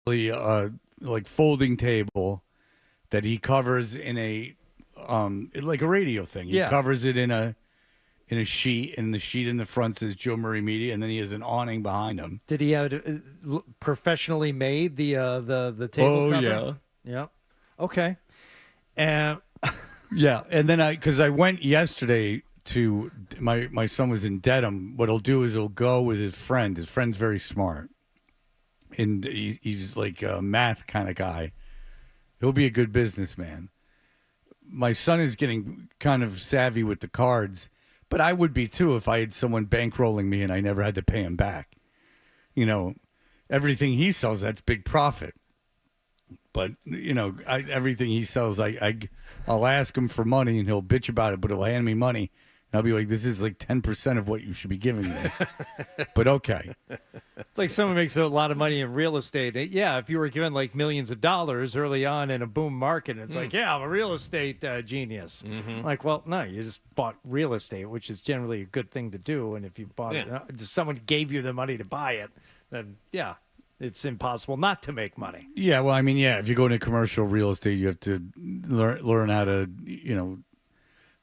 like folding table that he covers in a like a radio thing. He Yeah. covers it in a sheet, and the sheet in the front says Joe Murray Media, and then he has an awning behind him. Did he have professionally made the table cover? Yeah. Yeah. Okay. And Yeah, and then because I went yesterday to my son was in Dedham. What he'll do is he'll go with his friend. His friend's very smart, and he's like a math kind of guy. He'll be a good businessman. My son is getting kind of savvy with the cards, but I would be too if I had someone bankrolling me and I never had to pay him back. You know, everything he sells, that's big profit. But, you know, everything he sells, I'll ask him for money and he'll bitch about it, but he'll hand me money. And I'll be like, this is like 10% of what you should be giving me. But okay. it's like someone makes a lot of money in real estate. Yeah, if you were given like millions of dollars early on in a boom market, it's like, yeah, I'm a real estate genius. Like, well, no, you just bought real estate, which is generally a good thing to do. And if you bought it, if someone gave you the money to buy it, then yeah, it's impossible not to make money. Yeah, well, I mean, yeah, if you go into commercial real estate, you have to learn how to, you know,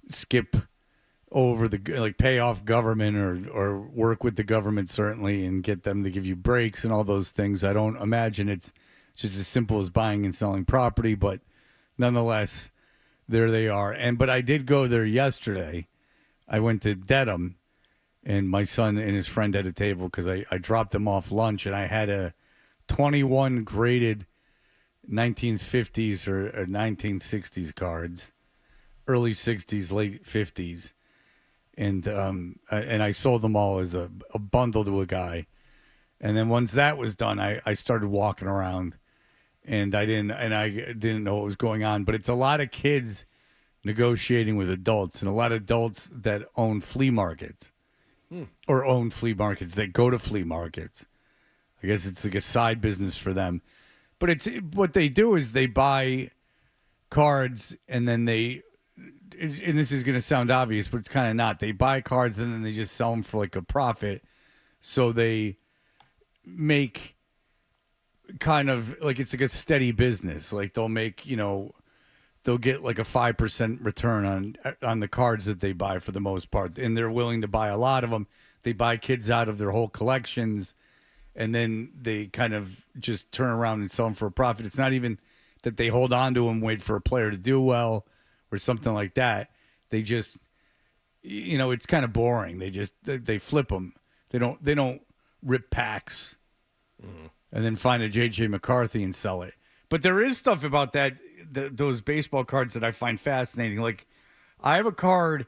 skip over pay off government or work with the government certainly and get them to give you breaks and all those things. I don't imagine it's just as simple as buying and selling property, but nonetheless, there they are. But I did go there yesterday. I went to Dedham, and my son and his friend had a table because I dropped them off lunch, and I had a 21 graded 1950s or 1960s cards, early 60s, late 50s. And I sold them all as a bundle to a guy. And then once that was done, I started walking around, and I didn't know what was going on. But it's a lot of kids negotiating with adults, and a lot of adults that own flea markets or own flea markets that go to flea markets. I guess it's like a side business for them. But it's what they do is they buy cards, and then and this is going to sound obvious, but it's kind of not. They buy cards and then they just sell them for like a profit. So they make kind of like it's like a steady business. Like they'll make, you know, they'll get like a 5% return on the cards that they buy for the most part. And they're willing to buy a lot of them. They buy kids out of their whole collections, and then they kind of just turn around and sell them for a profit. It's not even that they hold on to them, wait for a player to do well or something like that. They just, you know, it's kind of boring. They flip them. They don't rip packs and then find a J.J. McCarthy and sell it. But there is stuff about those baseball cards that I find fascinating. Like, I have a card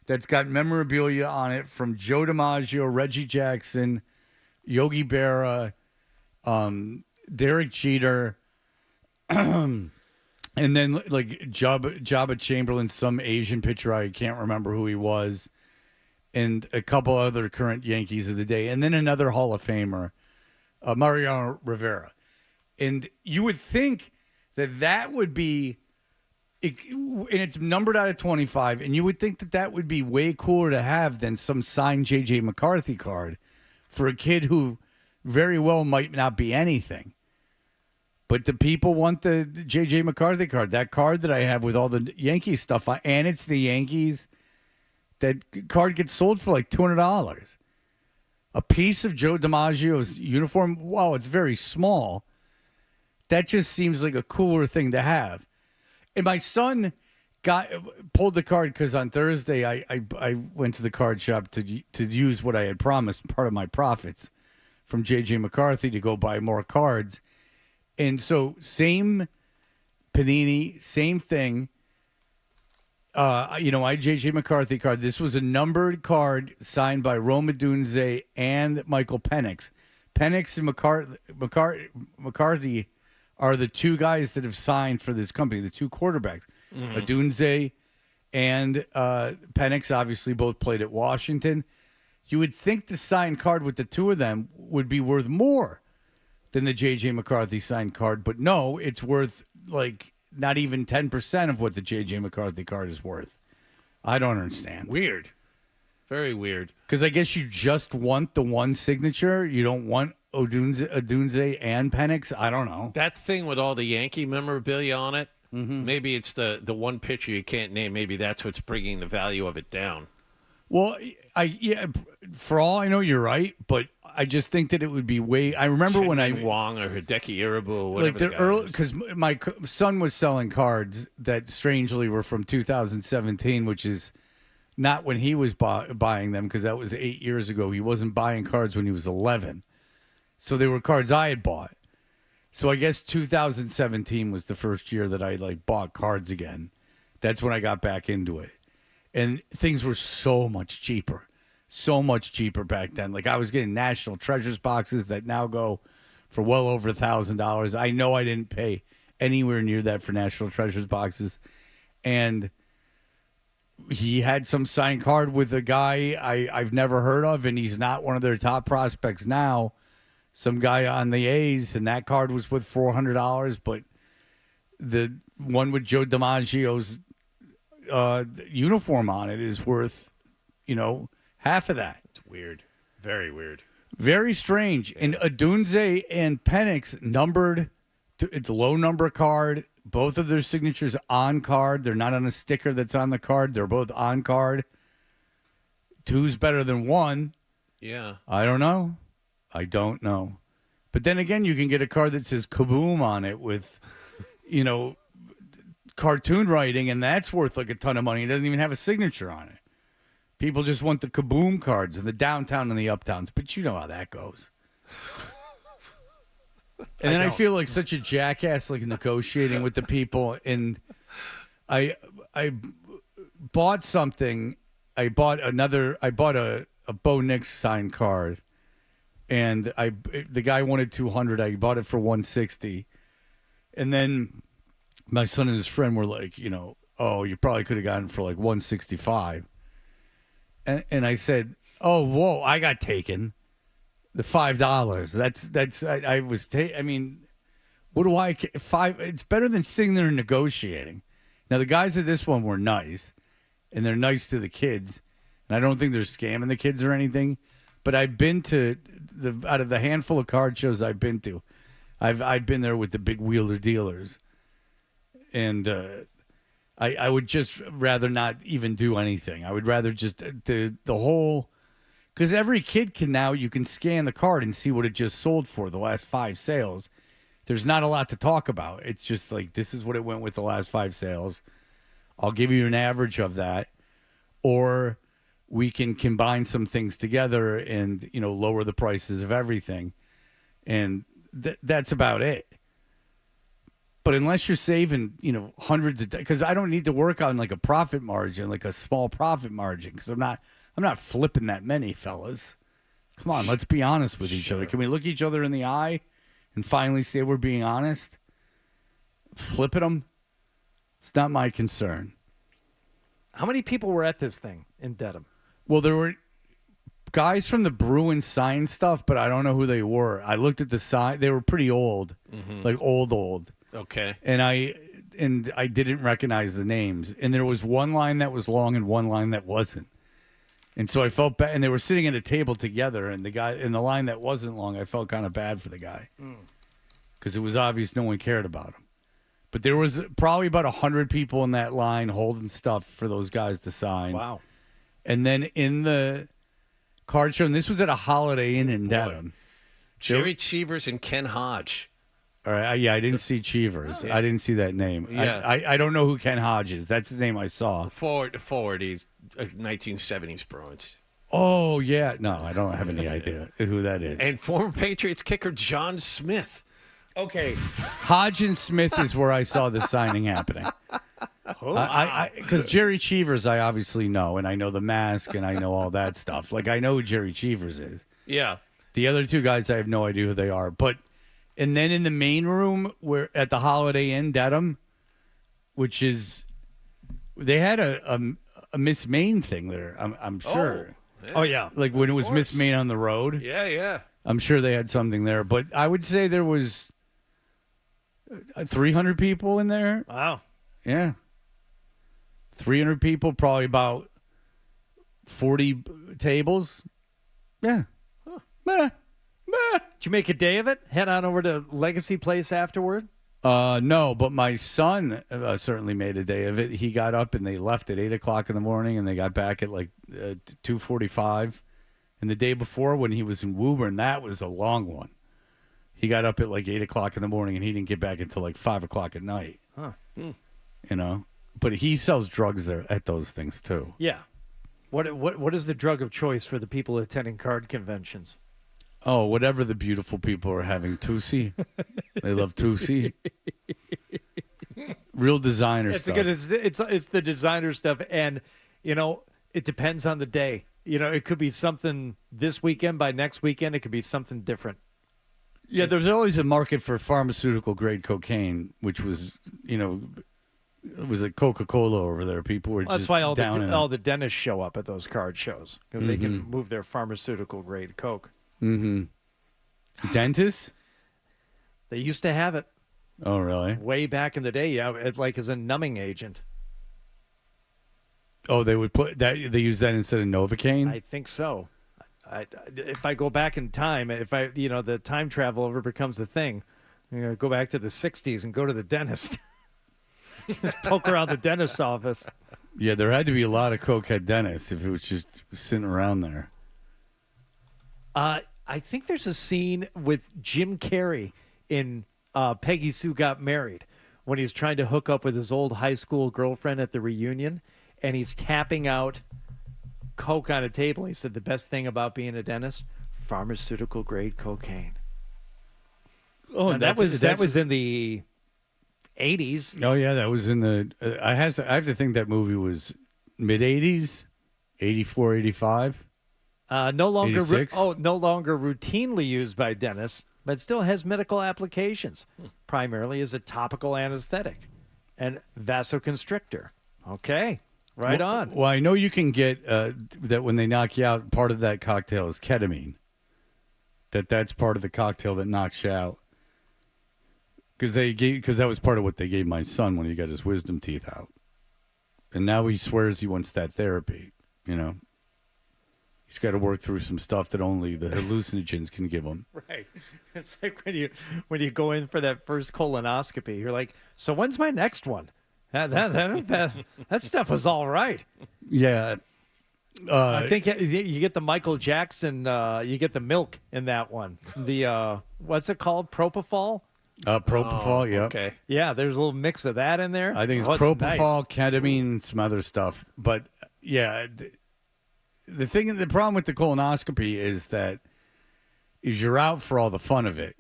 that's got memorabilia on it from Joe DiMaggio, Reggie Jackson, Yogi Berra, Derek Jeter, and then like Jabba Chamberlain, some Asian pitcher, I can't remember who he was, and a couple other current Yankees of the day, and then another Hall of Famer, Mariano Rivera. And you would think that would be, and it's numbered out of 25, and you would think that would be way cooler to have than some signed J.J. McCarthy card for a kid who very well might not be anything. But the people want the J.J. McCarthy card, that card that I have with all the Yankee stuff, and it's the Yankees. That card gets sold for like $200. A piece of Joe DiMaggio's uniform, wow, it's very small. That just seems like a cooler thing to have. And my son pulled the card because on Thursday I went to the card shop to use what I had promised, part of my profits from J.J. McCarthy, to go buy more cards. And so same Panini, same thing. I had J.J. McCarthy card. This was a numbered card signed by Rome Odunze and Michael Penix. Penix and McCarthy are the two guys that have signed for this company, the two quarterbacks. Odunze and Penix obviously both played at Washington. You would think the signed card with the two of them would be worth more than the J.J. McCarthy signed card. But no, it's worth like not even 10% of what the J.J. McCarthy card is worth. I don't understand. Weird. Very weird. Because I guess you just want the one signature. You don't want Odunze and Penix. I don't know. That thing with all the Yankee memorabilia on it, maybe it's the one pitcher you can't name. Maybe that's what's bringing the value of it down. Well, for all I know, you're right, but I just think that it would be way. I remember when Wong or Hideki Irabu, or whatever. Like the early, because my son was selling cards that strangely were from 2017, which is not when he was buying them, because that was 8 years ago. He wasn't buying cards when he was 11, so they were cards I had bought. So I guess 2017 was the first year that I bought cards again. That's when I got back into it. And things were so much cheaper back then. Like I was getting National Treasures boxes that now go for well over $1,000. I know I didn't pay anywhere near that for National Treasures boxes. And he had some signed card with a guy I've never heard of, and he's not one of their top prospects now. Some guy on the A's, and that card was worth $400, but the one with Joe DiMaggio's uniform on it is worth, half of that. It's weird. Very weird. Very strange. Yeah. And Odunze and Penix numbered. It's a low number card. Both of their signatures on card. They're not on a sticker that's on the card. They're both on card. Two's better than one. Yeah. I don't know. But then again, you can get a card that says Kaboom on it with, cartoon writing, and that's worth like a ton of money. It doesn't even have a signature on it. People just want the Kaboom cards and the downtown and the uptowns, but you know how that goes. And then I feel like such a jackass, like negotiating with the people. And I bought something. I bought a Bo Nix signed card, and the guy wanted 200. I bought it for 160, and then my son and his friend were like, oh, you probably could have gotten it for like 165. And I said, oh, whoa, I got taken. The $5. I was I mean, what do I five? It's better than sitting there and negotiating. Now the guys at this one were nice, and they're nice to the kids, and I don't think they're scamming the kids or anything. But I've been to out of the handful of card shows I've been to, I've been there with the big wheeler dealers, and I would just rather not even do anything. I would rather just the whole. Because every kid can now, you can scan the card and see what it just sold for the last 5 sales. There's not a lot to talk about. It's just like, this is what it went with the last 5 sales. I'll give you an average of that. Or we can combine some things together and, lower the prices of everything. And that's about it. But unless you're saving, hundreds of, because I don't need to work on like a profit margin, like a small profit margin, because I'm not flipping that many, fellas. Come on, let's be honest with each other. Can we look each other in the eye and finally say we're being honest? Flipping them? It's not my concern. How many people were at this thing in Dedham? Well, there were guys from the Bruins sign stuff, but I don't know who they were. I looked at the sign. They were pretty old, like old. Okay. And I didn't recognize the names. And there was one line that was long and one line that wasn't. And so I felt bad, and they were sitting at a table together, and the guy in the line that wasn't long, I felt kind of bad for the guy because it was obvious no one cared about him. But there was probably about 100 people in that line holding stuff for those guys to sign. Wow. And then in the card show, and this was at a Holiday Inn in Dedham. Jerry Cheevers and Ken Hodge. All right, I didn't see Cheevers. Oh, yeah. I didn't see that name. Yeah. I don't know who Ken Hodge is. That's the name I saw. Forward, he's 1970s Bruins. Oh, yeah. No, I don't have any idea who that is. And former Patriots kicker John Smith. Okay. Hodge and Smith is where I saw the signing happening. Because Jerry Cheevers, I obviously know, and I know the mask, and I know all that stuff. Like, I know who Jerry Cheevers is. Yeah. The other two guys, I have no idea who they are. And then in the main room, where at the Holiday Inn, Dedham, which is, they had a Miss Maine thing there, I'm sure. Oh, yeah. Like when it was Miss Maine on the road. Yeah. I'm sure they had something there. But I would say there was 300 people in there. Wow. Yeah. 300 people, probably about 40 tables. Yeah. Huh. Did you make a day of it? Head on over to Legacy Place afterward? No, but my son certainly made a day of it. He got up and they left at 8 o'clock in the morning, and they got back at like 2:45. And the day before, when he was in Woburn, that was a long one. He got up at like 8 o'clock in the morning, and he didn't get back until like 5 o'clock at night. Huh. You know, but he sells drugs there at those things too. Yeah. What is the drug of choice for the people attending card conventions? Oh, whatever the beautiful people are having, Tusi. They love Tusi. Real designer stuff. It's the designer stuff, and it depends on the day. It could be something this weekend. By next weekend, it could be something different. Yeah, there's always a market for pharmaceutical grade cocaine, which was, it was like Coca-Cola over there. People were That's just why all the the dentists show up at those card shows because they can move their pharmaceutical grade coke. Dentists? They used to have it Oh, really? way back in the day. Yeah, as a numbing agent. Oh, they would put that. They use that instead of Novocaine. I think so. If I go back in time, if the time travel ever becomes a thing, go back to the '60s and go to the dentist. Just poke around the dentist's office. Yeah, there had to be a lot of cokehead dentists if it was just sitting around there. I think there's a scene with Jim Carrey in Peggy Sue Got Married when he's trying to hook up with his old high school girlfriend at the reunion, and he's tapping out coke on a table. He said the best thing about being a dentist, pharmaceutical grade cocaine. Oh, and that was in the 80s. Oh yeah, that was in the. I have to think that movie was mid 80s, 84, 85. No longer 86? no longer routinely used by dentists, but still has medical applications, primarily as a topical anesthetic and vasoconstrictor. Okay, right on. Well, I know you can get that when they knock you out. Part of that cocktail is ketamine. That's part of the cocktail that knocks you out. Because that was part of what they gave my son when he got his wisdom teeth out, and now he swears he wants that therapy. He's got to work through some stuff that only the hallucinogens can give him. Right. It's like when you go in for that first colonoscopy, you're like, so when's my next one? That stuff was all right. Yeah. I think you get the Michael Jackson, you get the milk in that one. The, what's it called? Propofol? Propofol, yeah. Okay. Yeah, there's a little mix of that in there. I think it's propofol, ketamine, some other stuff. But, yeah, the problem with the colonoscopy is you're out for all the fun of it.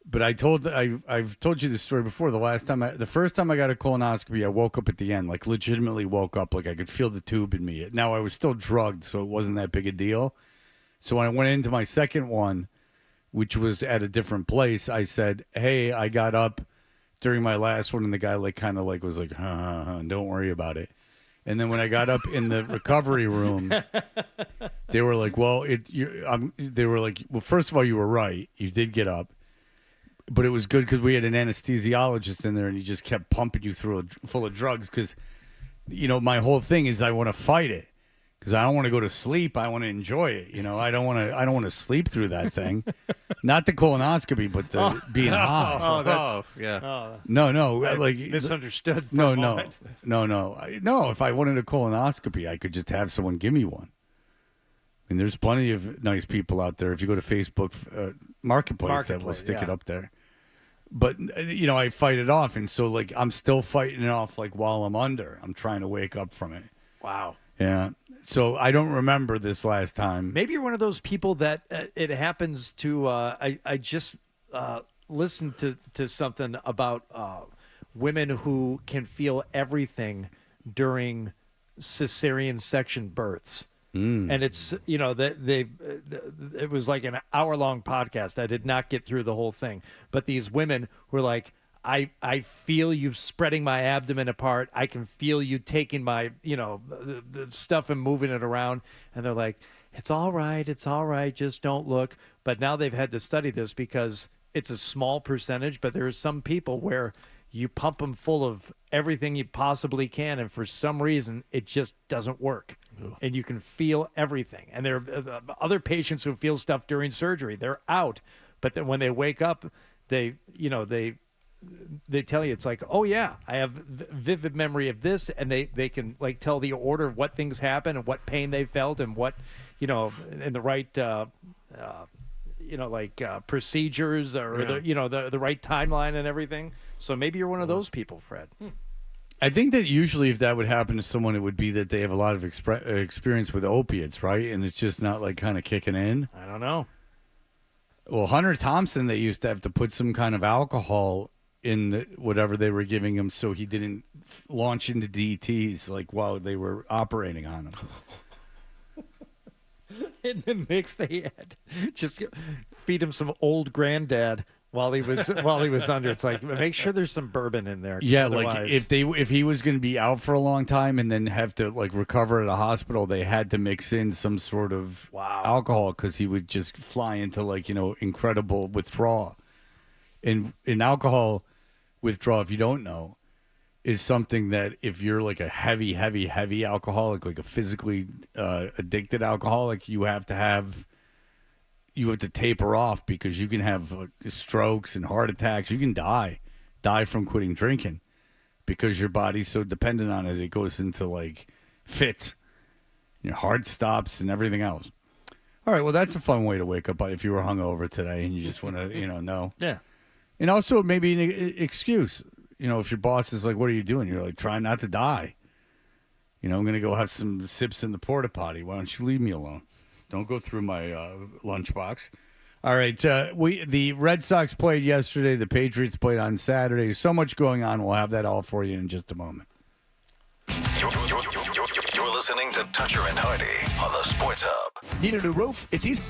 But I've told you this story before. The first time I got a colonoscopy, I woke up at the end, like legitimately woke up, like I could feel the tube in me. Now I was still drugged, so it wasn't that big a deal. So when I went into my second one, which was at a different place, I said, "Hey, I got up during my last one," and the guy was like, "Don't worry about it." And then when I got up in the recovery room, they were like, "Well, first of all, you were right. You did get up." But it was good because we had an anesthesiologist in there, and he just kept pumping you full of drugs. Because, my whole thing is I want to fight it because I don't want to go to sleep. I want to enjoy it. I don't want to sleep through that thing. Not the colonoscopy, but the being high. No. Like misunderstood. For no. If I wanted a colonoscopy, I could just have someone give me one. I mean, there's plenty of nice people out there. If you go to Facebook Marketplace that will stick it up there. But, I fight it off. And so, like, I'm still fighting it off, like, while I'm under. I'm trying to wake up from it. Wow. Yeah. So I don't remember this last time. Maybe you're one of those people that it happens to. I just listened to something about women who can feel everything during cesarean section births. And it's, it was like an hour-long podcast. I did not get through the whole thing. But these women were like, I feel you spreading my abdomen apart. I can feel you taking my, the stuff and moving it around. And they're like, it's all right. Just don't look. But now they've had to study this because it's a small percentage. But there are some people where you pump them full of everything you possibly can. And for some reason, it just doesn't work. And you can feel everything. And there are other patients who feel stuff during surgery. They're out But then when they wake up, they tell you, it's like, oh yeah, I have vivid memory of this, and they can like tell the order of what things happened and what pain they felt and what, in the right procedures or the right timeline and everything. So maybe you're one of those people, Fred. I think that usually if that would happen to someone, it would be that they have a lot of experience with opiates, right? And it's just not like kind of kicking in. I don't know. Well, Hunter Thompson, they used to have to put some kind of alcohol in whatever they were giving him so he didn't launch into DTs like while they were operating on him. In the mix they had, just feed him some old granddad while he was under. It's like, make sure there's some bourbon in there. Yeah, otherwise... like if he was going to be out for a long time and then have to like recover at a hospital, they had to mix in some sort of alcohol because he would just fly into like incredible withdrawal. In alcohol withdrawal, if you don't know, is something that if you're like a heavy alcoholic, like a physically addicted alcoholic, you have to taper off because you can have strokes and heart attacks. You can die from quitting drinking because your body's so dependent on it. It goes into like fits, heart stops and everything else. All right, well, that's a fun way to wake up if you were hungover today and you just want to, know. Yeah. And also maybe an excuse. If your boss is like, what are you doing? You're like, trying not to die. I'm going to go have some sips in the porta potty. Why don't you leave me alone? Don't go through my lunchbox. All right. The Red Sox played yesterday. The Patriots played on Saturday. So much going on. We'll have that all for you in just a moment. You're listening to Toucher and Hardy on the Sports Hub. Need a new roof? It's easy.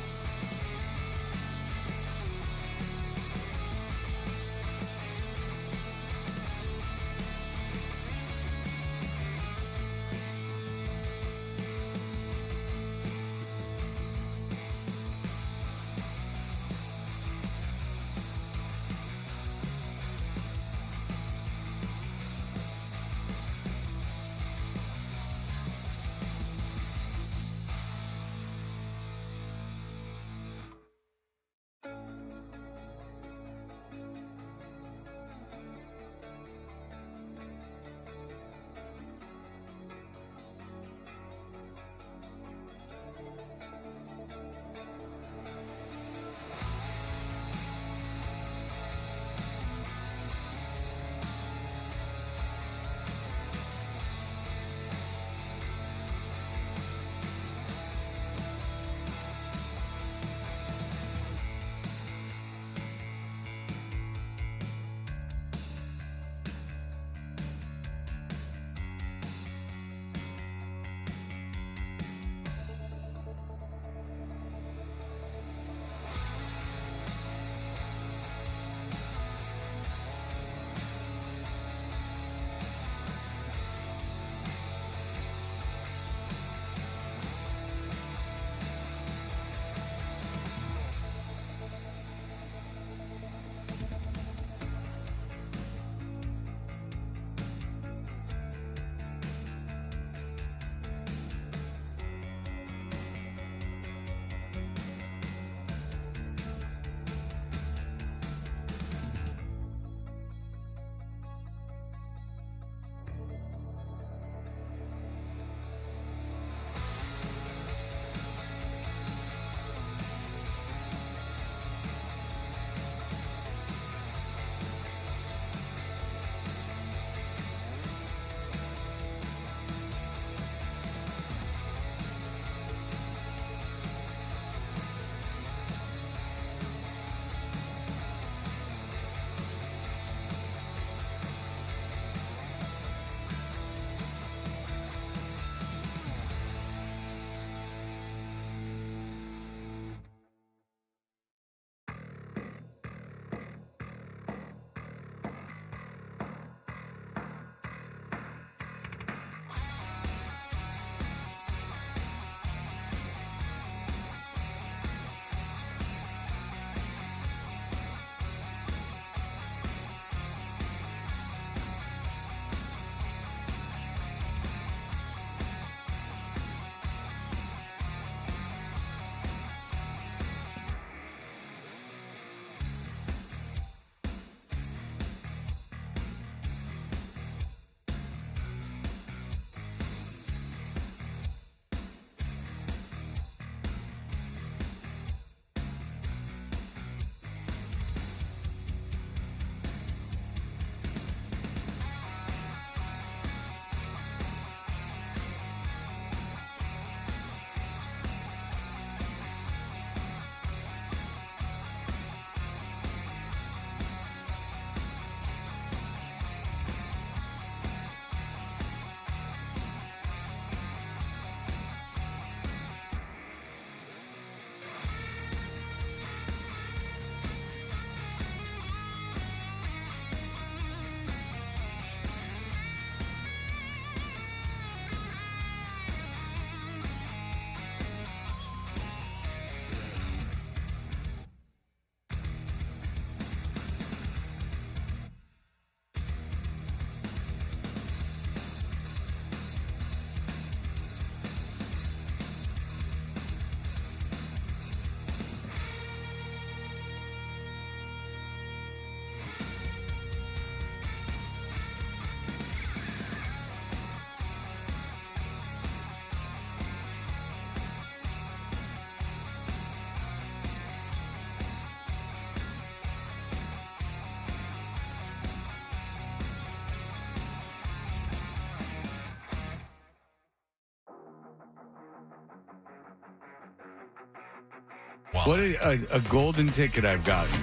What a golden ticket I've gotten.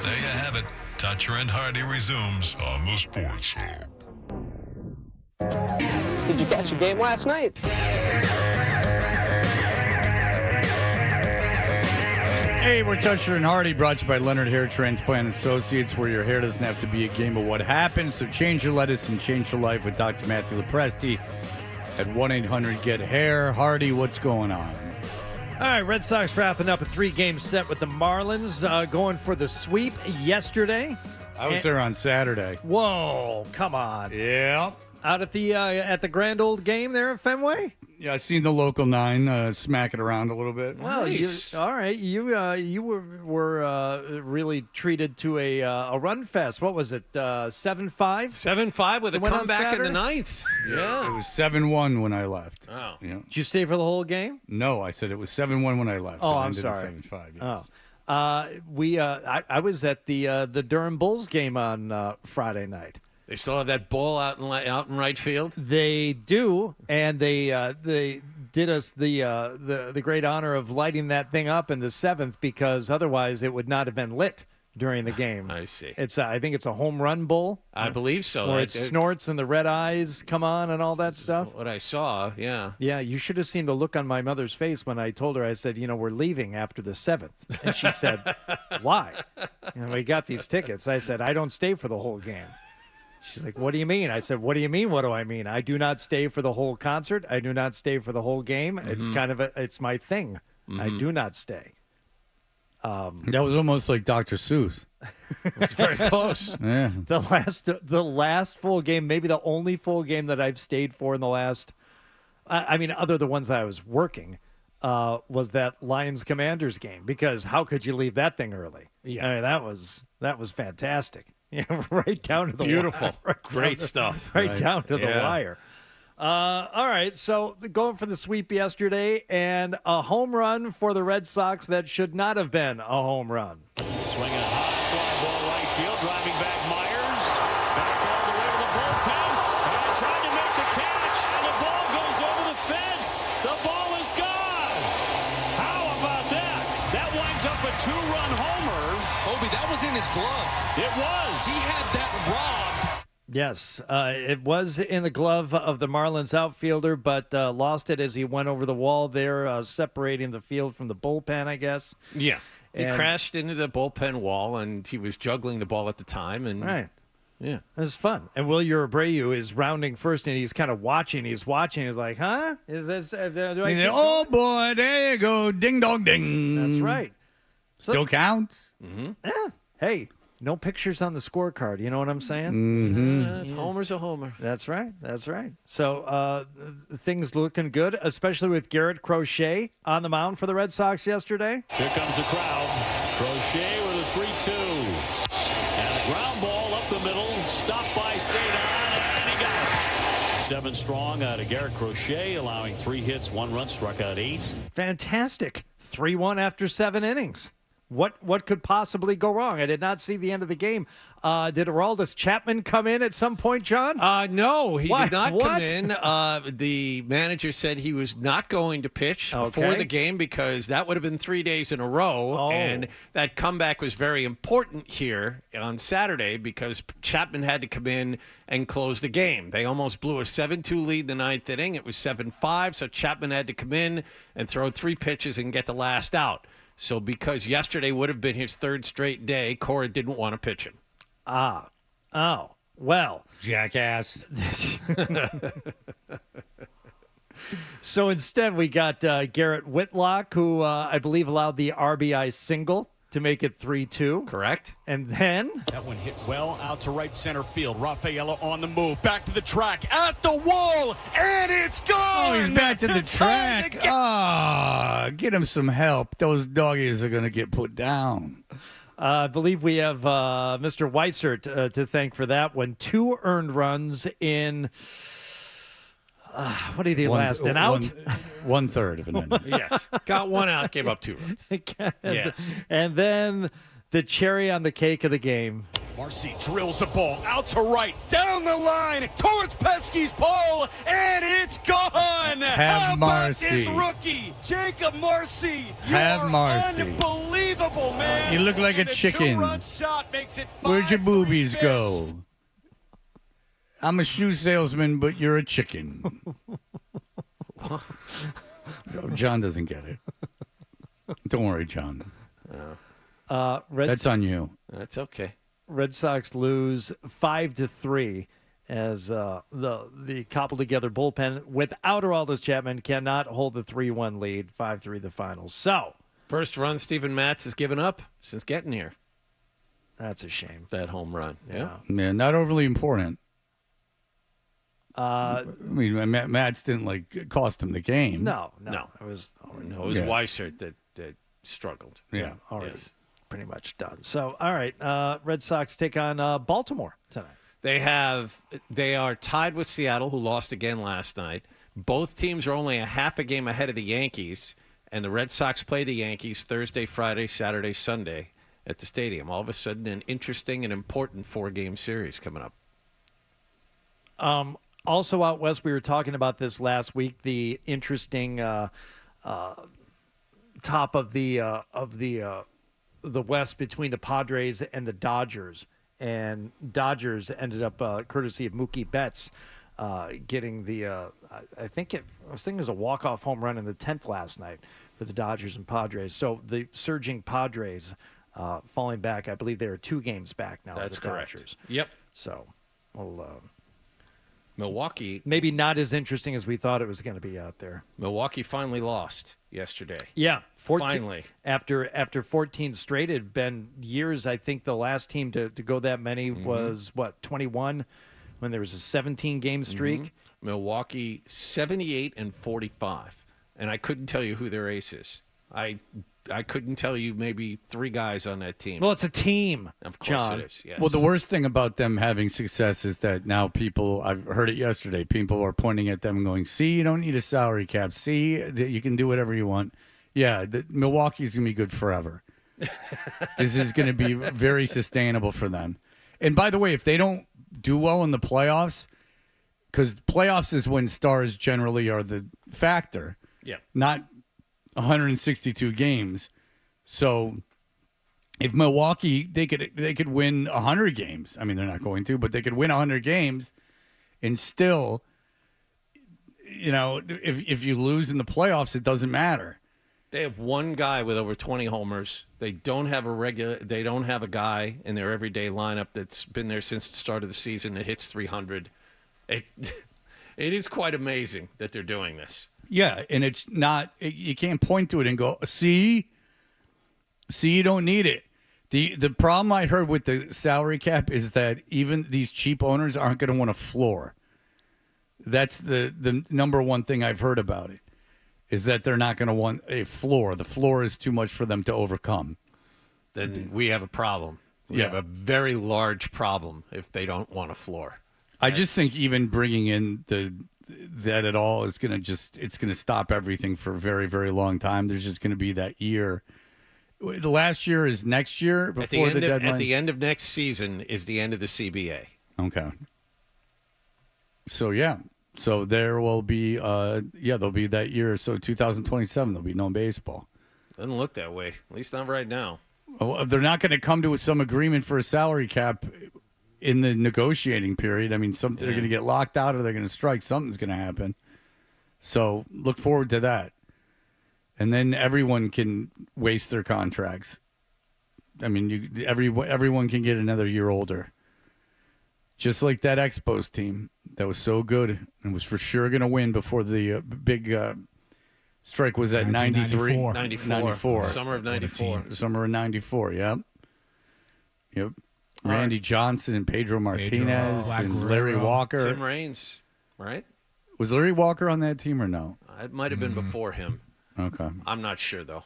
There you have it. Toucher and Hardy resumes on the Sports Hub. Did you catch a game last night? Hey, we're Toucher and Hardy, brought to you by Leonard Hair Transplant Associates, where your hair doesn't have to be a game of what happens. So change your lettuce and change your life with Dr. Matthew Lepresti at 1-800-GET-HAIR. Hardy, what's going on? All right, Red Sox wrapping up a 3-game set with the Marlins, going for the sweep yesterday. I was there on Saturday. Whoa, come on. Yeah. Out at the grand old game there at Fenway? Yeah, I seen the local 9 smack it around a little bit. Well, Nice. all right. You were really treated to a run fest. What was it? 7-5? 7-5 with a win on comeback in the Saturday? 9th. It Yeah. was 7-1 when I left. Oh. Yeah. Did you stay for the whole game? No, I said it was 7-1 when I left. Oh, It I'm ended at sorry. 7-5, yes. Oh. I was at the Durham Bulls game on Friday night. They still have that ball out in right field. They do, and they did us the great honor of lighting that thing up in the 7th, because otherwise it would not have been lit during the game. I see. It's I think it's a home run bowl. I believe so. Where it snorts and the red eyes come on and all that stuff. What I saw, yeah. Yeah, you should have seen the look on my mother's face when I told her. I said, we're leaving after the 7th. And she said, why? We got these tickets. I said, I don't stay for the whole game. She's like, what do you mean? I said, what do you mean? What do I mean? I do not stay for the whole concert. I do not stay for the whole game. It's kind of it's my thing. I do not stay. That was almost like Dr. Seuss. It's very close. Yeah. The last full game, maybe the only full game that I've stayed for in the last, other the ones that I was working, was that Lions Commanders game, because how could you leave that thing early? Yeah. I mean, that was fantastic. Right down to the Beautiful. wire. Right Great down stuff. Right down to the Yeah. wire. All right, so going for the sweep yesterday, and a home run for the Red Sox that should not have been a home run. Swinging a high fly ball right field, driving back Myers. Back all the way to the bullpen. And trying to make the catch. And the ball goes over the fence. The ball is gone. How about that? That winds up a 2-run homer. Obi, that was in his glove. It was. He had that robbed. Yes, it was in the glove of the Marlins outfielder, but lost it as he went over the wall there, separating the field from the bullpen, I guess. Yeah. He And- crashed into the bullpen wall, and he was juggling the ball at the time. And Right. Yeah. It was fun. And Will Abreu is rounding first, and he's kind of watching. He's watching. He's like, huh? Is this? Do I And then, keep oh, boy, there you go. Ding, dong, ding. That's right. Still counts. Yeah. Hey, no pictures on the scorecard. You know what I'm saying? Homer's a homer. That's right. That's right. So things looking good, especially with Garrett Crochet on the mound for the Red Sox yesterday. Here comes the crowd. Crochet with a 3-2. And a ground ball up the middle. Stopped by Cedon, and he got it. 7 strong out of Garrett Crochet, allowing 3 hits, 1 run, struck out 8. Fantastic. 3-1 after 7 innings. What could possibly go wrong? I did not see the end of the game. Did Aroldis Chapman come in at some point, John? No, he What? did not What? come in. The manager said he was not going to pitch Okay. before the game because that would have been 3 days in a row. Oh. And that comeback was very important here on Saturday because Chapman had to come in and close the game. They almost blew a 7-2 lead in the 9th inning. It was 7-5, so Chapman had to come in and throw 3 pitches and get the last out. So because yesterday would have been his 3rd straight day, Cora didn't want to pitch him. Oh, well. Jackass. So instead, we got Garrett Whitlock, who I believe allowed the RBI single to make it 3-2. Correct? And then That one hit well out to right center field. Rafaela on the move. Back to the track. At the wall. And it's gone. Oh, he's back to the tie track. the game. Get him some help. Those doggies are going to get put down. I believe we have Mr. Weissert to thank for that one. 2 earned runs in, what did he last? An out? 1/3 of an inning. Yes. Got 1 out, gave up 2 runs. Yes. And then the cherry on the cake of the game. Marcy drills the ball out to right. Down the line. Towards Pesky's pole. And it's gone. Have How about mercy. this rookie, Jacob Marcy? Have mercy. Unbelievable, man. You look like a And the chicken. two-run shot makes it Where'd your 5-3 boobies fish. go? I'm a shoe salesman, but you're a chicken. No, John doesn't get it. Don't worry, John. That's on you. That's okay. Red Sox lose 5-3 as the cobbled together bullpen without Aroldis Chapman cannot hold the 3-1 lead. 5-3 the final. So First run Steven Matz has given up since getting here. that's a shame. That home run. Yeah. Yeah, not overly important. I mean, Matt's didn't cost him the game. No. No. It was No, it was Yeah. Weissert that struggled. Yeah. already Yes. pretty much done. So, all right, Red Sox take on Baltimore tonight. They are tied with Seattle, who lost again last night. Both teams are only a half a game ahead of the Yankees, and the Red Sox play the Yankees Thursday, Friday, Saturday, Sunday at the stadium. All of a sudden, an interesting and important 4-game series coming up. Also out west, we were talking about this last week. The interesting top of the West between the Padres and the Dodgers, and Dodgers ended up courtesy of Mookie Betts getting the I think it was a walk-off home run in the 10th last night for the Dodgers and Padres. So the surging Padres falling back. I believe they are 2 games back now. That's of the correct. Dodgers. Yep. So we'll. Milwaukee Maybe not as interesting as we thought it was going to be out there. finally lost yesterday. Yeah, 14, Finally. After 14 straight, it had been years. I think the last team to go that many was, 21, when there was a 17-game streak. Milwaukee 78-45, and I couldn't tell you who their ace is. I couldn't tell you maybe 3 guys on that team. Well, it's a team, Of course John. it is. Yes. Well, the worst thing about them having success is that now I've heard it yesterday, people are pointing at them and going, see, you don't need a salary cap. See, you can do whatever you want. Yeah, Milwaukee's going to be good forever. This is going to be very sustainable for them. And by the way, if they don't do well in the playoffs, because playoffs is when stars generally are the factor, yeah. not 162 games. So if Milwaukee, they could win 100 games. I mean, they're not going to, but they could win 100 games and still, if you lose in the playoffs, it doesn't matter. They have one guy with over 20 homers. They don't have a guy in their everyday lineup that's been there since the start of the season that hits 300. It is quite amazing that they're doing this. Yeah, and it's not, you can't point to it and go, see, you don't need it. The problem I heard with the salary cap is that even these cheap owners aren't going to want a floor. That's the number one thing I've heard about it, is that they're not going to want a floor. The floor is too much for them to overcome. Then we have a problem. We have a very large problem if they don't want a floor. I just think even bringing in that at all is going to it's going to stop everything for a very, very long time. There's just going to be that year. The last year is next year before the deadline. At the end of next season is the end of the CBA. Okay. So, yeah. So there will be, there'll be that year. So 2027, there'll be no baseball. Doesn't look that way. At least not right now. Well, if they're not going to come to some agreement for a salary cap in the negotiating period, I mean, they're going to get locked out or they're going to strike. Something's going to happen. So look forward to that. And then everyone can waste their contracts. I mean, everyone can get another year older. Just like that Expos team that was so good and was for sure going to win before the big strike was at 93. 94. Summer of 94. Summer of 94, yep. Randy Johnson and Pedro Martinez and Larry Walker. Tim Raines, right? Was Larry Walker on that team or no? It might have been before him. Okay. I'm not sure, though.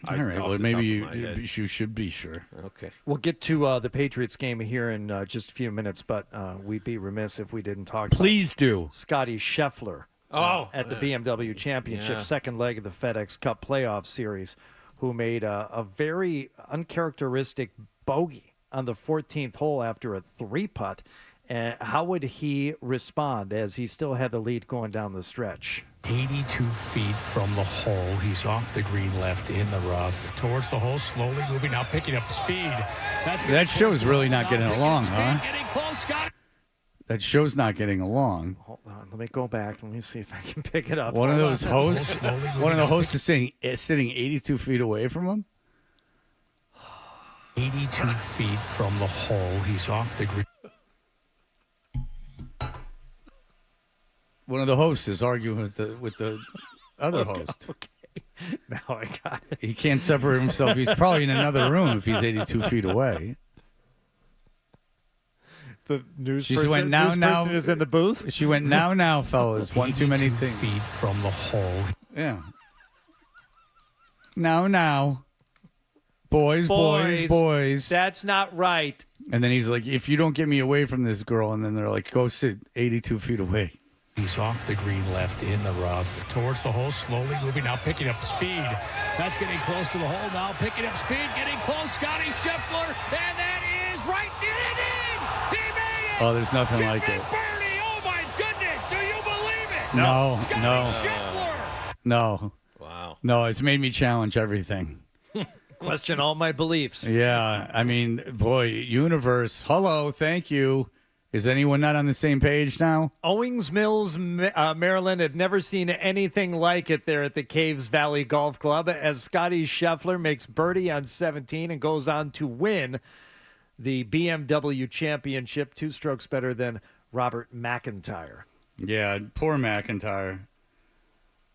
All right. Well, maybe you should be sure. Okay. We'll get to the Patriots game here in just a few minutes, but we'd be remiss if we didn't talk Please do. about Scotty Scheffler at the BMW Championship, second leg of the FedEx Cup playoff series, who made a very uncharacteristic bogey on the 14th hole after a 3-putt How would he respond as he still had the lead going down the stretch? 82 feet from the hole. He's off the green left in the rough. Towards the hole, slowly moving now, picking up speed. That show's really not getting along, huh? Getting close, Scott. That show's not getting along. Hold on, let me go back. Let me see if I can pick it up. One of those hosts, one of the hosts is sitting 82 feet away from him. 82 feet from the hole. He's off the green. One of the hosts is arguing with the other host. Okay. Now I got it. He can't separate himself. He's probably in another room if he's 82 feet away. The news She person, went, now, news now. person is in the booth. She went, now, fellas. One too many 82 things. feet from the hole. Yeah. Now. Boys. That's not right. And then he's like, if you don't get me away from this girl, and then they're like, go sit 82 feet away. He's off the green left in the rough. Towards the hole, slowly moving now, picking up speed. That's getting close to the hole now, picking up speed, getting close. Scotty Scheffler, and that is right in. He made it. Oh, there's nothing like it. Birdie, oh my goodness, do you believe it? No. Scheffler. No. Wow. No, it's made me challenge everything. Question all my beliefs. Yeah, I mean, boy, universe. Hello, thank you. Is anyone not on the same page now? Owings Mills, Maryland had never seen anything like it there at the Caves Valley Golf Club as Scotty Scheffler makes birdie on 17 and goes on to win the BMW Championship, 2 strokes better than Robert McIntyre. Yeah, poor McIntyre.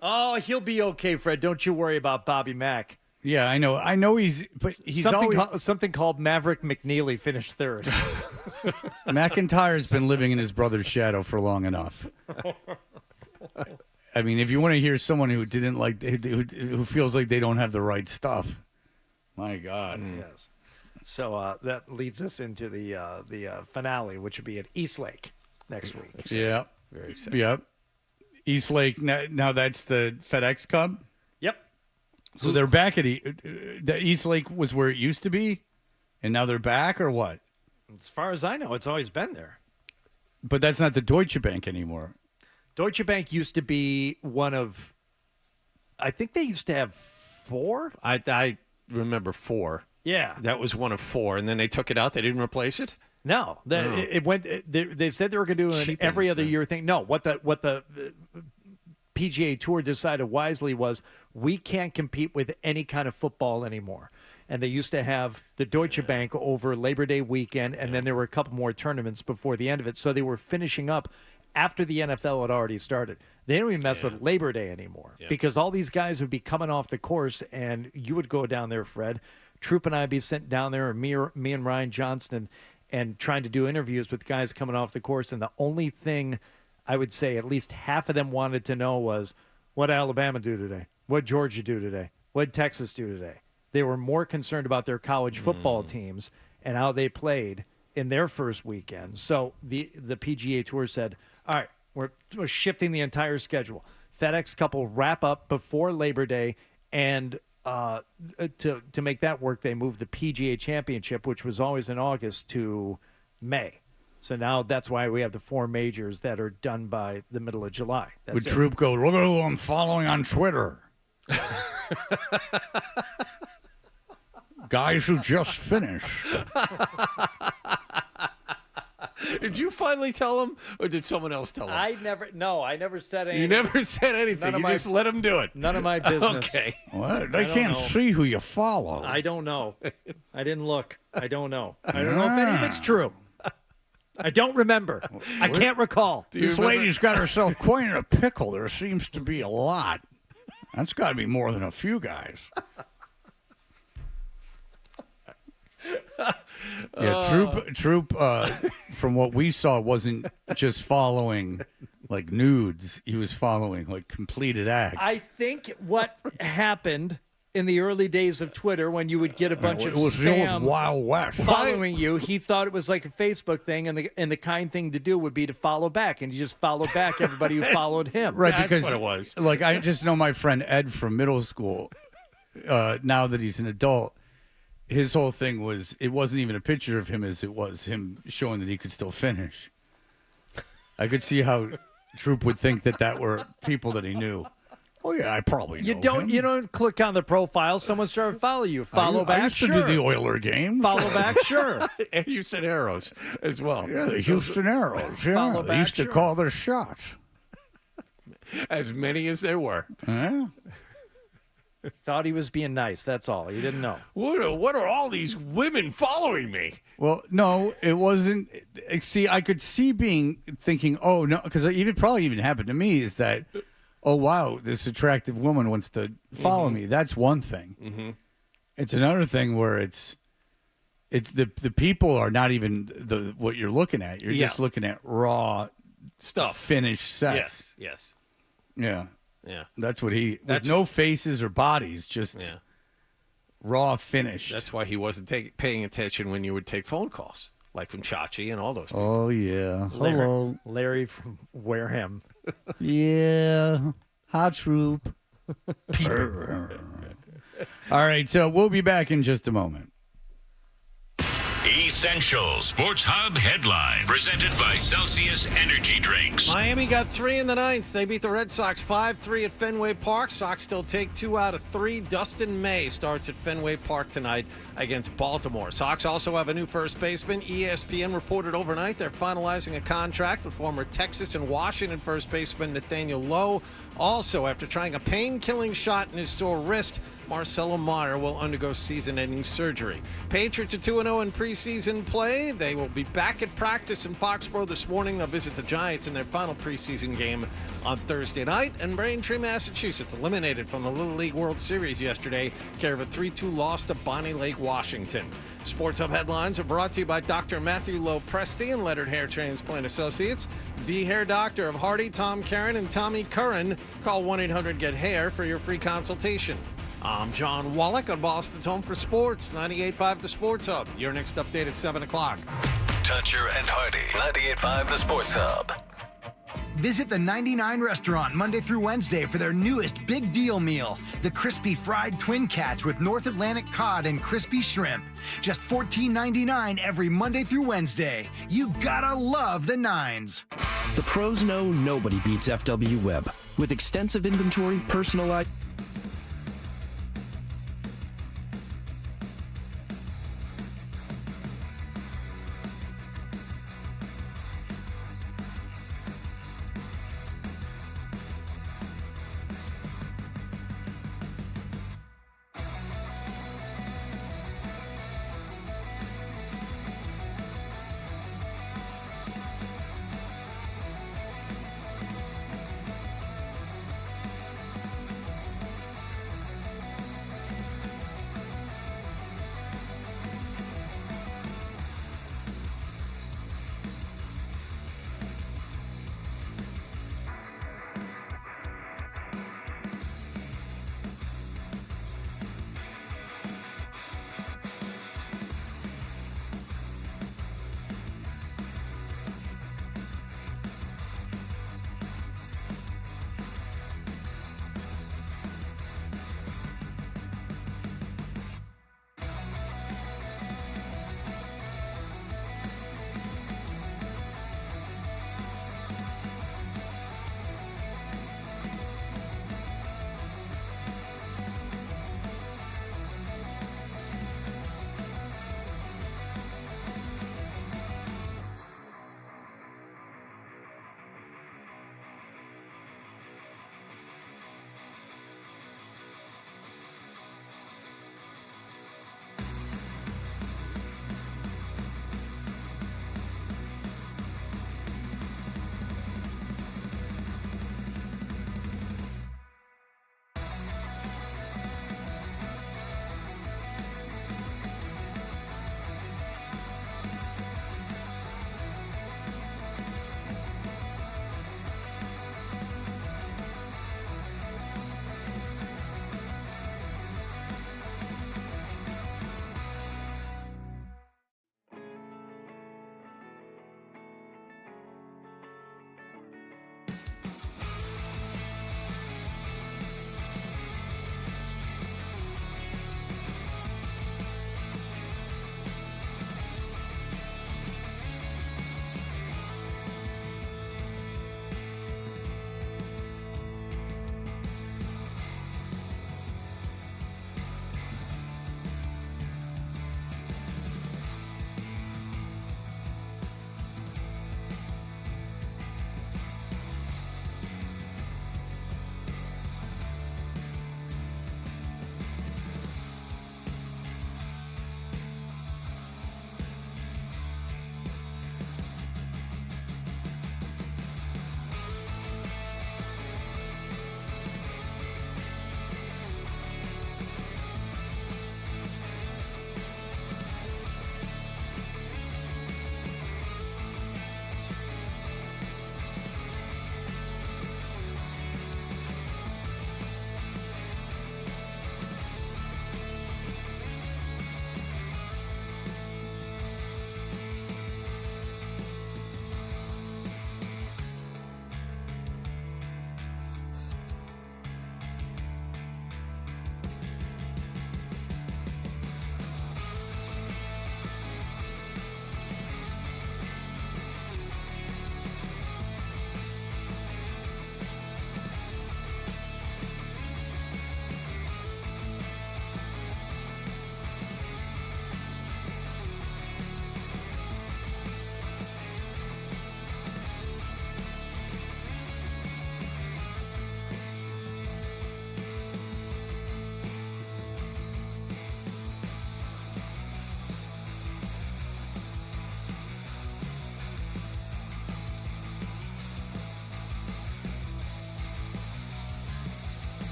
Oh, he'll be okay, Fred. Don't you worry about Bobby Mack. Yeah, I know he's Something called Maverick McNeely finished third. McIntyre's been living in his brother's shadow for long enough. I mean, if you want to hear someone who didn't like, who feels like they don't have the right stuff, my God. Yes. So that leads us into the finale, which would be at East Lake next week. Yeah, Very exciting. yep. East Lake. Now that's the FedEx Cup. Yep. So they're back at the East Lake was where it used to be, and now they're back, or what? As far as I know, it's always been there. But that's not the Deutsche Bank anymore. Deutsche Bank used to be one of, I think they used to have 4. I remember 4. Yeah. That was one of 4, and then they took it out. They didn't replace it. No, it went. They said they were going to do an Cheap every other instant. year thing. No, what the PGA Tour decided wisely was we can't compete with any kind of football anymore. And they used to have the Deutsche Bank over Labor Day weekend, and then there were a couple more tournaments before the end of it. So they were finishing up after the NFL had already started. They don't even mess with Labor Day anymore because all these guys would be coming off the course, and you would go down there, Fred. Troop and I would be sent down there, or me and Ryan Johnston, and trying to do interviews with guys coming off the course. And the only thing I would say at least half of them wanted to know was, what did Alabama do today? What did Georgia do today? What did Texas do today? They were more concerned about their college football teams and how they played in their first weekend. So the PGA Tour said, all right, we're shifting the entire schedule. FedEx Cup will wrap up before Labor Day, and to make that work, they moved the PGA Championship, which was always in August, to May. So now that's why we have the 4 majors that are done by the middle of July. Would Troop go, look at who I'm following on Twitter. Guys who just finished. Did you finally tell him, or did someone else tell him? I never said anything. You never said anything. You just let him do it. None of my business. Okay. What? They can't know. see who you follow. I don't know. I didn't look. I don't know. I don't know if any of it's true. I don't remember. I can't recall. This lady's got herself quite in a pickle. There seems to be a lot. That's got to be more than a few guys. Yeah, Troop. From what we saw, wasn't just following like nudes. He was following like completed acts. I think what happened in the early days of Twitter, when you would get a bunch of it was the old spam Wild West. following you, he thought it was like a Facebook thing, and the kind thing to do would be to follow back, and he just followed back everybody who followed him. Right, That's because what it was. Like I just know my friend Ed from middle school. Now that he's an adult, his whole thing was it wasn't even a picture of him as it was him showing that he could still finish. I could see how Troop would think that were people that he knew. Oh yeah, I probably know him. You don't click on the profile. Someone started follow you. Follow back. I used to sure. do the Oiler games. Follow back. Sure. And Houston Arrows as well. Yeah, the Houston Arrows. Yeah, Follow they back, used to sure. call their shots. As many as there were. Yeah. Thought he was being nice. That's all. He didn't know. What are all these women following me? Well, no, it wasn't. See, I could see thinking, oh no, because probably even happened to me is that, oh wow, this attractive woman wants to follow me. That's one thing. Mm-hmm. It's another thing where it's the people are not even what you're looking at. You're just looking at raw stuff, finished sex. Yes. Yeah. Yeah. That's what with no faces or bodies, just raw finished. That's why he wasn't paying attention when you would take phone calls, like from Chachi and all those people. Oh, yeah. Hello. Larry from Wareham. Yeah. Hot Troop. All right, so we'll be back in just a moment. Essential Sports Hub headline presented by Celsius Energy Drinks. Miami got 3 in the 9th. They beat the Red Sox 5-3 at Fenway Park. Sox still take 2 out of 3. Dustin May starts at Fenway Park tonight against Baltimore. Sox also have a new first baseman. ESPN reported overnight they're finalizing a contract with former Texas and Washington first baseman Nathaniel Lowe. Also, after trying a pain-killing shot in his sore wrist, Marcelo Meyer will undergo season-ending surgery. Patriots are 2-0 in preseason play. They will be back at practice in Foxborough this morning. They'll visit the Giants in their final preseason game on Thursday night. And Braintree, Massachusetts, eliminated from the Little League World Series yesterday, care of a 3-2 loss to Bonnie Lake, Washington. Sports Hub headlines are brought to you by Dr. Matthew Lowe Presti and Leonard Hair Transplant Associates. The Hair Doctor of Hardy, Tom Karen, and Tommy Curran. Call 1-800-GET-HAIR for your free consultation. I'm John Wallach on Boston's Home for Sports, 98.5 The Sports Hub. Your next update at 7 o'clock. Toucher and Hardy, 98.5 The Sports Hub. Visit the 99 restaurant Monday through Wednesday for their newest big deal meal, the crispy fried twin catch with North Atlantic cod and crispy shrimp. Just $14.99 every Monday through Wednesday. You gotta love the nines. The pros know nobody beats FW Web. With extensive inventory, personalized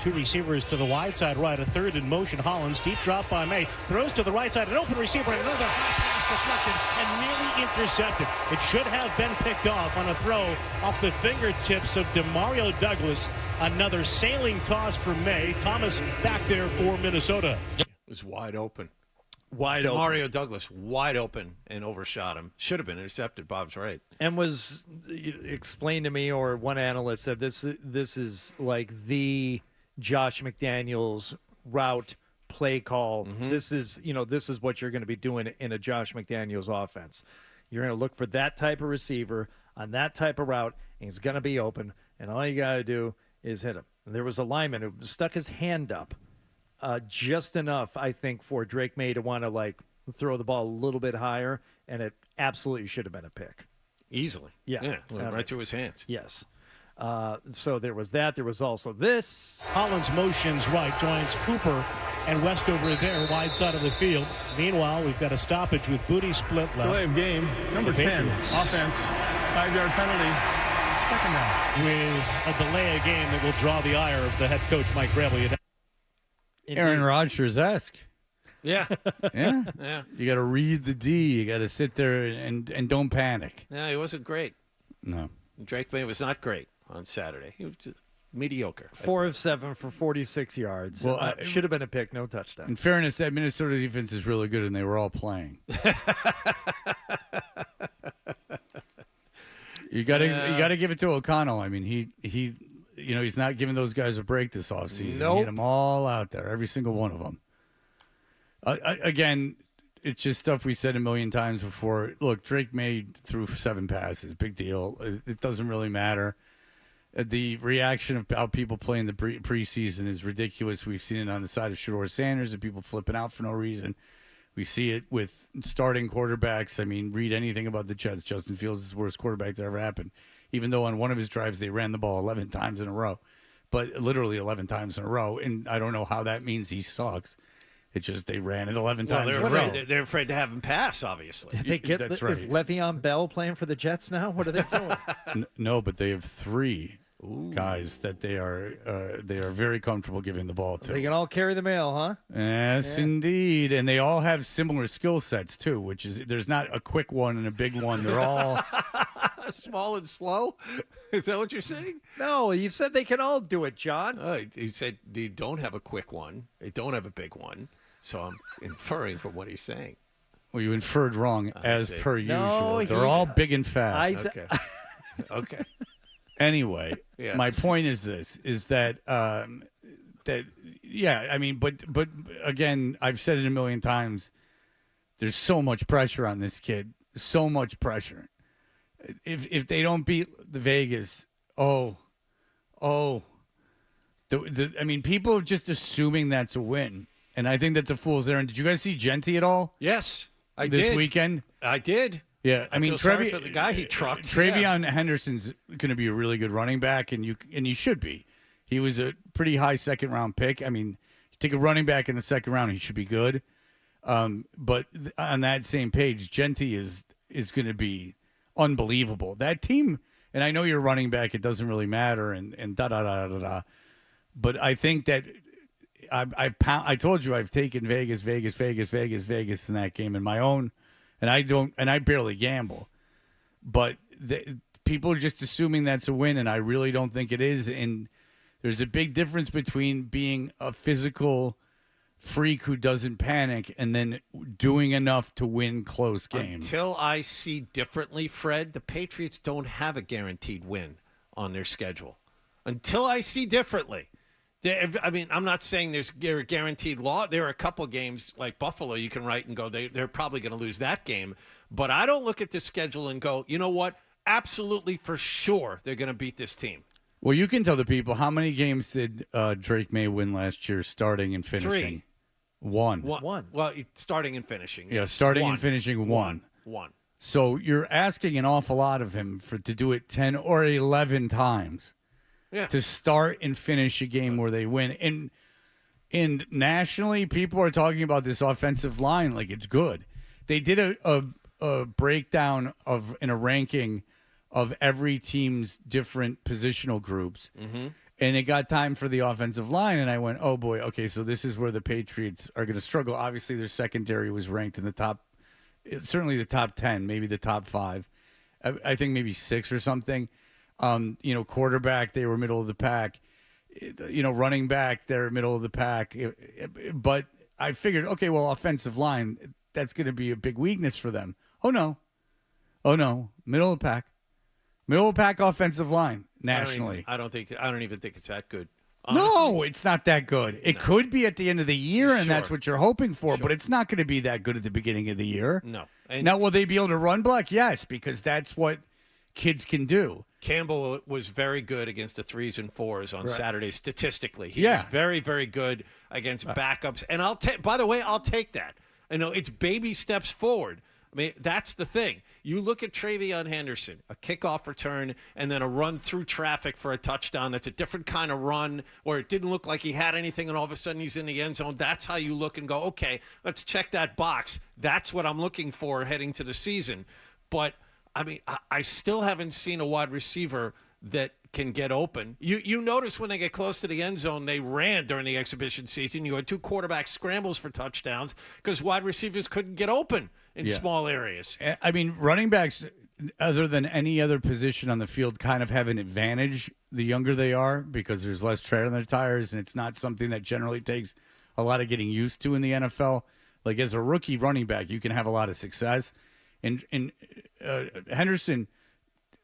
Two receivers to the wide side right, a third in motion. Hollins, deep drop by May, throws to the right side, an open receiver, and another high pass deflected and nearly intercepted. It should have been picked off on a throw off the fingertips of Demario Douglas. Another sailing toss for May. Thomas back there for Minnesota. It was wide open. Wide open. Mario Douglas wide open and overshot him. Should have been intercepted. Bob's right. And was explained to me, or one analyst said this is like the Josh McDaniels route play call. This is what you're going to be doing in a Josh McDaniels offense. You're going to look for that type of receiver on that type of route, and he's going to be open, and all you got to do is hit him. And there was a lineman who stuck his hand up just enough, I think, for Drake May to want to throw the ball a little bit higher, and it absolutely should have been a pick. Easily. Yeah. Went right through his hands. Yes. So there was that. There was also this. Hollins motions right, joins Hooper and West over there, wide side of the field. Meanwhile, we've got a stoppage with booty split left. Delay of game, number 10, offense, 5-yard penalty, second down. With a delay of game that will draw the ire of the head coach, Mike Vrabel. Aaron Rodgers-esque. Yeah. Yeah. Yeah. You got to read the D. You got to sit there and don't panic. Yeah, he wasn't great. No. Drake May was not great on Saturday. He was just mediocre. 4 of 7 for 46 yards. Well, should have been a pick, no touchdown. In fairness, that Minnesota defense is really good, and they were all playing. You got to give it to O'Connell. I mean, he he's not giving those guys a break this offseason. Nope. He had them all out there, every single one of them. Again, it's just stuff we said a million times before. Look, Drake May threw 7 passes. Big deal. It doesn't really matter. The reaction of how people play in the preseason is ridiculous. We've seen it on the side of Shedeur Sanders and people flipping out for no reason. We see it with starting quarterbacks. I mean, read anything about the Jets. Justin Fields is the worst quarterback to ever happen, even though on one of his drives they ran the ball 11 times in a row, but literally 11 times in a row. And I don't know how that means he sucks. It's just they ran it 11 times in a row. They're afraid to have him pass, obviously. Did they get That's right. Is Le'Veon Bell playing for the Jets now? What are they doing? No, but they have 3 guys that they are very comfortable giving the ball to. They can all carry the mail, huh? Yes, indeed. And they all have similar skill sets, too, which is there's not a quick one and a big one. They're all small and slow? Is that what you're saying? No, you said they can all do it, John. He said they don't have a quick one. They don't have a big one. So I'm inferring from what he's saying. Well, you inferred wrong, as per usual. They're all big and fast. Okay. Okay. Anyway, Yeah. my point is this: is that I mean, but again, I've said it a million times. There's so much pressure on this kid, so much pressure. If they don't beat the Vegas, I mean, people are just assuming that's a win, and I think that's a fool's errand. Did you guys see Genty at all? Yes, I did. This Weekend? I did. Yeah, I mean, feel sorry for the guy he trucked. Travion Henderson's going to be a really good running back, and he should be. He was a pretty high second-round pick. I mean, you take a running back in the second round, he should be good. But on that same page, Genty is going to be unbelievable. That team, and I know you're running back, it doesn't really matter, and da-da-da-da-da. But I think that I told you I've taken Vegas in that game in my own. And I barely gamble, but people are just assuming that's a win, and I really don't think it is. And there's a big difference between being a physical freak who doesn't panic and then doing enough to win close games. Until I see differently, Fred, the Patriots don't have a guaranteed win on their schedule. Until I see differently. I mean, I'm not saying there's a guaranteed law. There are a couple games like Buffalo you can write and go, they're probably going to lose that game. But I don't look at the schedule and go, you know what? Absolutely for sure they're going to beat this team. Well, you can tell the people, how many games did Drake May win last year starting and finishing? 3. One. Well, starting and finishing. Yeah, starting and finishing one. So you're asking an awful lot of him to do it 10 or 11 times. Yeah. To start and finish a game where they win. And nationally, people are talking about this offensive line like it's good. They did a breakdown in a ranking of every team's different positional groups. Mm-hmm. And it got time for the offensive line, and I went, oh, boy, okay, so this is where the Patriots are going to struggle. Obviously, their secondary was ranked in the top, certainly the top 10, maybe the top 5. I think maybe 6 or something. Quarterback, they were middle of the pack. Running back, they're middle of the pack. But I figured, okay, well, offensive line, that's going to be a big weakness for them. Oh, no. Middle of the pack. Middle of the pack offensive line nationally. I don't even think it's that good. Honestly. No, it's not that good. It could be at the end of the year, and that's what you're hoping for, but it's not going to be that good at the beginning of the year. No. Now, will they be able to run block? Yes, because that's what kids can do. Campbell was very good against the 3s and 4s on Saturday statistically. He was very, very good against backups. And by the way, I'll take that. It's baby steps forward. I mean, that's the thing. You look at Travion Henderson, a kickoff return, and then a run through traffic for a touchdown. That's a different kind of run where it didn't look like he had anything, and all of a sudden he's in the end zone. That's how you look and go, okay, let's check that box. That's what I'm looking for heading to the season. But, I mean, I still haven't seen a wide receiver that can get open. You notice when they get close to the end zone, they ran during the exhibition season. You had 2 quarterback scrambles for touchdowns because wide receivers couldn't get open in small areas. I mean, running backs, other than any other position on the field, kind of have an advantage the younger they are because there's less tread on their tires, and it's not something that generally takes a lot of getting used to in the NFL. Like as a rookie running back, you can have a lot of success. And Henderson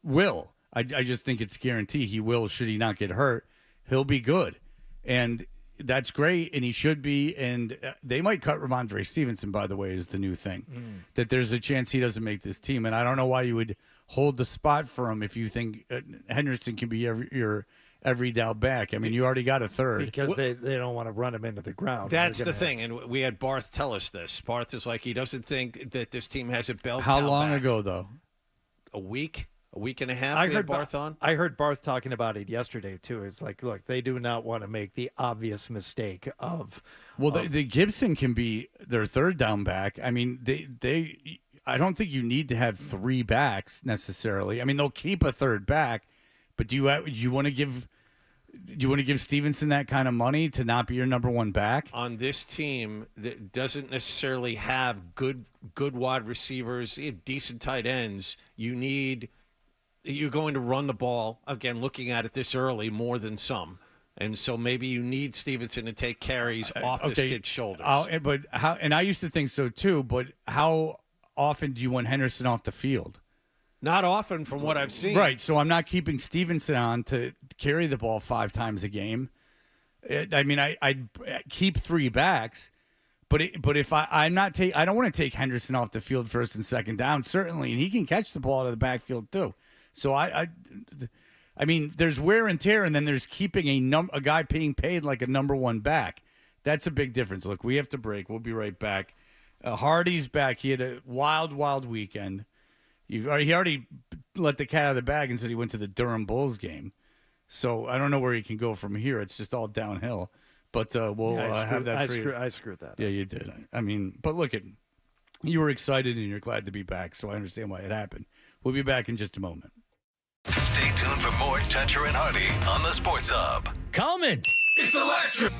will. I just think it's a guarantee he will, should he not get hurt. He'll be good. And that's great, and he should be. And they might cut Ramondre Stevenson, by the way, is the new thing. That there's a chance he doesn't make this team. And I don't know why you would hold the spot for him if you think Henderson can be your every down back. I mean, you already got a third. Because they don't want to run him into the ground. That's the thing. And we had Barth tell us this. Barth is like, he doesn't think that this team has a bell. How long ago, though? A week and a half. I heard Barth on. I heard Barth talking about it yesterday too. It's like, look, they do not want to make the obvious mistake of. Well, the Gibson can be their third down back. I mean, they. I don't think you need to have 3 backs necessarily. I mean, they'll keep a third back, but do you want to give Stevenson that kind of money to not be your number 1 back? On this team that doesn't necessarily have good wide receivers, decent tight ends, you're going to run the ball, again, looking at it this early, more than some. And so maybe you need Stevenson to take carries off this kid's shoulders. And I used to think so too, but how often do you want Henderson off the field? Not often from what I've seen. Right, so I'm not keeping Stevenson on to carry the ball 5 times a game. I mean, I'd keep 3 backs, but if I don't want to take Henderson off the field first and second down, certainly, and he can catch the ball out of the backfield too. So I mean, there's wear and tear, and then there's keeping a guy being paid like a number 1 back. That's a big difference. Look, we have to break. We'll be right back. Hardy's back. He had a wild weekend. He already let the cat out of the bag and said he went to the Durham Bulls game. So I don't know where he can go from here. It's just all downhill. But we'll have that for you. I screwed that up. Yeah, you did. I mean, but look, you were excited and you're glad to be back, so I understand why it happened. We'll be back in just a moment. Stay tuned for more Toucher and Hardy on the Sports Hub. Comment. It's electric.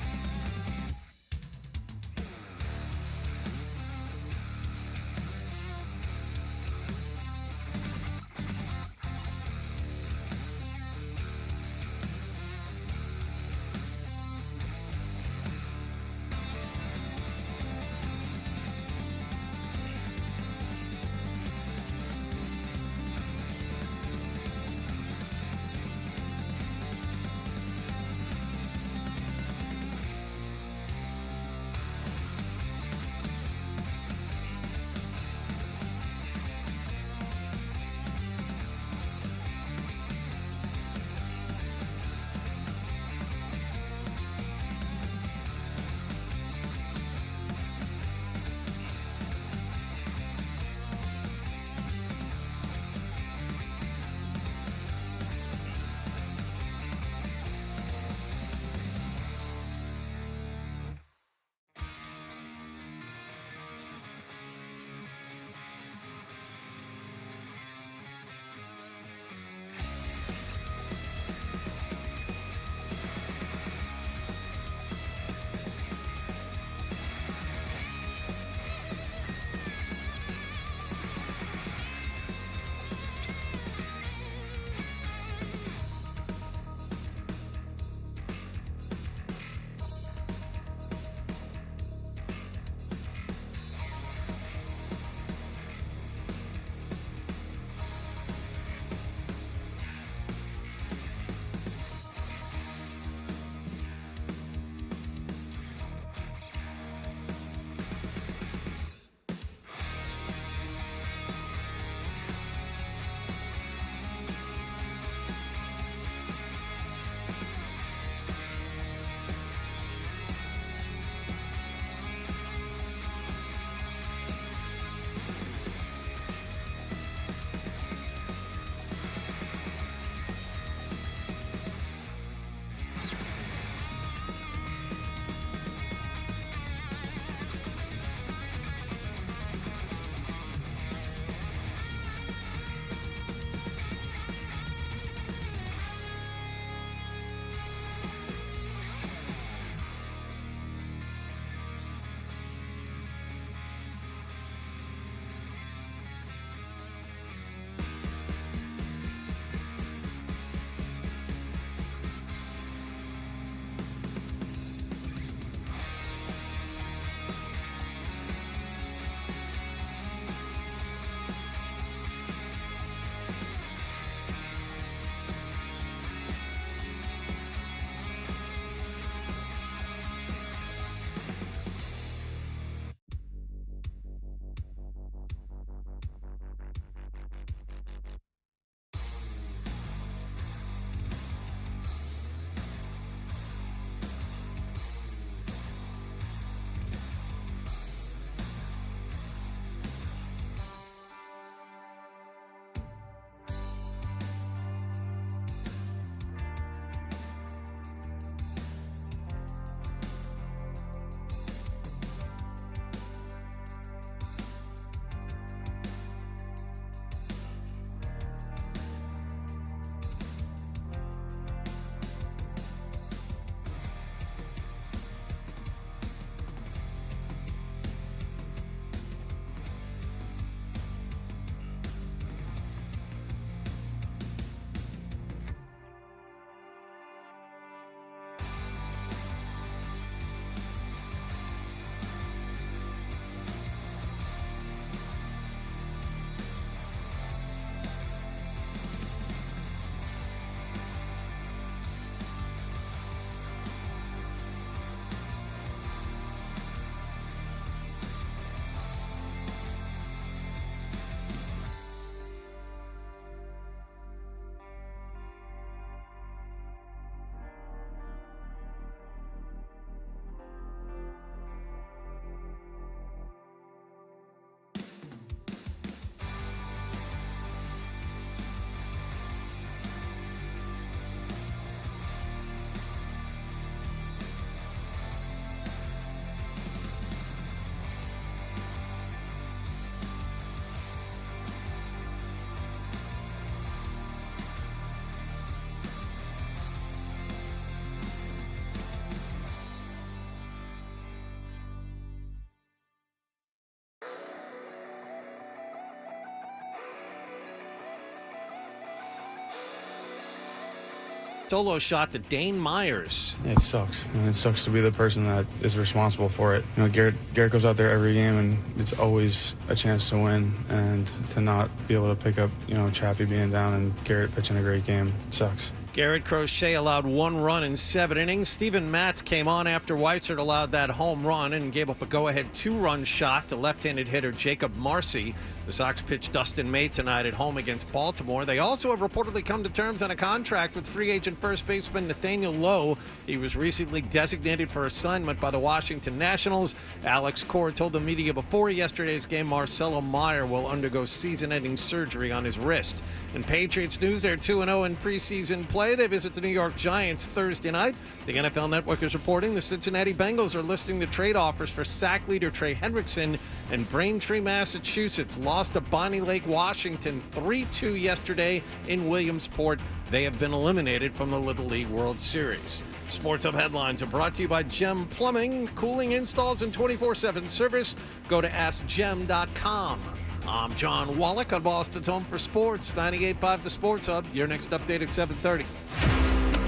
Solo shot to Dane Myers. It sucks. And it sucks to be the person that is responsible for it. Garrett goes out there every game, and it's always a chance to win. And to not be able to pick up, Chappie being down and Garrett pitching a great game sucks. Garrett Crochet allowed 1 run in 7 innings. Steven Matz came on after Weissert allowed that home run and gave up a go-ahead 2-run shot to left-handed hitter Jacob Marcy. The Sox pitch Dustin May tonight at home against Baltimore. They also have reportedly come to terms on a contract with free agent first baseman Nathaniel Lowe. He was recently designated for assignment by the Washington Nationals. Alex Cora told the media before yesterday's game Marcelo Meyer will undergo season-ending surgery on his wrist. In Patriots news, they're 2-0 in preseason play. They visit the New York Giants Thursday night. The NFL Network is reporting the Cincinnati Bengals are listing the trade offers for sack leader Trey Hendrickson, and Braintree, Massachusetts lost to Bonnie Lake, Washington 3-2 yesterday in Williamsport. They have been eliminated from the Little League World Series. Sports Hub headlines are brought to you by Gem Plumbing, cooling installs and 24/7 service. Go to AskGem.com. I'm John Wallach on Boston's Home for Sports, 98.5 The Sports Hub. Your next update at 7:30.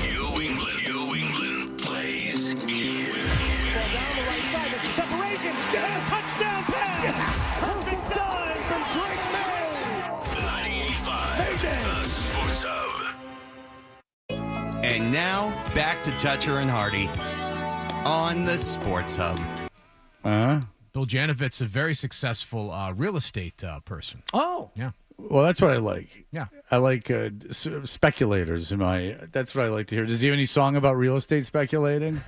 New England plays here. Ball down the right side. That's a separation. Yes. Touchdown pass. Yes. Perfect dive from Drake May. 98.5 The Sports Hub. And now, back to Toucher and Hardy on the Sports Hub. Bill Janovic's a very successful real estate person. Oh. Yeah. Well, that's what I like. Yeah. I like speculators. That's what I like to hear. Does he have any song about real estate speculating?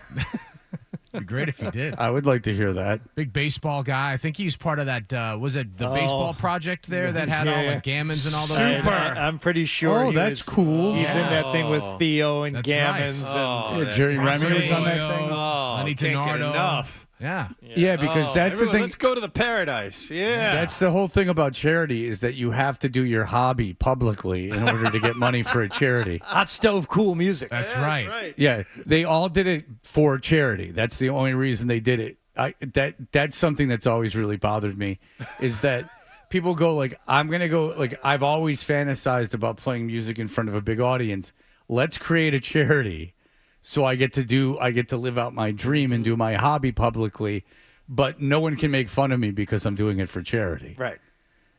It'd be great if he did. I would like to hear that. Big baseball guy. I think he was part of that, was it the baseball project there that had all the Gammons and all those? Super. I'm pretty sure. Oh, that's cool. He's in that thing with Theo and That's Gammons. right. And Jerry Remy was on that thing. Lenny Can't get Tennardo. enough. Yeah, because that's the everyone, thing. Let's go to the paradise. Yeah. That's the whole thing about charity is that you have to do your hobby publicly in order to get money for a charity. Hot stove, cool music. That's right. Yeah, they all did it for charity. That's the only reason they did it. That's something that's always really bothered me is that people go like, I'm going to go, like, I've always fantasized about playing music in front of a big audience. Let's create a charity. So I get to live out my dream and do my hobby publicly, but no one can make fun of me because I'm doing it for charity. Right.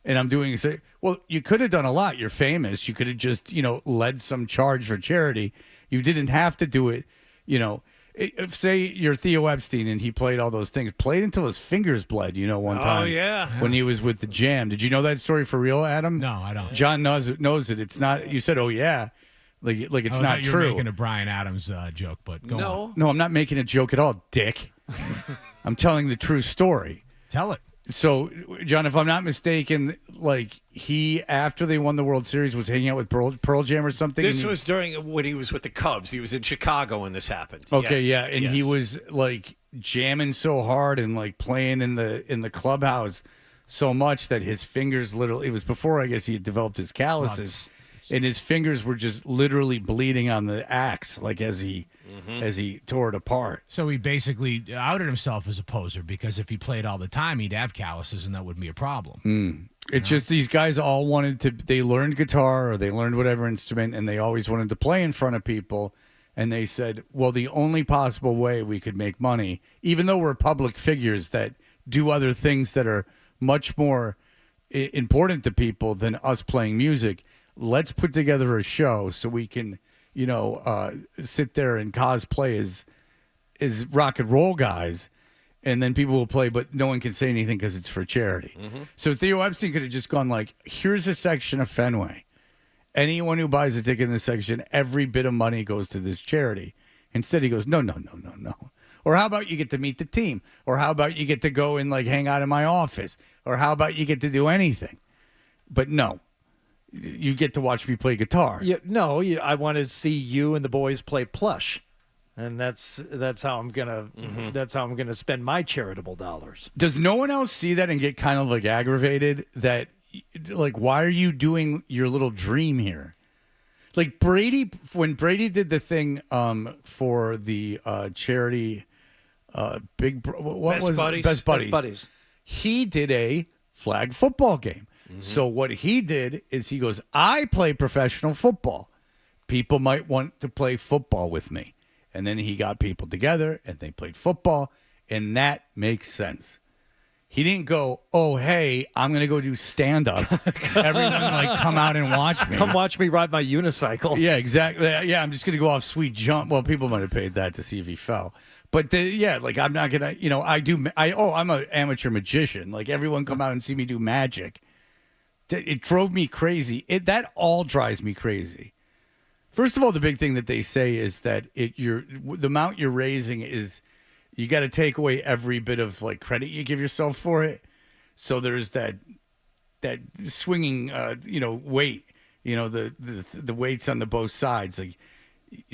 And I'm doing it. Well, you could have done a lot. You're famous. You could have just, led some charge for charity. You didn't have to do it. If say you're Theo Epstein and he played all those things, played until his fingers bled, one time. Oh, yeah. When he was with the Jam. Did you know that story for real, Adam? No, I don't. John knows it. It's not, you said, oh, yeah. Like it's not you're true. Making a Brian Adams joke, but go on. No, I'm not making a joke at all, dick. I'm telling the true story. Tell it. So, John, if I'm not mistaken, like he after they won the World Series was hanging out with Pearl Jam or something. This was during when he was with the Cubs. He was in Chicago when this happened. Okay, yes. yeah, and he was like jamming so hard and like playing in the clubhouse so much that his fingers literally. It was before I guess he had developed his calluses. And his fingers were just literally bleeding on the axe, like as he tore it apart. So he basically outed himself as a poser because if he played all the time, he'd have calluses, and that wouldn't be a problem. It's just these guys all wanted to. They learned guitar or they learned whatever instrument, and they always wanted to play in front of people. And they said, "Well, the only possible way we could make money, even though we're public figures that do other things that are much more important to people than us playing music." Let's put together a show so we can, sit there and cosplay as rock and roll guys, and then people will play, but no one can say anything because it's for charity. So Theo Epstein could have just gone like, here's a section of Fenway. Anyone who buys a ticket in this section, every bit of money goes to this charity. Instead, he goes, no. Or how about you get to meet the team? Or how about you get to go and like hang out in my office? Or how about you get to do anything? But no. You get to watch me play guitar. I want to see you and the boys play plush, and that's how I'm gonna spend my charitable dollars. Does no one else see that and get kind of like aggravated that, like, why are you doing your little dream here? Like Brady, when Brady did the thing for the charity, Best Buddies. He did a flag football game. So what he did is he goes, I play professional football. people might want to play football with me. And then he got people together and they played football, and that makes sense. He didn't go, oh, hey, I'm going to go do stand-up. Everyone, come out and watch me. Come watch me ride my unicycle. Yeah, exactly. Yeah, I'm just going to go off sweet jump. Well, people might have paid that to see if he fell. But, I'm not going to, I'm an amateur magician. Like, everyone come out and see me do magic. It drove me crazy. That all drives me crazy. First of all, the big thing that they say is that the amount you're raising is you got to take away every bit of credit you give yourself for it. So there's that swinging, weight, the weights on the both sides.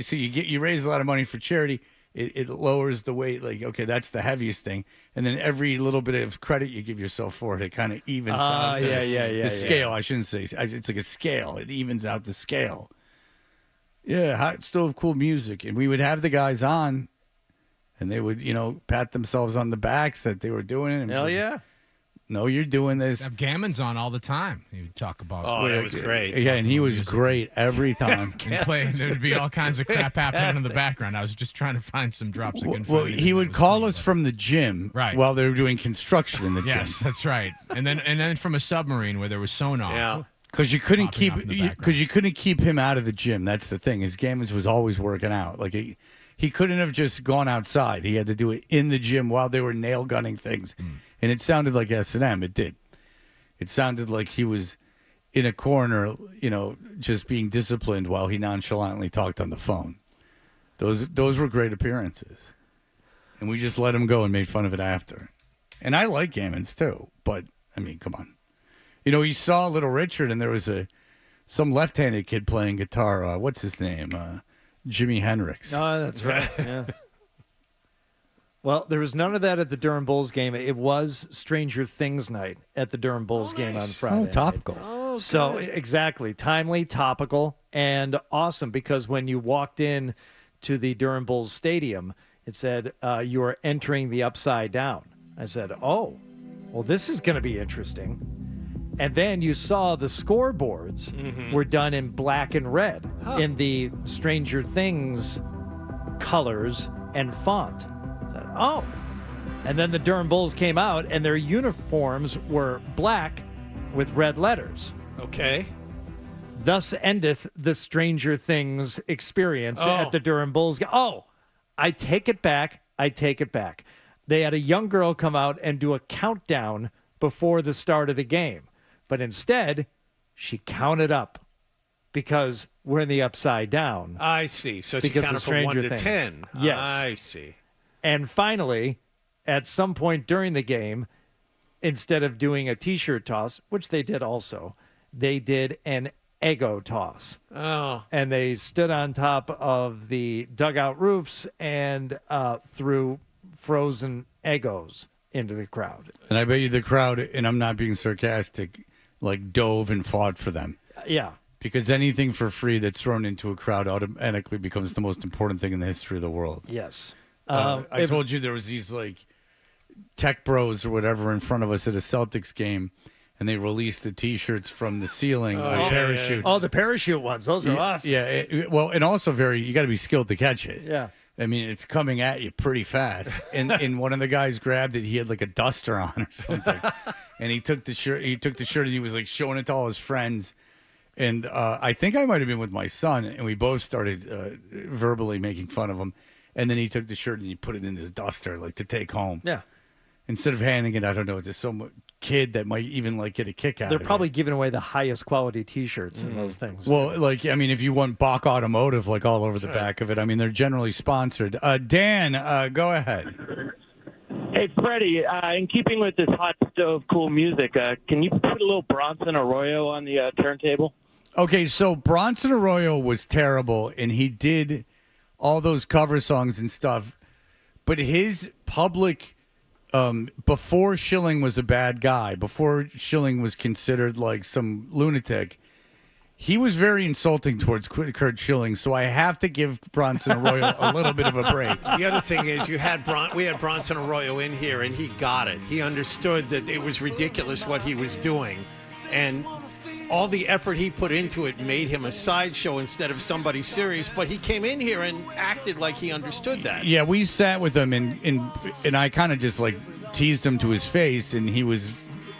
So you raise a lot of money for charity. It lowers the weight. Okay, that's the heaviest thing. And then every little bit of credit you give yourself for it kind of evens out the scale. I shouldn't say it's like a scale. It evens out the scale. Yeah, hot stove, cool music. And we would have the guys on, and they would, pat themselves on the backs that they were doing it. Hell yeah. No, you're doing this. Have Gammon's on all the time. He would talk about. Oh, that was great. Yeah, and he was great every time. And there would be all kinds of crap happening in the background. I was just trying to find some drops. Well, he would call us from the gym while they were doing construction in the gym. Yes, that's right. And then from a submarine where there was sonar. Yeah. Because you couldn't keep him out of the gym. That's the thing. His Gammons was always working out. He couldn't have just gone outside. He had to do it in the gym while they were nail gunning things. And it sounded like S&M. It did. It sounded like he was in a corner, just being disciplined while he nonchalantly talked on the phone. Those were great appearances. And we just let him go and made fun of it after. And I like Gammons too, but I mean, come on. You saw Little Richard, and there was some left-handed kid playing guitar. What's his name? Jimi Hendrix. Oh, that's right. Yeah. Well, there was none of that at the Durham Bulls game. It was Stranger Things night at the Durham Bulls game on Friday. Oh, topical. Oh, so exactly, timely, topical, and awesome. Because when you walked in to the Durham Bulls stadium, it said you are entering the Upside Down. I said, oh, well, this is going to be interesting. And then you saw the scoreboards were done in black and red in the Stranger Things colors and font. I said, oh. And then the Durham Bulls came out, and their uniforms were black with red letters. Okay. Thus endeth the Stranger Things experience at the Durham Bulls. I take it back. They had a young girl come out and do a countdown before the start of the game. But instead, she counted up because we're in the Upside Down. I see. So she counted from 1 to 10. Yes. I see. And finally, at some point during the game, instead of doing a T-shirt toss, which they did also, they did an Eggo toss. Oh. And they stood on top of the dugout roofs and threw frozen Eggos into the crowd. And I bet you the crowd, and I'm not being sarcastic, dove and fought for them. Yeah. Because anything for free that's thrown into a crowd automatically becomes the most important thing in the history of the world. Yes. I told you there was these tech bros or whatever in front of us at a Celtics game, and they released the T-shirts from the ceiling, parachutes. Oh, the parachute ones. Those are awesome. Yeah. And also you got to be skilled to catch it. Yeah. I mean, it's coming at you pretty fast. And one of the guys grabbed it. He had a duster on or something. And he took the shirt and he was showing it to all his friends. And I think I might have been with my son, and we both started verbally making fun of him. And then he took the shirt and he put it in his duster, to take home. Yeah. Instead of handing it, I don't know, to some kid that might even get a kick out of it. They're probably giving away the highest quality T-shirts and those things. Well, if you want Bach Automotive, all over the back of it, they're generally sponsored. Dan, go ahead. Hey, Freddie, in keeping with this hot stove cool music, can you put a little Bronson Arroyo on the turntable? Okay, so Bronson Arroyo was terrible, and he did all those cover songs and stuff, but his public... before Schilling was a bad guy, before Schilling was considered some lunatic, he was very insulting towards Kurt Schilling, so I have to give Bronson Arroyo a little bit of a break. The other thing is we had Bronson Arroyo in here, and he got it. He understood that it was ridiculous what he was doing, and all the effort he put into it made him a sideshow instead of somebody serious. But he came in here and acted like he understood that. Yeah, we sat with him and I kind of just like teased him to his face, and he was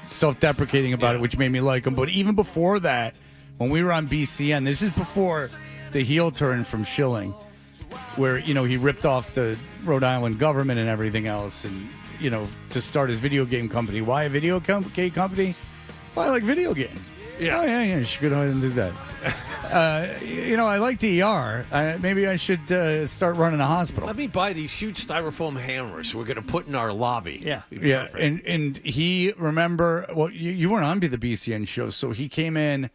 self-deprecating about it, which made me like him. But even before that, when we were on BCN, this is before the heel turn from Schilling, where, you know, he ripped off the Rhode Island government and everything else, and, you know, to start his video game company. Why a video game company? Well, I like video games. Yeah. Oh, yeah, you should go ahead and do that. You know, I like the ER. Maybe I should start running a hospital. Let me buy these huge styrofoam hammers we're going to put in our lobby. Yeah. Yeah, and he, remember, well, you weren't on the BCN show, so he came in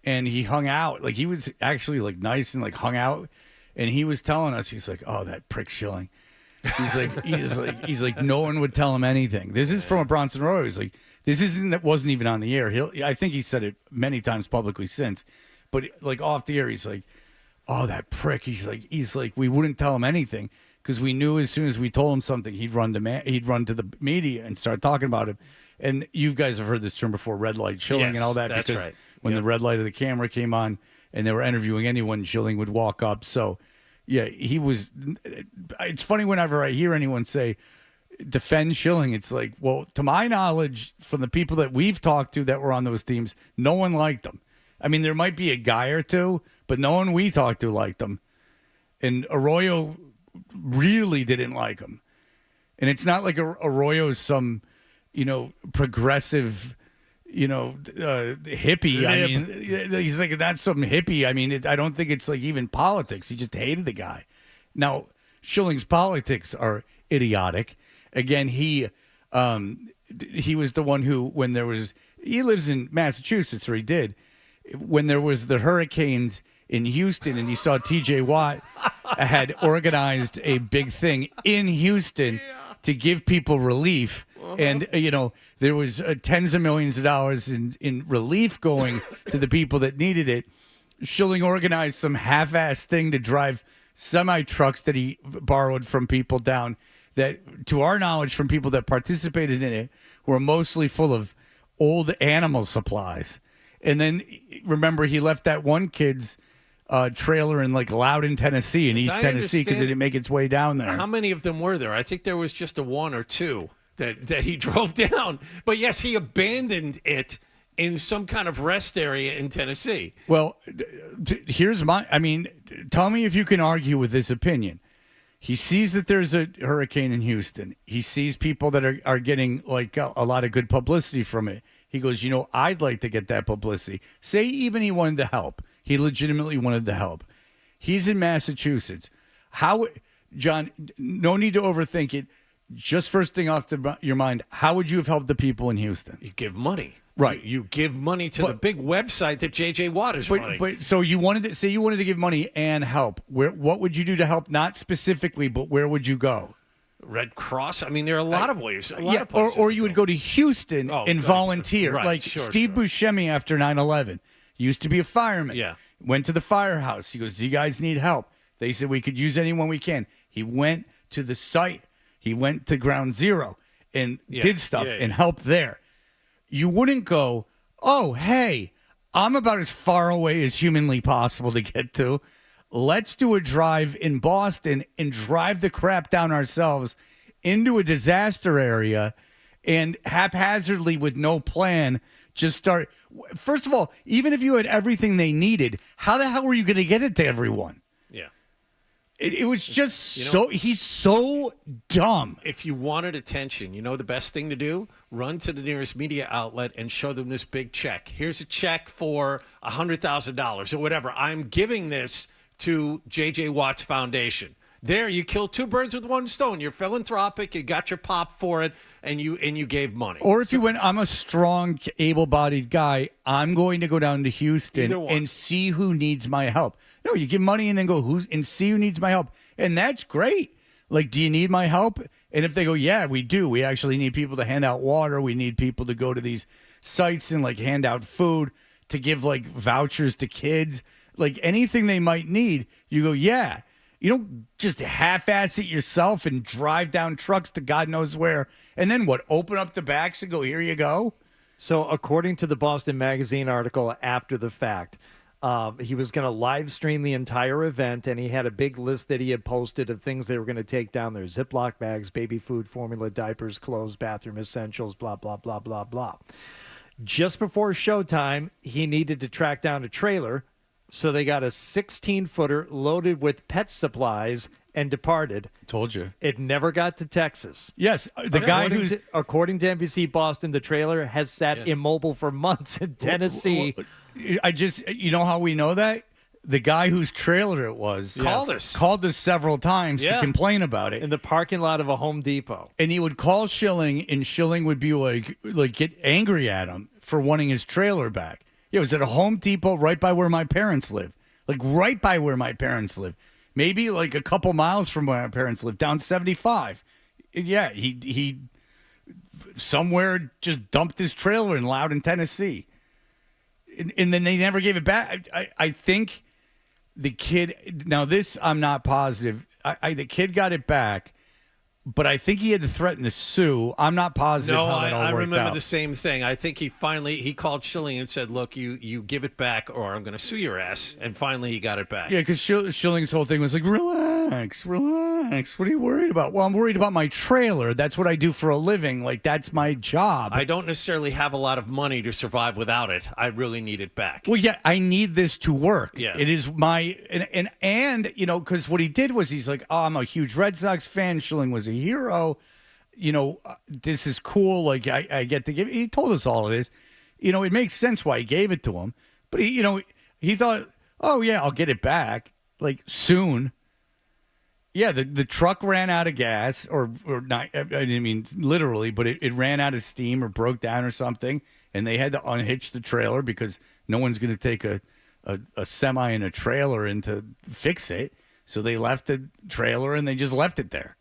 and he hung out. Like, he was actually, like, nice and, like, hung out. And he was telling us, he's like, oh, that prick Schilling. He's like, no one would tell him anything. This is from a Bronson Roy. He's like, that wasn't even on the air. I think he said it many times publicly since, but like off the air, he's like, oh, that prick. He's like, we wouldn't tell him anything because we knew as soon as we told him something, he'd run to the media and start talking about him. And you guys have heard this term before, red light Schilling and all that. That's because right. when the red light of the camera came on and they were interviewing anyone, Schilling would walk up. So yeah, he was. It's funny whenever I hear anyone say defend Schilling, it's like, well, to my knowledge, from the people that we've talked to that were on those teams, no one liked him. I mean, there might be a guy or two, but no one we talked to liked him. And Arroyo really didn't like him. And it's not like Arroyo's some, you know, progressive, you know, hippie. I mean, he's like, that's some hippie. I mean, I don't think it's like even politics. He just hated the guy. Now, Schilling's politics are idiotic. Again, he was the one who, when there was, he lives in Massachusetts, or he did, when there was the hurricanes in Houston, and he saw T.J. Watt had organized a big thing in Houston to give people relief. And, you know, there was tens of millions of dollars in relief going to the people that needed it. Schilling organized some half-assed thing to drive semi-trucks that he borrowed from people down that, to our knowledge, from people that participated in it, were mostly full of old animal supplies. And then, remember, he left that one kid's trailer in, like, Loudon, Tennessee, in East Tennessee, because it didn't make its way down there. How many of them were there? I think there was just a one or two that he drove down. But, yes, he abandoned it in some kind of rest area in Tennessee. Well, tell me if you can argue with this opinion. He sees that there's a hurricane in Houston. He sees people that are getting like a lot of good publicity from it. He goes, you know, I'd like to get that publicity. Say even he wanted to help. He legitimately wanted to help. He's in Massachusetts. John, no need to overthink it. Just first thing off your mind, how would you have helped the people in Houston? You give money. Right. You give money to the big website that J.J. Watt is running. But so you wanted to give money and help. What would you do to help? Not specifically, but where would you go? Red Cross. I mean, there are a lot of ways. Or you would go to Houston and volunteer. Right, like Steve Buscemi after 9/11. Used to be a fireman. Yeah. Went to the firehouse. He goes, do you guys need help? They said, we could use anyone we can. He went to the site. He went to ground zero and did stuff and helped there. You wouldn't go, oh, hey, I'm about as far away as humanly possible to get to. Let's do a drive in Boston and drive the crap down ourselves into a disaster area and haphazardly with no plan just start. First of all, even if you had everything they needed, how the hell were you going to get it to everyone? Yeah. It was just he's so dumb. If you wanted attention, you know the best thing to do? Run to the nearest media outlet and show them this big check. Here's a check for $100,000 or whatever. I'm giving this to J.J. Watt's Foundation. There, you killed two birds with one stone. You're philanthropic. You got your pop for it, and you gave money. Or if you went, I'm a strong, able-bodied guy. I'm going to go down to Houston and see who needs my help. No, you give money and then go and see who needs my help, and that's great. Like, do you need my help? And if they go, yeah, we do. We actually need people to hand out water. We need people to go to these sites and like hand out food, to give like vouchers to kids, like anything they might need. You go, yeah. You don't just half-ass it yourself and drive down trucks to God knows where. And then what, open up the backs and go, here you go? So according to the Boston Magazine article after the fact, he was going to live stream the entire event, and he had a big list that he had posted of things they were going to take down there: Ziploc bags, baby food, formula, diapers, clothes, bathroom essentials, blah, blah, blah, blah, blah. Just before showtime, he needed to track down a trailer, so they got a 16-footer loaded with pet supplies and departed. Told you. It never got to Texas. Yes, the guy who's... According to NBC Boston, the trailer has sat immobile for months in Tennessee. You know how we know that? The guy whose trailer it was called us several times to complain about it in the parking lot of a Home Depot. And he would call Schilling, and Schilling would be like get angry at him for wanting his trailer back. It was at a Home Depot right by where my parents live, maybe like a couple miles from where my parents live, down 75. Yeah, he somewhere just dumped his trailer in Loudon, Tennessee. And then they never gave it back. I think the kid, now this I'm not positive. The kid got it back, but I think he had to threaten to sue. I'm not positive how that all worked out. I remember the same thing. I think he called Schilling and said, look, you give it back or I'm going to sue your ass. And finally he got it back. Yeah, because Schilling's whole thing was like, relax. What are you worried about? Well, I'm worried about my trailer. That's what I do for a living. Like, that's my job. I don't necessarily have a lot of money to survive without it. I really need it back. Well, yeah, I need this to work. Yeah. It is my, and you know, because what he did was he's like, oh, I'm a huge Red Sox fan. Schilling was a hero. You know, this is cool. Like, I get to give. He told us all of this. You know, it makes sense why he gave it to him. But he thought, oh yeah, I'll get it back like soon. Yeah, the truck ran out of gas, or not. I didn't mean literally, but it ran out of steam or broke down or something, and they had to unhitch the trailer because no one's going to take a semi and a trailer in to fix it. So they left the trailer and they just left it there.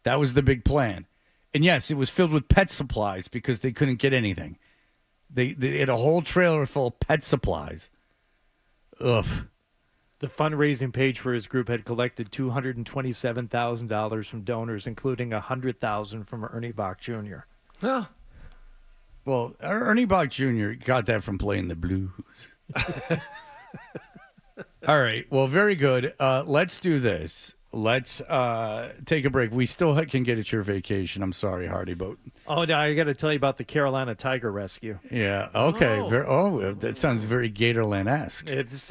That was the big plan. And yes, it was filled with pet supplies because they couldn't get anything. They had a whole trailer full of pet supplies. Ugh. The fundraising page for his group had collected $227,000 from donors, including $100,000 from Ernie Bach Jr. Huh. Well, Ernie Bach Jr. got that from playing the blues. All right. Well, very good. Let's do this. Let's take a break. We still can get at your vacation. I'm sorry, Hardy, but... Oh, no, I got to tell you about the Carolina Tiger Rescue. Yeah, okay. That sounds very Gatorland-esque. It's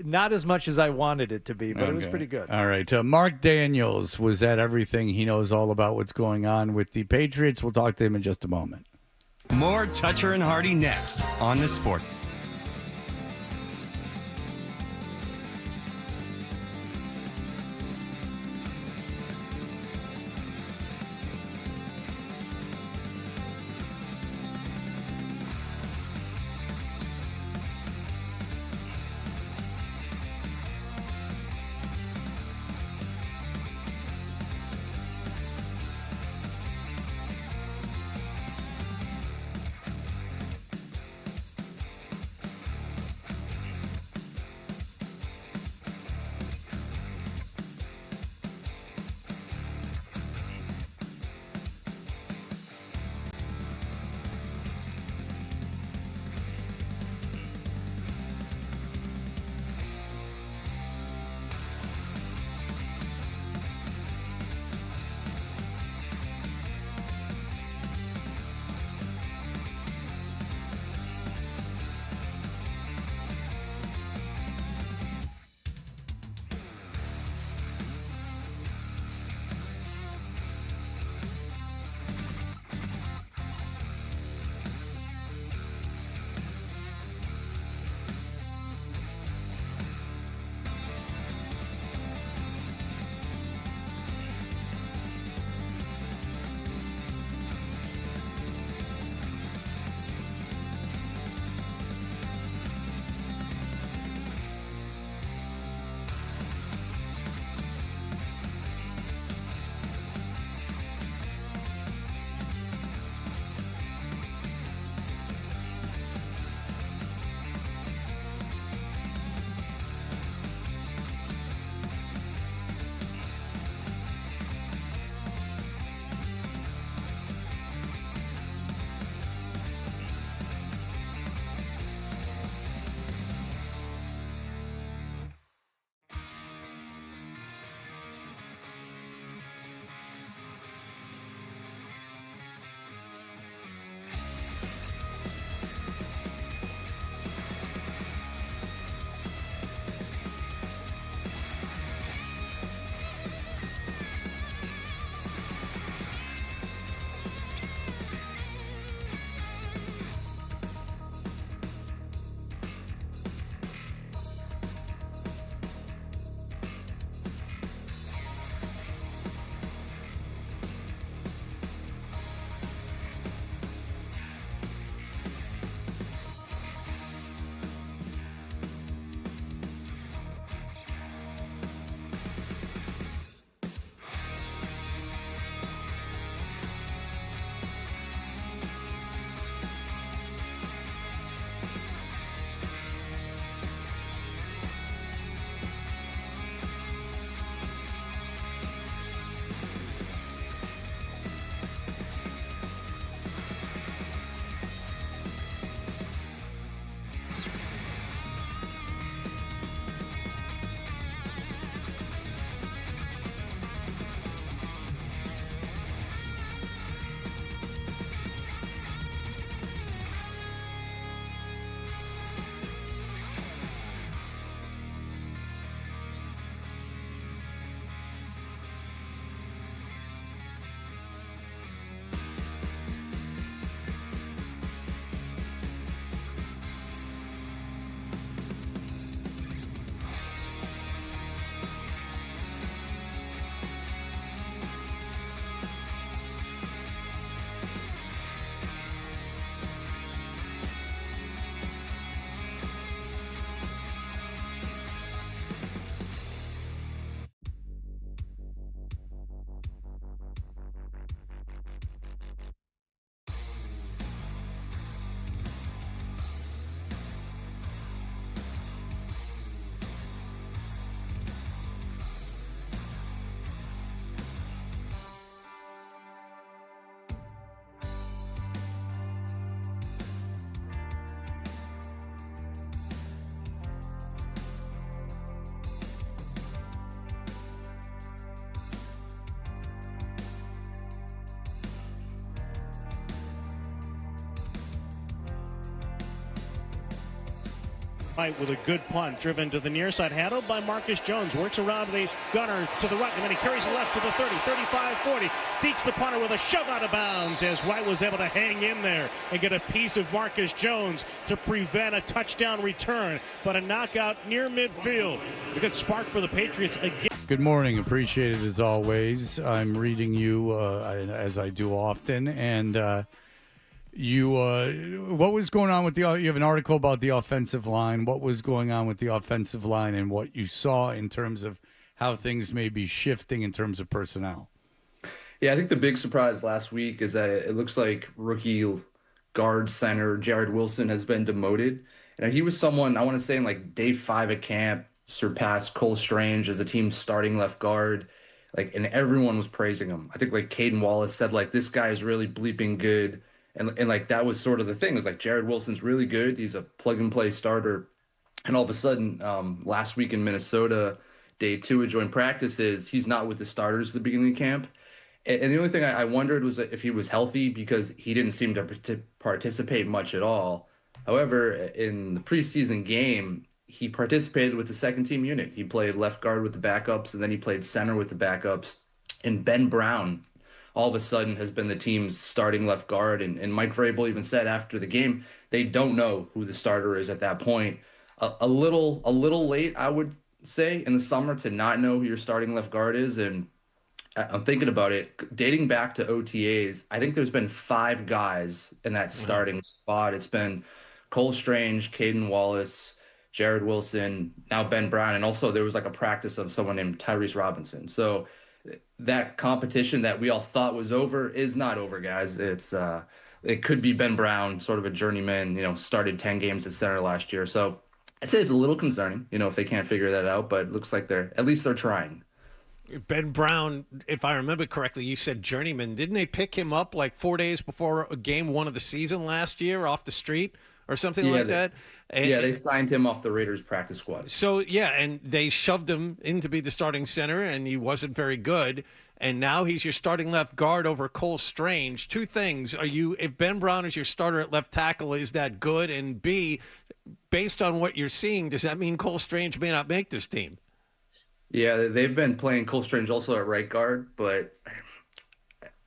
not as much as I wanted it to be, but it was pretty good. All right. Mark Daniels was at everything. He knows all about what's going on with the Patriots. We'll talk to him in just a moment. More Toucher and Hardy next on The Sport. with a good punt, driven to the near side, handled by Marcus Jones, works around the gunner to the right, and then he carries it left to the 30, 35, 40, beats the punter with a shove out of bounds as White was able to hang in there and get a piece of Marcus Jones to prevent a touchdown return, but a knockout near midfield. A good spark for the Patriots again. Good morning. Appreciate it as always. I'm reading you as I do often, and what was going on with you have an article about the offensive line. What was going on with the offensive line and what you saw in terms of how things may be shifting in terms of personnel? Yeah, I think the big surprise last week is that it looks like rookie guard center Jared Wilson has been demoted. And he was someone, I want to say in like day 5 at camp, surpassed Cole Strange as a team's starting left guard. And everyone was praising him. I think Caden Wallace said this guy is really bleeping good. And that was sort of the thing. It was Jared Wilson's really good. He's a plug-and-play starter. And all of a sudden, last week in Minnesota, day 2 of joint practices, he's not with the starters at the beginning of camp. And the only thing I wondered was if he was healthy because he didn't seem to participate much at all. However, in the preseason game, he participated with the second-team unit. He played left guard with the backups, and then he played center with the backups. And Ben Brown all of a sudden has been the team's starting left guard. And Mike Vrabel even said after the game, they don't know who the starter is at that point. A little late, I would say, in the summer to not know who your starting left guard is. And I'm thinking about it, dating back to OTAs, I think there's been 5 guys in that starting spot. It's been Cole Strange, Caden Wallace, Jared Wilson, now Ben Brown. And also there was a practice of someone named Tyrese Robinson. So that competition that we all thought was over is not over, guys. It could be Ben Brown, sort of a journeyman, started 10 games at center last year. So I'd say it's a little concerning, if they can't figure that out, but it looks like they're trying. Ben Brown, if I remember correctly, you said journeyman. Didn't they pick him up 4 days before game 1 of the season last year off the street or something that? They signed him off the Raiders practice squad. So, and they shoved him in to be the starting center, and he wasn't very good. And now he's your starting left guard over Cole Strange. 2 things. If Ben Brown is your starter at left tackle, is that good? And B, based on what you're seeing, does that mean Cole Strange may not make this team? Yeah, they've been playing Cole Strange also at right guard, but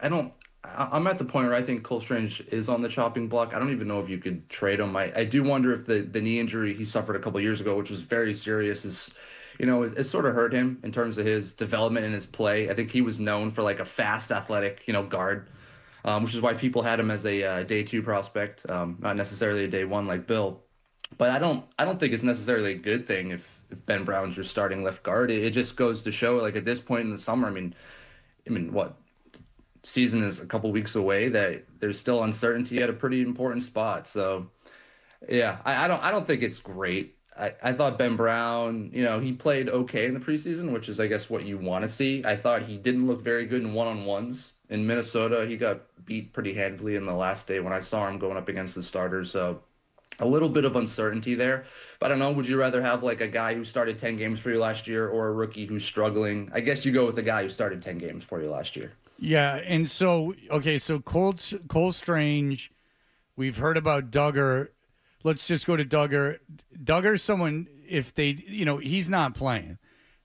I'm at the point where I think Cole Strange is on the chopping block. I don't even know if you could trade him. I do wonder if the knee injury he suffered a couple of years ago, which was very serious, it sort of hurt him in terms of his development and his play. I think he was known for a fast, athletic, guard, which is why people had him as a day 2 prospect, not necessarily a day 1 like Bill. But I don't think it's necessarily a good thing if Ben Brown's your starting left guard. It just goes to show, at this point in the summer, I mean, what? Season is a couple weeks away, that there's still uncertainty at a pretty important spot. So yeah, I don't think it's great. I thought Ben Brown, he played okay in the preseason, which is I guess what you want to see. I thought he didn't look very good in one-on-ones in Minnesota. He got beat pretty handily in the last day when I saw him going up against the starters. So a little bit of uncertainty there, but I don't know. Would you rather have a guy who started 10 games for you last year or a rookie who's struggling? I guess you go with the guy who started 10 games for you last year. Yeah, and so Cole Strange, we've heard about Duggar. Let's just go to Duggar. Duggar's someone, if they, he's not playing.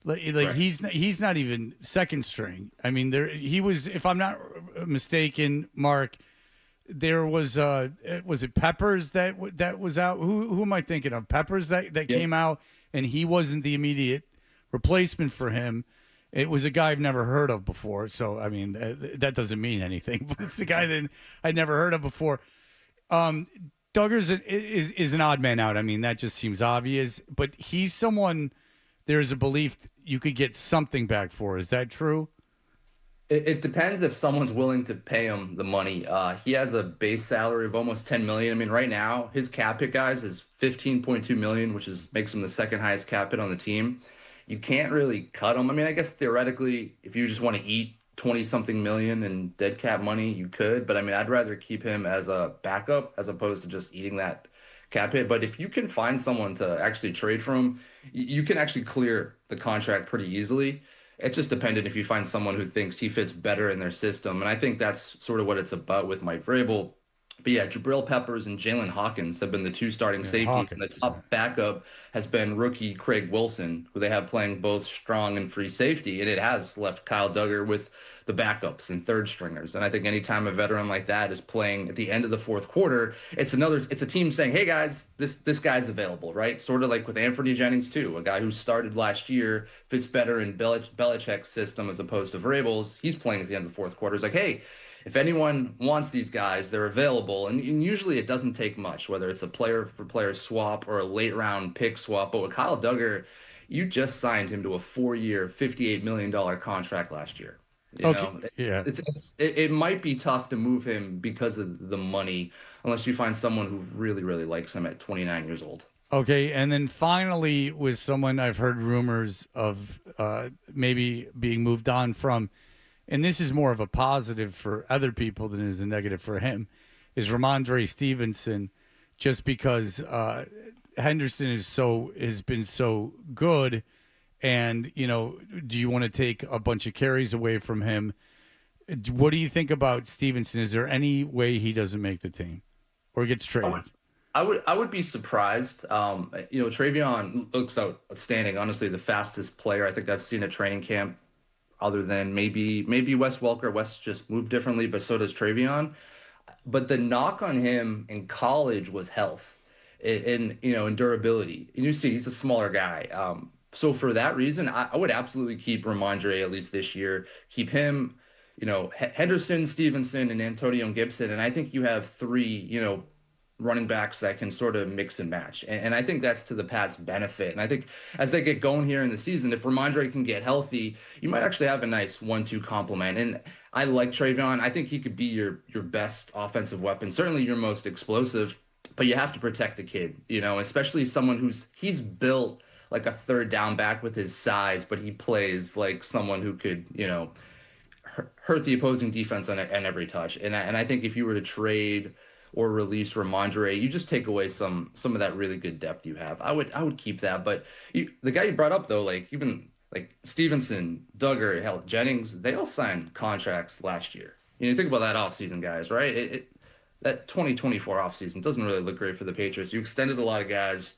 Right. He's not even second string. I mean, he was, if I'm not mistaken, Mark, there was it Peppers that was out? Who am I thinking of? Peppers that came out, and he wasn't the immediate replacement for him. It was a guy I've never heard of before, so I mean that doesn't mean anything. But it's a guy that I'd never heard of before. Duggar's is an odd man out. I mean that just seems obvious, but he's someone. There's a belief you could get something back for. Is that true? It depends if someone's willing to pay him the money. He has a base salary of almost $10 million. I mean, right now his cap hit, guys, is $15.2 million, which makes him the second highest cap hit on the team. You can't really cut him. I mean, I guess theoretically, if you just want to eat 20-something million in dead cap money, you could. But I mean, I'd rather keep him as a backup as opposed to just eating that cap hit. But if you can find someone to actually trade for him, you can actually clear the contract pretty easily. It's just dependent if you find someone who thinks he fits better in their system. And I think that's sort of what it's about with Mike Vrabel. But yeah, Jabril Peppers and Jalen Hawkins have been the two starting safeties, and the top backup has been rookie Craig Wilson, who they have playing both strong and free safety, and it has left Kyle Duggar with the backups and third stringers. And I think anytime a veteran like that is playing at the end of the fourth quarter, it's a team saying, "Hey guys, this guy's available," right? Sort of like with Anthony Jennings too, a guy who started last year, fits better in Belichick's system as opposed to Vrabel's. He's playing at the end of the fourth quarter. It's like, hey, if anyone wants these guys, they're available. And usually it doesn't take much, whether it's a player-for-player swap or a late-round pick swap. But with Kyle Duggar, you just signed him to a 4-year, $58 million contract last year. You know, it might be tough to move him because of the money, unless you find someone who really, really likes him at 29 years old. Okay, and then finally, with someone I've heard rumors of maybe being moved on from, and this is more of a positive for other people than it is a negative for him, is Ramondre Stevenson, just because Henderson has been so good, and do you want to take a bunch of carries away from him? What do you think about Stevenson? Is there any way he doesn't make the team or gets traded? I would be surprised. Travion looks outstanding. Honestly, the fastest player I think I've seen at training camp, other than maybe Wes Welker. Wes just moved differently, but so does Travion. But the knock on him in college was health and durability. And you see, he's a smaller guy. So for that reason, I would absolutely keep Ramondre at least this year. Keep him, Henderson, Stevenson, and Antonio Gibson. And I think you have three, running backs that can sort of mix and match. And I think that's to the Pats' benefit. And I think as they get going here in the season, if Ramondre can get healthy, you might actually have a nice 1-2 complement. And I like Travion. I think he could be your best offensive weapon, certainly your most explosive, but you have to protect the kid, especially someone he's built like a third down back with his size, but he plays like someone who could, hurt the opposing defense on every touch. And I think if you were to trade or release Ramondre, you just take away some of that really good depth you have. I would keep that. But the guy you brought up though, even Stevenson, Duggar, hell, Jennings, they all signed contracts last year. Think about that offseason, guys, right? That 2024 offseason doesn't really look great for the Patriots. You extended a lot of guys.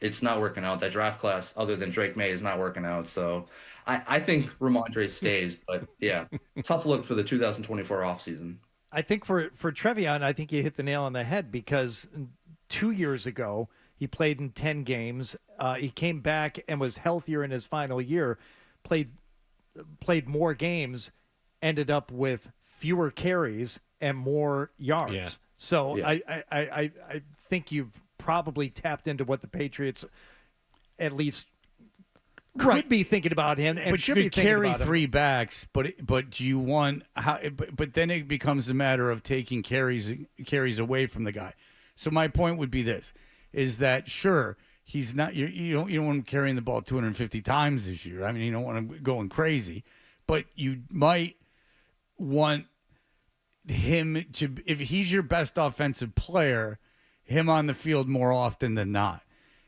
It's not working out. That draft class, other than Drake May, is not working out. So I think Ramondre stays. But yeah, tough look for the 2024 offseason. I think for Trevion, I think you hit the nail on the head, because 2 years ago he played in 10 games. He came back and was healthier in his final year, played more games, ended up with fewer carries and more yards. Yeah. So Yeah. I think you've probably tapped into what the Patriots at least could be thinking about him, and but should you be could thinking carry about him. three backs, but you want but then it becomes a matter of taking carries away from the guy. So my point would be this: is that sure he's not you don't want him carrying the ball 250 times this year. I mean, you don't want him going crazy, but you might want him to, if he's your best offensive player, him on the field more often than not.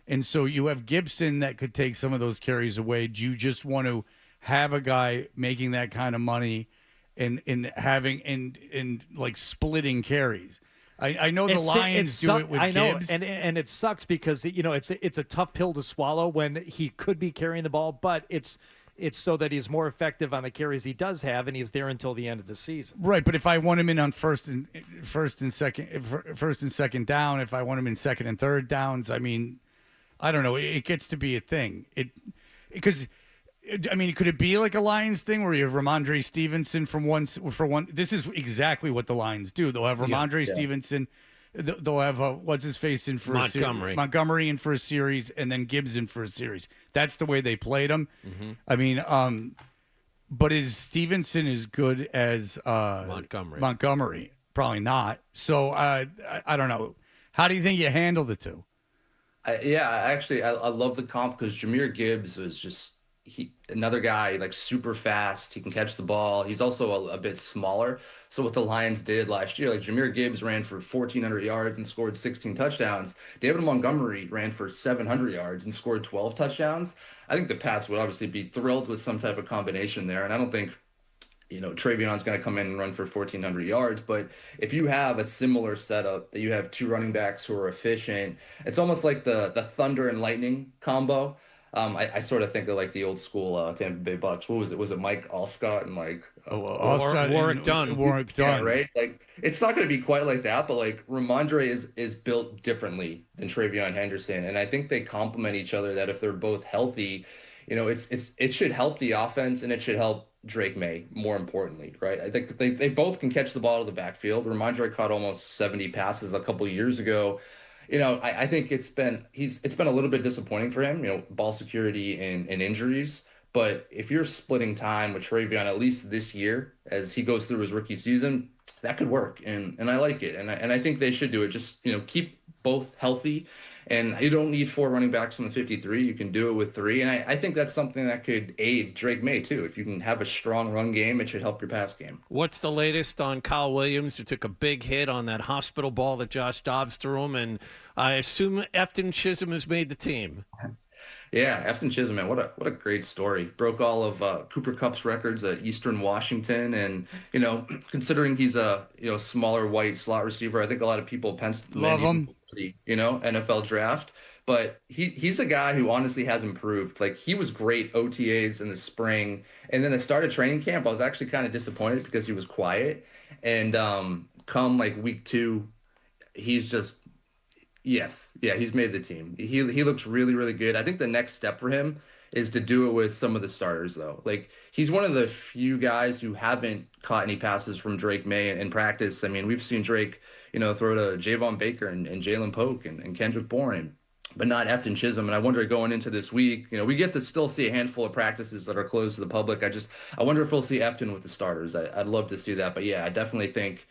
And so you have Gibson that could take some of those carries away. Do you just want to have a guy making that kind of money and having and like splitting carries? I know the Lions do it with Gibbs. And it sucks because it's a tough pill to swallow when he could be carrying the ball, but it's so that he's more effective on the carries he does have, and he's there until the end of the season. Right, but if I want him in on first and second down, if I want him in second and third downs, I mean, I don't know. It gets to be a thing. Could it be like a Lions thing where you have Ramondre Stevenson for one? This is exactly what the Lions do. They'll have Ramondre Stevenson. They'll have what's his face in for Montgomery in for a series, and then Gibbs in for a series. That's the way they played him. Mm-hmm. I mean, but is Stevenson as good as Montgomery? Probably not. So I don't know. How do you think you handle the two? I love the comp because Jahmyr Gibbs was just another guy, like super fast. He can catch the ball. He's also a bit smaller. So what the Lions did last year, like Jahmyr Gibbs ran for 1,400 yards and scored 16 touchdowns. David Montgomery ran for 700 yards and scored 12 touchdowns. I think the Pats would obviously be thrilled with some type of combination there. And I don't think Trayvon's going to come in and run for 1,400 yards. But if you have a similar setup that you have two running backs who are efficient, it's almost like the thunder and lightning combo. I sort of think of like the old school Tampa Bay Bucks. What was it? Was it Mike Allstott and like Warwick Dunn? Warwick Dunn, right? Like it's not going to be quite like that, but like Ramondre is built differently than TreVeyon Henderson, and I think they complement each other. That if they're both healthy, it should help the offense and it should help Drake May more importantly, right? I think they both can catch the ball to the backfield. Ramondre caught almost 70 passes a couple of years ago. I think it's been a little bit disappointing for him, ball security and injuries. But if you're splitting time with TreVeyon at least this year as he goes through his rookie season, that could work. And I like it. And I think they should do it. Just, keep both healthy. And you don't need 4 running backs on the 53. You can do it with 3. And I think that's something that could aid Drake May, too. If you can have a strong run game, it should help your pass game. What's the latest on Kyle Williams, who took a big hit on that hospital ball that Josh Dobbs threw him? And I assume Efton Chisholm has made the team. Yeah, Efton Chisholm, man, what a great story. Broke all of Cooper Kupp's records at Eastern Washington, and considering he's a smaller white slot receiver, I think a lot of people penciled love him. The NFL draft. But he's a guy who honestly has improved. Like he was great OTAs in the spring, and then I started training camp. I was actually kind of disappointed because he was quiet, and come like week 2, he's just. Yes. Yeah, he's made the team. He looks really, really good. I think the next step for him is to do it with some of the starters, though. Like, he's one of the few guys who haven't caught any passes from Drake May in practice. I mean, we've seen Drake, throw to Javon Baker and Jalen Polk and Kendrick Bourne, but not Efton Chisholm. And I wonder going into this week, we get to still see a handful of practices that are closed to the public. I wonder if we'll see Efton with the starters. I'd love to see that. But, yeah, I definitely think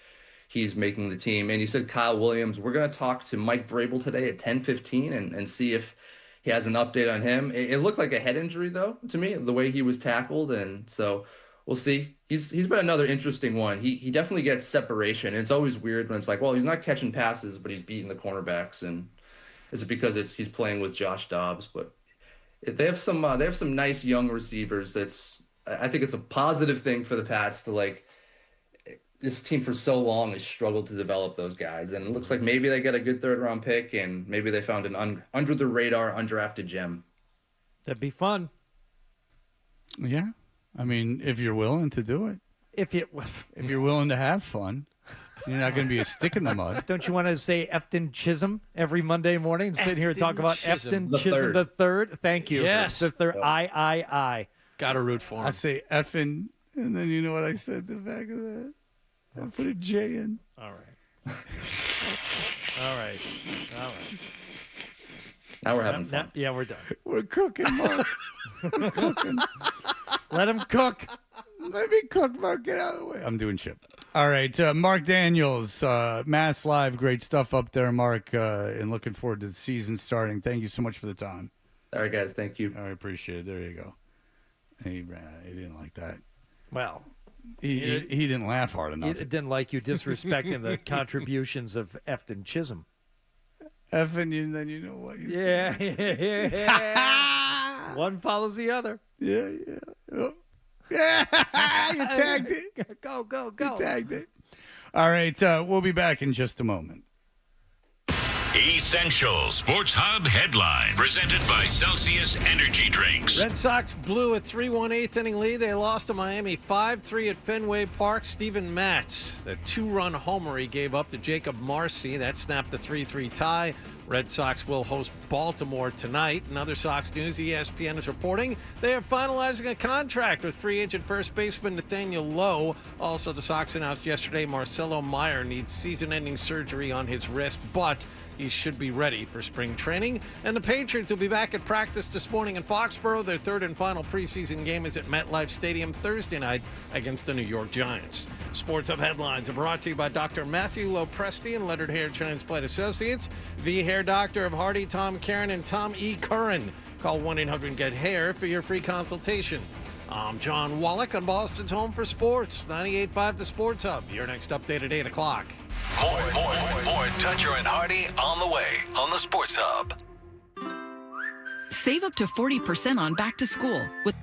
he's making the team. And you said Kyle Williams. We're going to talk to Mike Vrabel today at 10:15 and see if he has an update on him. It looked like a head injury, though, to me, the way he was tackled. And so we'll see. He's been another interesting one. He definitely gets separation. And it's always weird when it's like, well, he's not catching passes, but he's beating the cornerbacks. And is it because he's playing with Josh Dobbs? But they have some nice young receivers. I think it's a positive thing for the Pats to this team for so long has struggled to develop those guys. And it looks like maybe they get a good 3rd-round pick and maybe they found an under-the-radar, undrafted gem. That'd be fun. Yeah. I mean, if you're willing to do it. If you're willing to have fun. You're not going to be a stick in the mud. Don't you want to say Efton Chisholm every Monday morning and sit here and talk about Efton Chisholm the third? Thank you. Yes. The third. I. Got to root for him. I say effing, and then you know what I said at the back of that? I put a J in. All right. All right. Now we're having fun. Yeah, we're done. We're cooking, Mark. We're cooking. Let him cook. Let me cook, Mark. Get out of the way. I'm doing chip. All right. Mark Daniels, Mass Live. Great stuff up there, Mark. And looking forward to the season starting. Thank you so much for the time. All right, guys. Thank you. I appreciate it. There you go. He didn't like that. Well. He didn't laugh hard enough. He didn't like you disrespecting the contributions of Efton Chisholm. Effing, and then you know what you said. Yeah. One follows the other. Yeah. Oh. Yeah, you tagged it. Go. You tagged it. All right, we'll be back in just a moment. Essential Sports Hub headline presented by Celsius Energy Drinks. Red Sox blew a 3-1 eighth-inning lead. They lost to Miami 5-3 at Fenway Park. Steven Matz, the 2-run homer he gave up to Jacob Marcy, that snapped the 3-3 tie. Red Sox will host Baltimore tonight. In other Sox news, ESPN is reporting they are finalizing a contract with free agent first baseman Nathaniel Lowe. Also, the Sox announced yesterday Marcelo Meyer needs season-ending surgery on his wrist, but he should be ready for spring training. And the Patriots will be back at practice this morning in Foxborough. Their 3rd and final preseason game is at MetLife Stadium Thursday night against the New York Giants. Sports Hub headlines are brought to you by Dr. Matthew Lopresti and Leonard Hair Transplant Associates, the hair doctor of Hardy, Tom Karen, and Tom E. Curran. Call 1-800-GET-HAIR for your free consultation. I'm John Wallach on Boston's Home for Sports, 98.5 The Sports Hub. Your next update at 8 o'clock. More Toucher and Hardy on the way on the Sports Hub. Save up to 40% on back to school with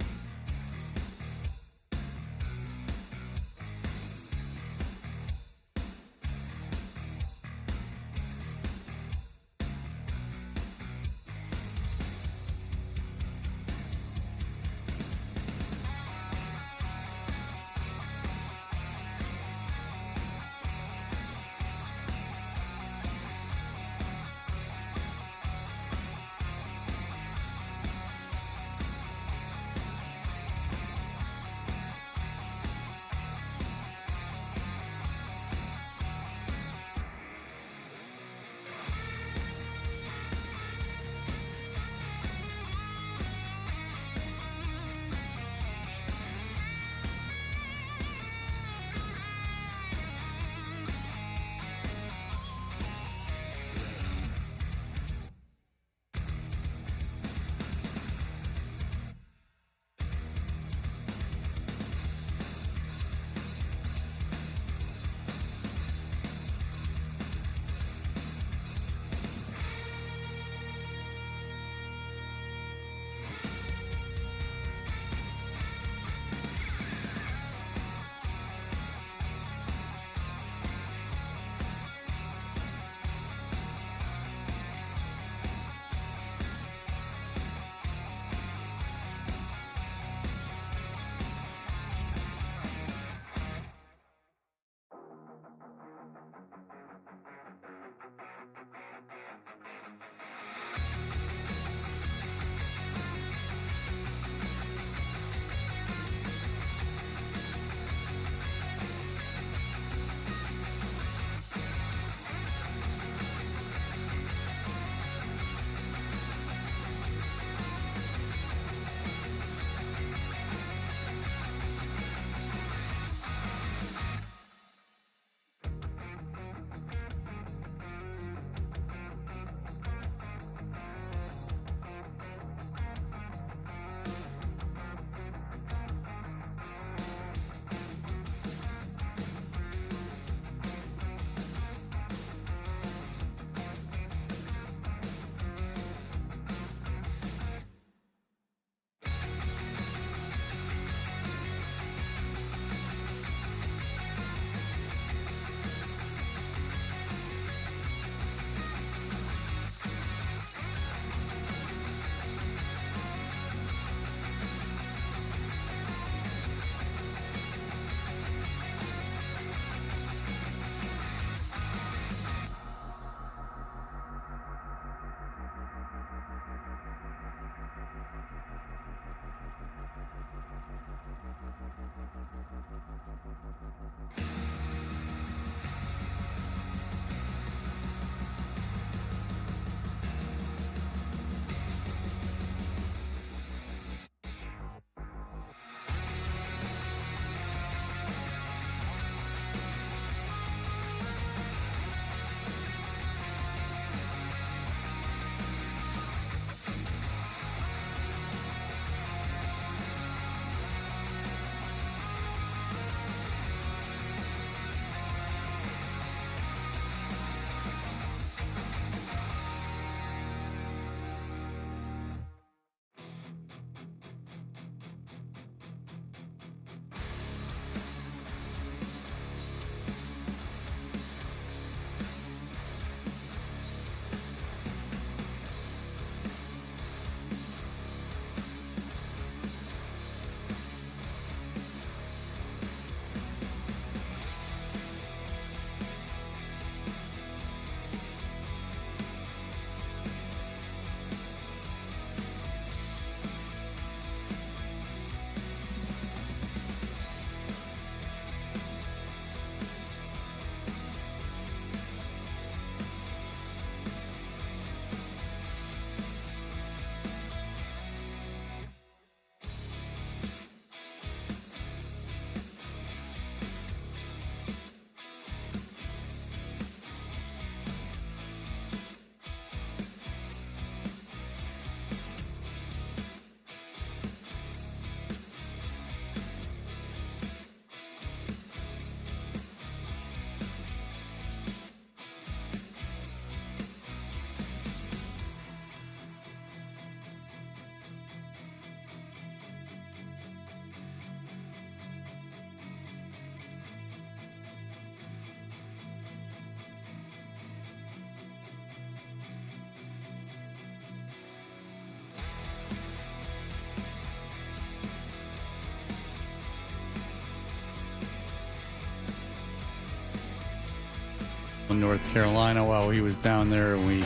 in North Carolina while he was down there, and we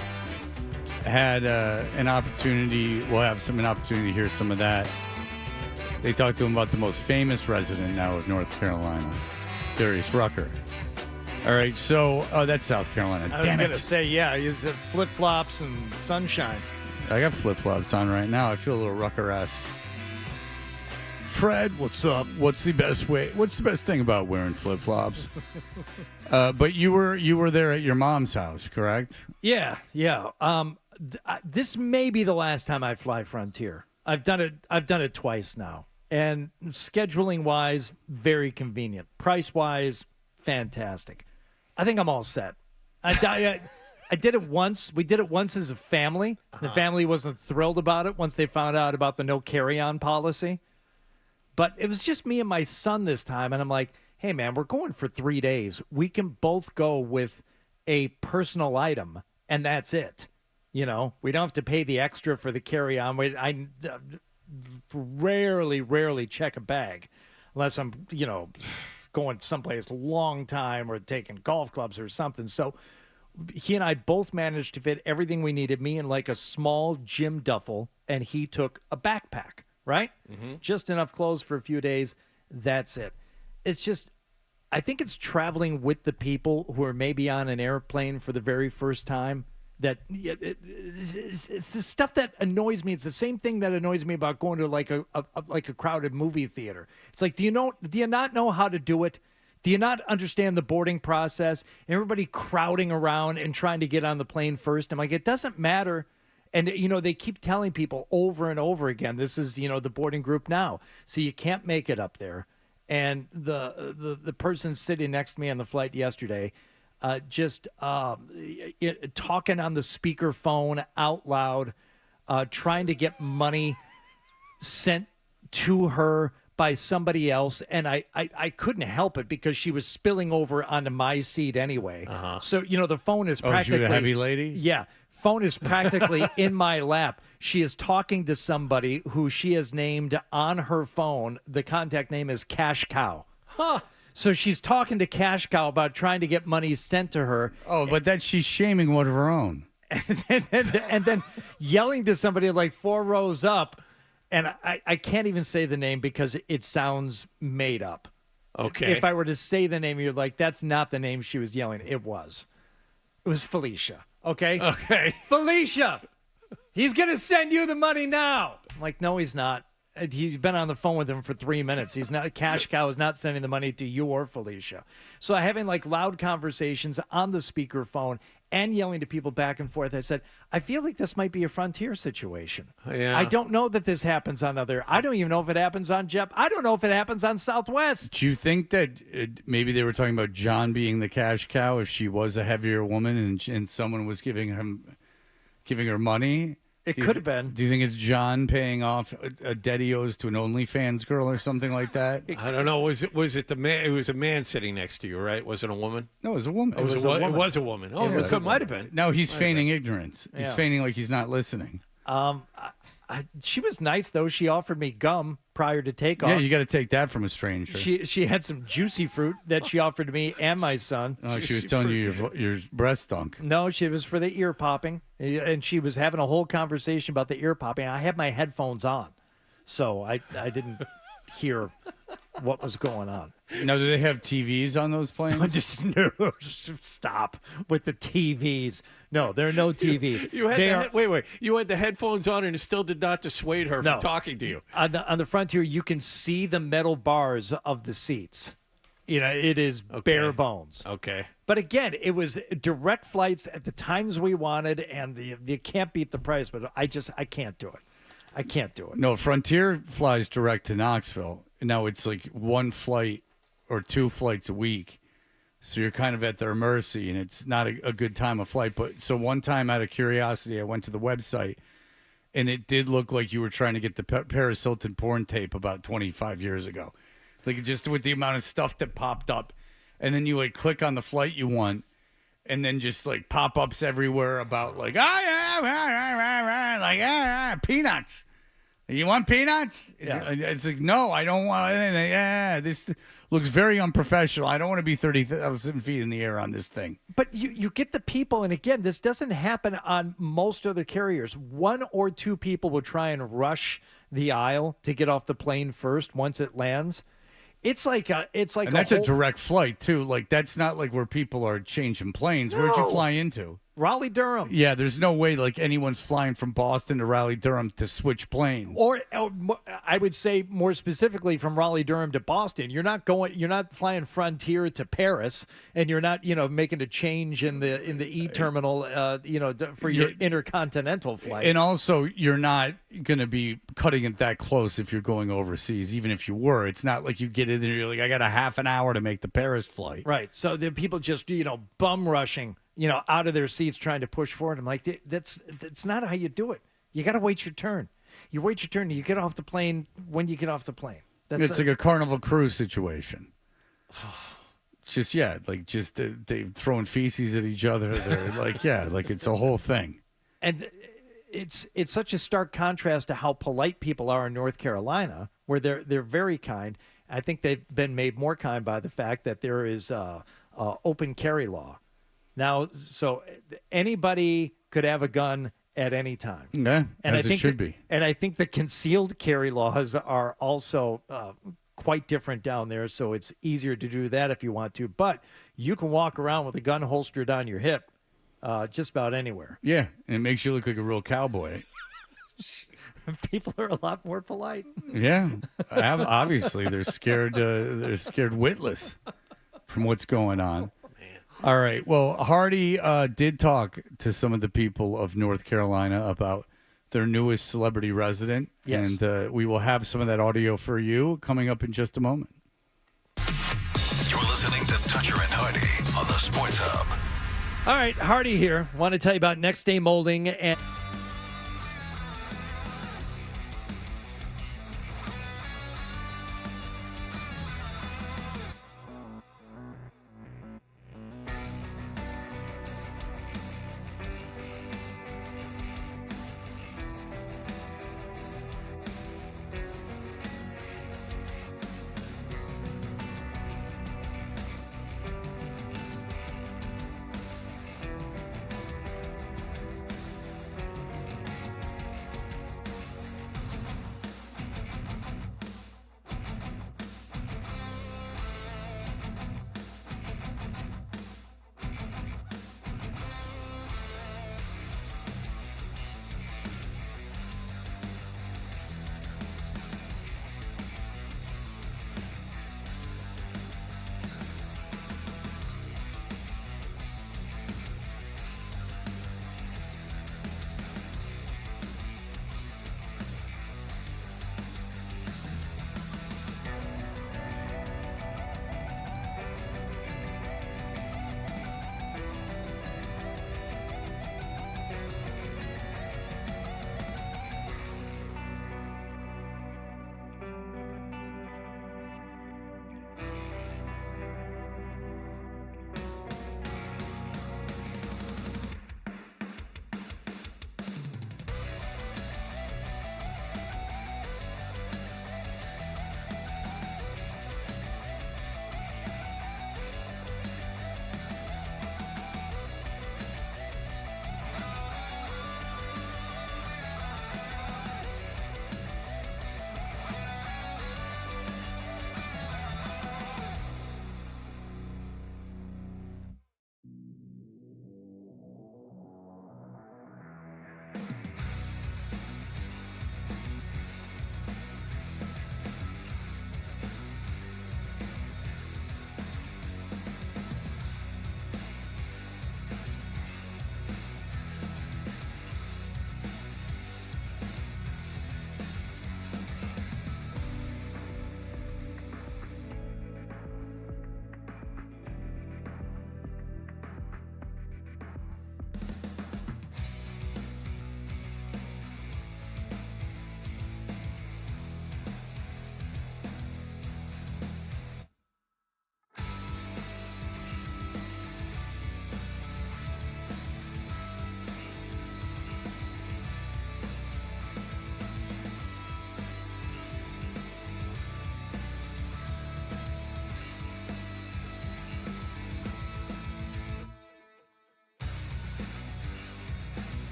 had an opportunity. We'll have an opportunity to hear some of that. They talked to him about the most famous resident now of North Carolina, Darius Rucker. All right, so that's South Carolina. I was going to say, yeah, he's flip-flops and sunshine. I got flip-flops on right now. I feel a little Rucker-esque. Fred, what's up? What's the best thing about wearing flip-flops? But you were there at your mom's house, correct? Yeah. This may be the last time I fly Frontier. I've done it twice now. And scheduling wise, very convenient. Price wise, fantastic. I think I'm all set. I did it once. We did it once as a family. The family wasn't thrilled about it once they found out about the no carry-on policy. But it was just me and my son this time, and I'm like, hey, man, we're going for 3 days. We can both go with a personal item, and that's it. You know, we don't have to pay the extra for the carry-on. I rarely check a bag unless I'm, going someplace a long time or taking golf clubs or something. So he and I both managed to fit everything we needed, me in like a small gym duffel, and he took a backpack. Right? Mm-hmm. Just enough clothes for a few days. That's it. It's just, I think it's traveling with the people who are maybe on an airplane for the very first time that it's the stuff that annoys me. It's the same thing that annoys me about going to like a crowded movie theater. It's like, do you not know how to do it? Do you not understand the boarding process? Everybody crowding around and trying to get on the plane first. I'm like, it doesn't matter. And, they keep telling people over and over again, this is, the boarding group now. So you can't make it up there. And the person sitting next to me on the flight yesterday just talking on the speakerphone out loud, trying to get money sent to her by somebody else. And I couldn't help it because she was spilling over onto my seat anyway. Uh-huh. So, the phone is practically... Oh, she a heavy lady? Yeah. Phone is practically in my lap. She is talking to somebody who she has named on her phone. The contact name is Cash Cow. Huh. So she's talking to Cash Cow about trying to get money sent to her. Oh, but then she's shaming one of her own. and then yelling to somebody like 4 rows up. And I can't even say the name because it sounds made up. Okay. If I were to say the name, you're like, that's not the name she was yelling. It was Felicia. Okay? Okay. Felicia, he's going to send you the money now. I'm like, no, he's not. He's been on the phone with him for 3 minutes. He's not. Cash Cow is not sending the money to you or Felicia. So having like loud conversations on the speakerphone and yelling to people back and forth, I said, I feel like this might be a Frontier situation. Yeah. I don't know that this happens on I don't even know if it happens on Jet. I don't know if it happens on Southwest. Do you think that maybe they were talking about John being the cash cow if she was a heavier woman and someone was giving her money? It could have been. Do you think it's John paying off a debt he owes to an OnlyFans girl or something like that? I don't know. Was it the man? It was a man sitting next to you, right? Was it a woman? No, it was a woman. It was a woman. Oh, yeah, it might have been. No, he's feigning ignorance. Yeah. He's feigning like he's not listening. She was nice, though. She offered me gum prior to takeoff. Yeah, you got to take that from a stranger. She had some juicy fruit that she offered me and my son. Oh, she was telling you your breast stunk. No, she was for the ear popping, and she was having a whole conversation about the ear popping. I had my headphones on, so I didn't hear what was going on. Now, do they have TVs on those planes? Just stop with the TVs. No, there are no TVs. Wait. You had the headphones on and it still did not dissuade her from talking to you. On the Frontier, you can see the metal bars of the seats. It is bare bones. Okay. But again, it was direct flights at the times we wanted, and you can't beat the price. But I can't do it. I can't do it. No, Frontier flies direct to Knoxville. Now it's like one flight or 2 flights a week. So you're kind of at their mercy, and it's not a good time of flight. But so one time, out of curiosity, I went to the website, and it did look like you were trying to get the Paris Hilton porn tape about 25 years ago. Like, just with the amount of stuff that popped up. And then you, like, click on the flight you want, and then just, like, pop-ups everywhere about, like, peanuts. You want peanuts? Yeah. It's like, no, I don't want anything. Yeah, this looks very unprofessional. I don't want to be 30,000 feet in the air on this thing. But you get the people, and again, this doesn't happen on most other carriers. 1 or 2 people will try and rush the aisle to get off the plane first once it lands. It's like and that's a direct flight too. Like that's not like where people are changing planes. No. Where'd you fly into? Raleigh, Durham. Yeah, there's no way like anyone's flying from Boston to Raleigh, Durham to switch planes. Or I would say more specifically from Raleigh, Durham to Boston. You're not flying Frontier to Paris, and you're not, making a change in the E terminal, for your intercontinental flight. And also, you're not going to be cutting it that close if you're going overseas. Even if you were, it's not like you get in there. You're like, I got a half an hour to make the Paris flight. Right. So the people just bum rushing. Out of their seats trying to push forward. I'm like, that's not how you do it. You got to wait your turn. You wait your turn. You get off the plane when you get off the plane. It's like a Carnival Cruise situation. It's just, they throwing feces at each other. They're like, it's a whole thing. And it's such a stark contrast to how polite people are in North Carolina, where they're very kind. I think they've been made more kind by the fact that there is open carry law. Now, so anybody could have a gun at any time. Yeah, and as it should be. And I think the concealed carry laws are also quite different down there, so it's easier to do that if you want to. But you can walk around with a gun holstered on your hip just about anywhere. Yeah, and it makes you look like a real cowboy. People are a lot more polite. Yeah, obviously they're scared. They're scared witless from what's going on. All right. Well, Hardy did talk to some of the people of North Carolina about their newest celebrity resident. Yes. And we will have some of that audio for you coming up in just a moment. You're listening to Toucher and Hardy on the Sports Hub. All right. Hardy here. Want to tell you about Next Day Molding and...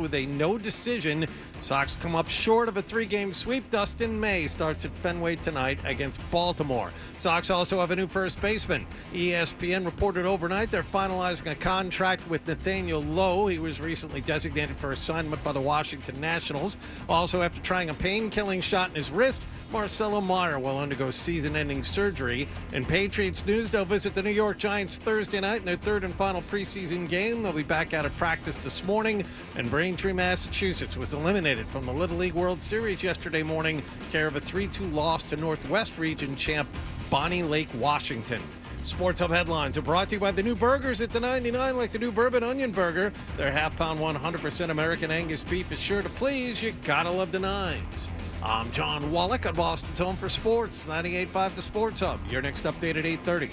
with a no decision. Sox come up short of a 3-game sweep. Dustin May starts at Fenway tonight against Baltimore. Sox also have a new first baseman. ESPN reported overnight they're finalizing a contract with Nathaniel Lowe. He was recently designated for assignment by the Washington Nationals. Also, after trying a pain-killing shot in his wrist, Marcelo Meyer will undergo season-ending surgery. In Patriots news, they'll visit the New York Giants Thursday night in their third and final preseason game. They'll be back out of practice this morning. And Braintree, Massachusetts was eliminated from the Little League World Series yesterday morning, care of a 3-2 loss to Northwest Region champ Bonnie Lake, Washington. Sports Hub headlines are brought to you by the new burgers at the 99, like the new Bourbon Onion Burger. Their half-pound 100% American Angus beef is sure to please. You gotta love the nines. I'm John Wallach on Boston's Home for Sports, 98.5 The Sports Hub. Your next update at 8:30.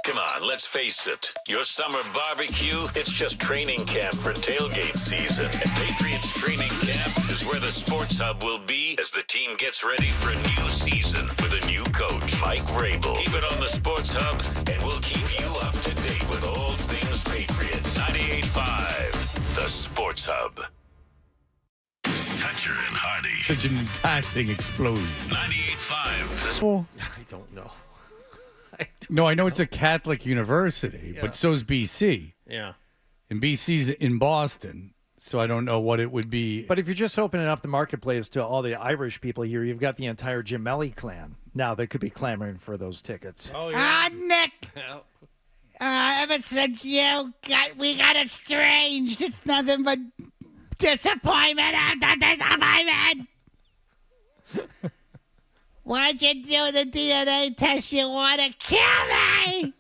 Come on, let's face it. Your summer barbecue, it's just training camp for tailgate season. And Patriots training camp is where the Sports Hub will be as the team gets ready for a new season with a new coach, Mike Vrabel. Keep it on the Sports Hub, and we'll keep you up to date with all things Patriots. 98.5 The Sports Hub. Toucher and Hardy. Such an fantastic explosion. 98.5. I don't know. No, I know it's a Catholic university, Yeah. but so's BC. Yeah. And BC's in Boston, so I don't know what it would be. But if you're just opening up the marketplace to all the Irish people here, you've got the entire Gemelli clan now that could be clamoring for those tickets. Oh, Nick. Ever since we got estranged, it's nothing but disappointment after disappointment. Why'd you do the DNA test? You want to kill me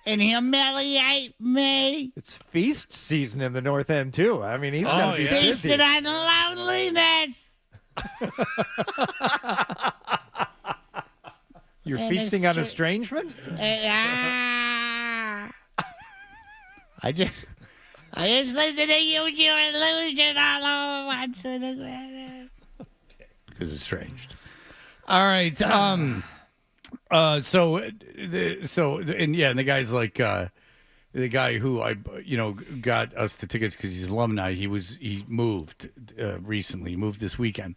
and humiliate me? It's feast season in the North End, too. I mean, he's going to be busy. Feasted on loneliness. You're And feasting on estrangement? I just listen to Use Your Illusion all over once in a while. Because estranged. All right. And the guy's like the guy who got us the tickets because he's alumni. He moved recently. He moved this weekend,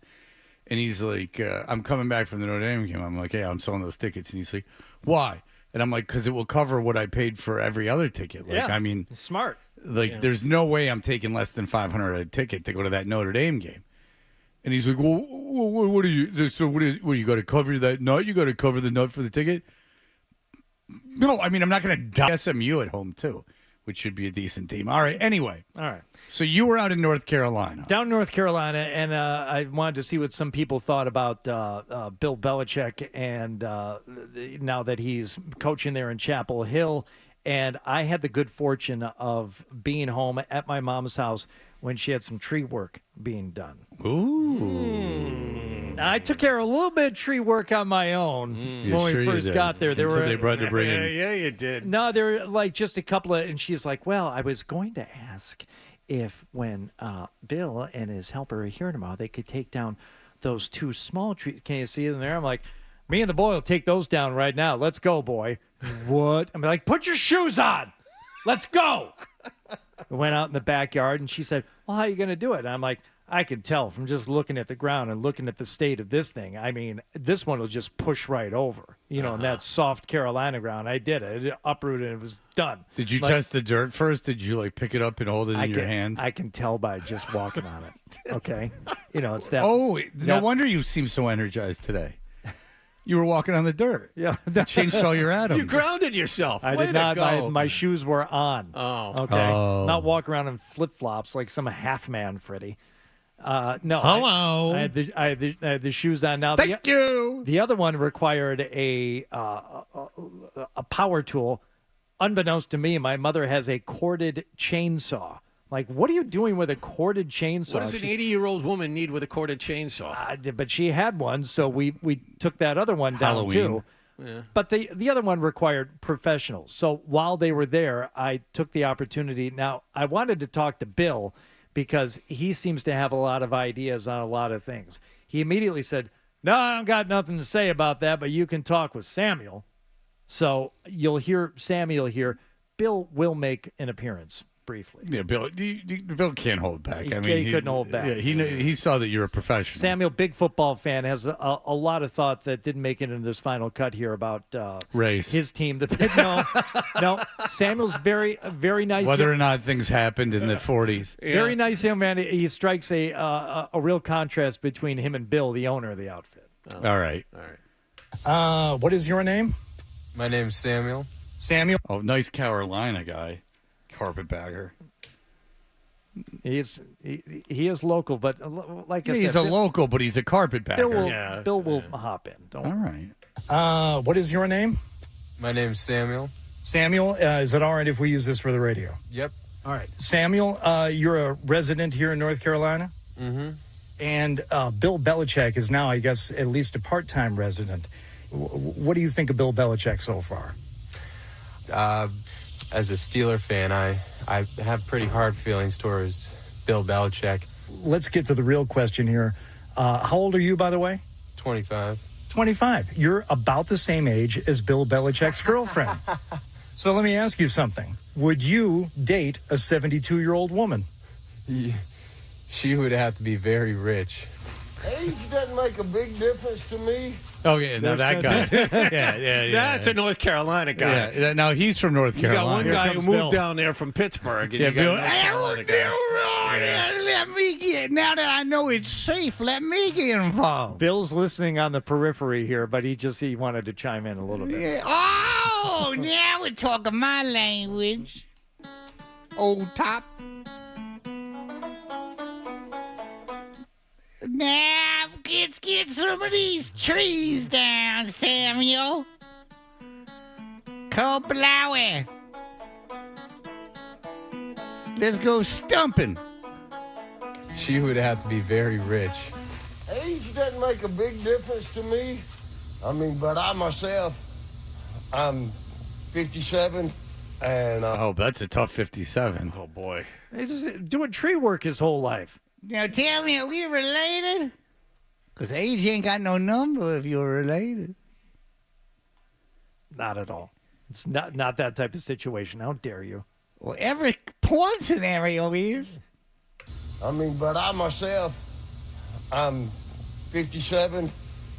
and he's like, I'm coming back from the Notre Dame game. I'm like, hey, I'm selling those tickets, and he's like, why? And I'm like, because it will cover what I paid for every other ticket. Like, Yeah, I mean, smart. Like, there's no way I'm taking less than $500 a ticket to go to that Notre Dame game. And he's like, well, what are you? So what you got to cover that nut? You got to cover the nut for the ticket? No, I mean, I'm not going to die. SMU at home, too, which should be a decent team. All right, anyway. All right. So you were out in North Carolina. Down in North Carolina, and I wanted to see what some people thought about Bill Belichick and now that he's coaching there in Chapel Hill. And I had the good fortune of being home at my mom's house when she had some tree work being done. Ooh. Now, I took care of a little bit of tree work on my own when we first got there. Until they brought to bring in. Yeah, you did. No, there were like just a couple of, and she's like, well, I was going to ask if when Bill and his helper are here tomorrow, they could take down those two small trees. Can you see them there? I'm like, me and the boy will take those down right now. Let's go, boy. What? I'm like, put your shoes on. Let's go. We went out in the backyard, and she said, well, how are you going to do it? And I'm like, I can tell from just looking at the ground and looking at the state of this thing. I mean, this one will just push right over, and that soft Carolina ground. I did it. It uprooted, and it was done. Did you test the dirt first? Did you, pick it up and hold it in your hand? I can tell by just walking on it, okay? It's that. Oh, no wonder you seem so energized today. You were walking on the dirt. Yeah. You changed all your atoms. You grounded yourself. I Way did to not. go. My shoes were on. Oh. Okay. Oh. Not walk around in flip-flops like some half-man, Freddie. No. Hello. I had the shoes on. Now, Thank you. The other one required a power tool. Unbeknownst to me, my mother has a corded chainsaw. Like, what are you doing with a corded chainsaw? What does an 80-year-old woman need with a corded chainsaw? But she had one, so we took that other one down, Halloween. too. Yeah. But the other one required professionals. So while they were there, I took the opportunity. Now, I wanted to talk to Bill because he seems to have a lot of ideas on a lot of things. He immediately said, no, I don't got nothing to say about that, but you can talk with Samuel. So you'll hear Samuel here. Bill will make an appearance briefly. Yeah, Bill can't hold back. He He couldn't hold back. Yeah, he saw that you're a professional. Samuel, big football fan, has a lot of thoughts that didn't make it into this final cut here about race. His team. No. Samuel's very nice. Whether or not things happened in the 40s. Very nice young man. He strikes a real contrast between him and Bill, the owner of the outfit. All right. What is your name? My name's Samuel. Samuel. Oh, nice Carolina guy. Carpetbagger. He is local, but like I said, he's a local, but he's a carpetbagger. Bill will hop in. All right. What is your name? My name's Samuel. Samuel, is it all right if we use this for the radio? Yep. All right. Samuel, you're a resident here in North Carolina? Mm-hmm. And Bill Belichick is now, I guess, at least a part-time resident. What do you think of Bill Belichick so far? As a Steeler fan, I have pretty hard feelings towards Bill Belichick. Let's get to the real question here. How old are you, by the way? 25. 25. You're about the same age as Bill Belichick's girlfriend. So let me ask you something. Would you date a 72-year-old woman? She would have to be very rich. Age doesn't make a big difference to me. Oh, yeah, now that guy. Yeah. That's a North Carolina guy. Yeah, now he's from North You got Carolina. one guy who moved down there from Pittsburgh. And Yeah, you got Bill- a North Carolina guy. Let me get, now that I know it's safe, let me get involved. Bill's listening on the periphery here, but he wanted to chime in a little bit. Yeah. Oh, now we're talking my language. Old top. Now, let's get some of these trees down, Samuel. Kablowie. Let's go stumping. She would have to be very rich. Age doesn't make a big difference to me. I mean, but I myself, I'm 57, and Oh, that's a tough 57. Oh, boy. He's just doing tree work his whole life. Now tell me, are we related? Because age ain't got no number if you're related. Not at all. It's not that type of situation. How dare you? Well, every porn scenario is. I mean, but I myself, I'm 57,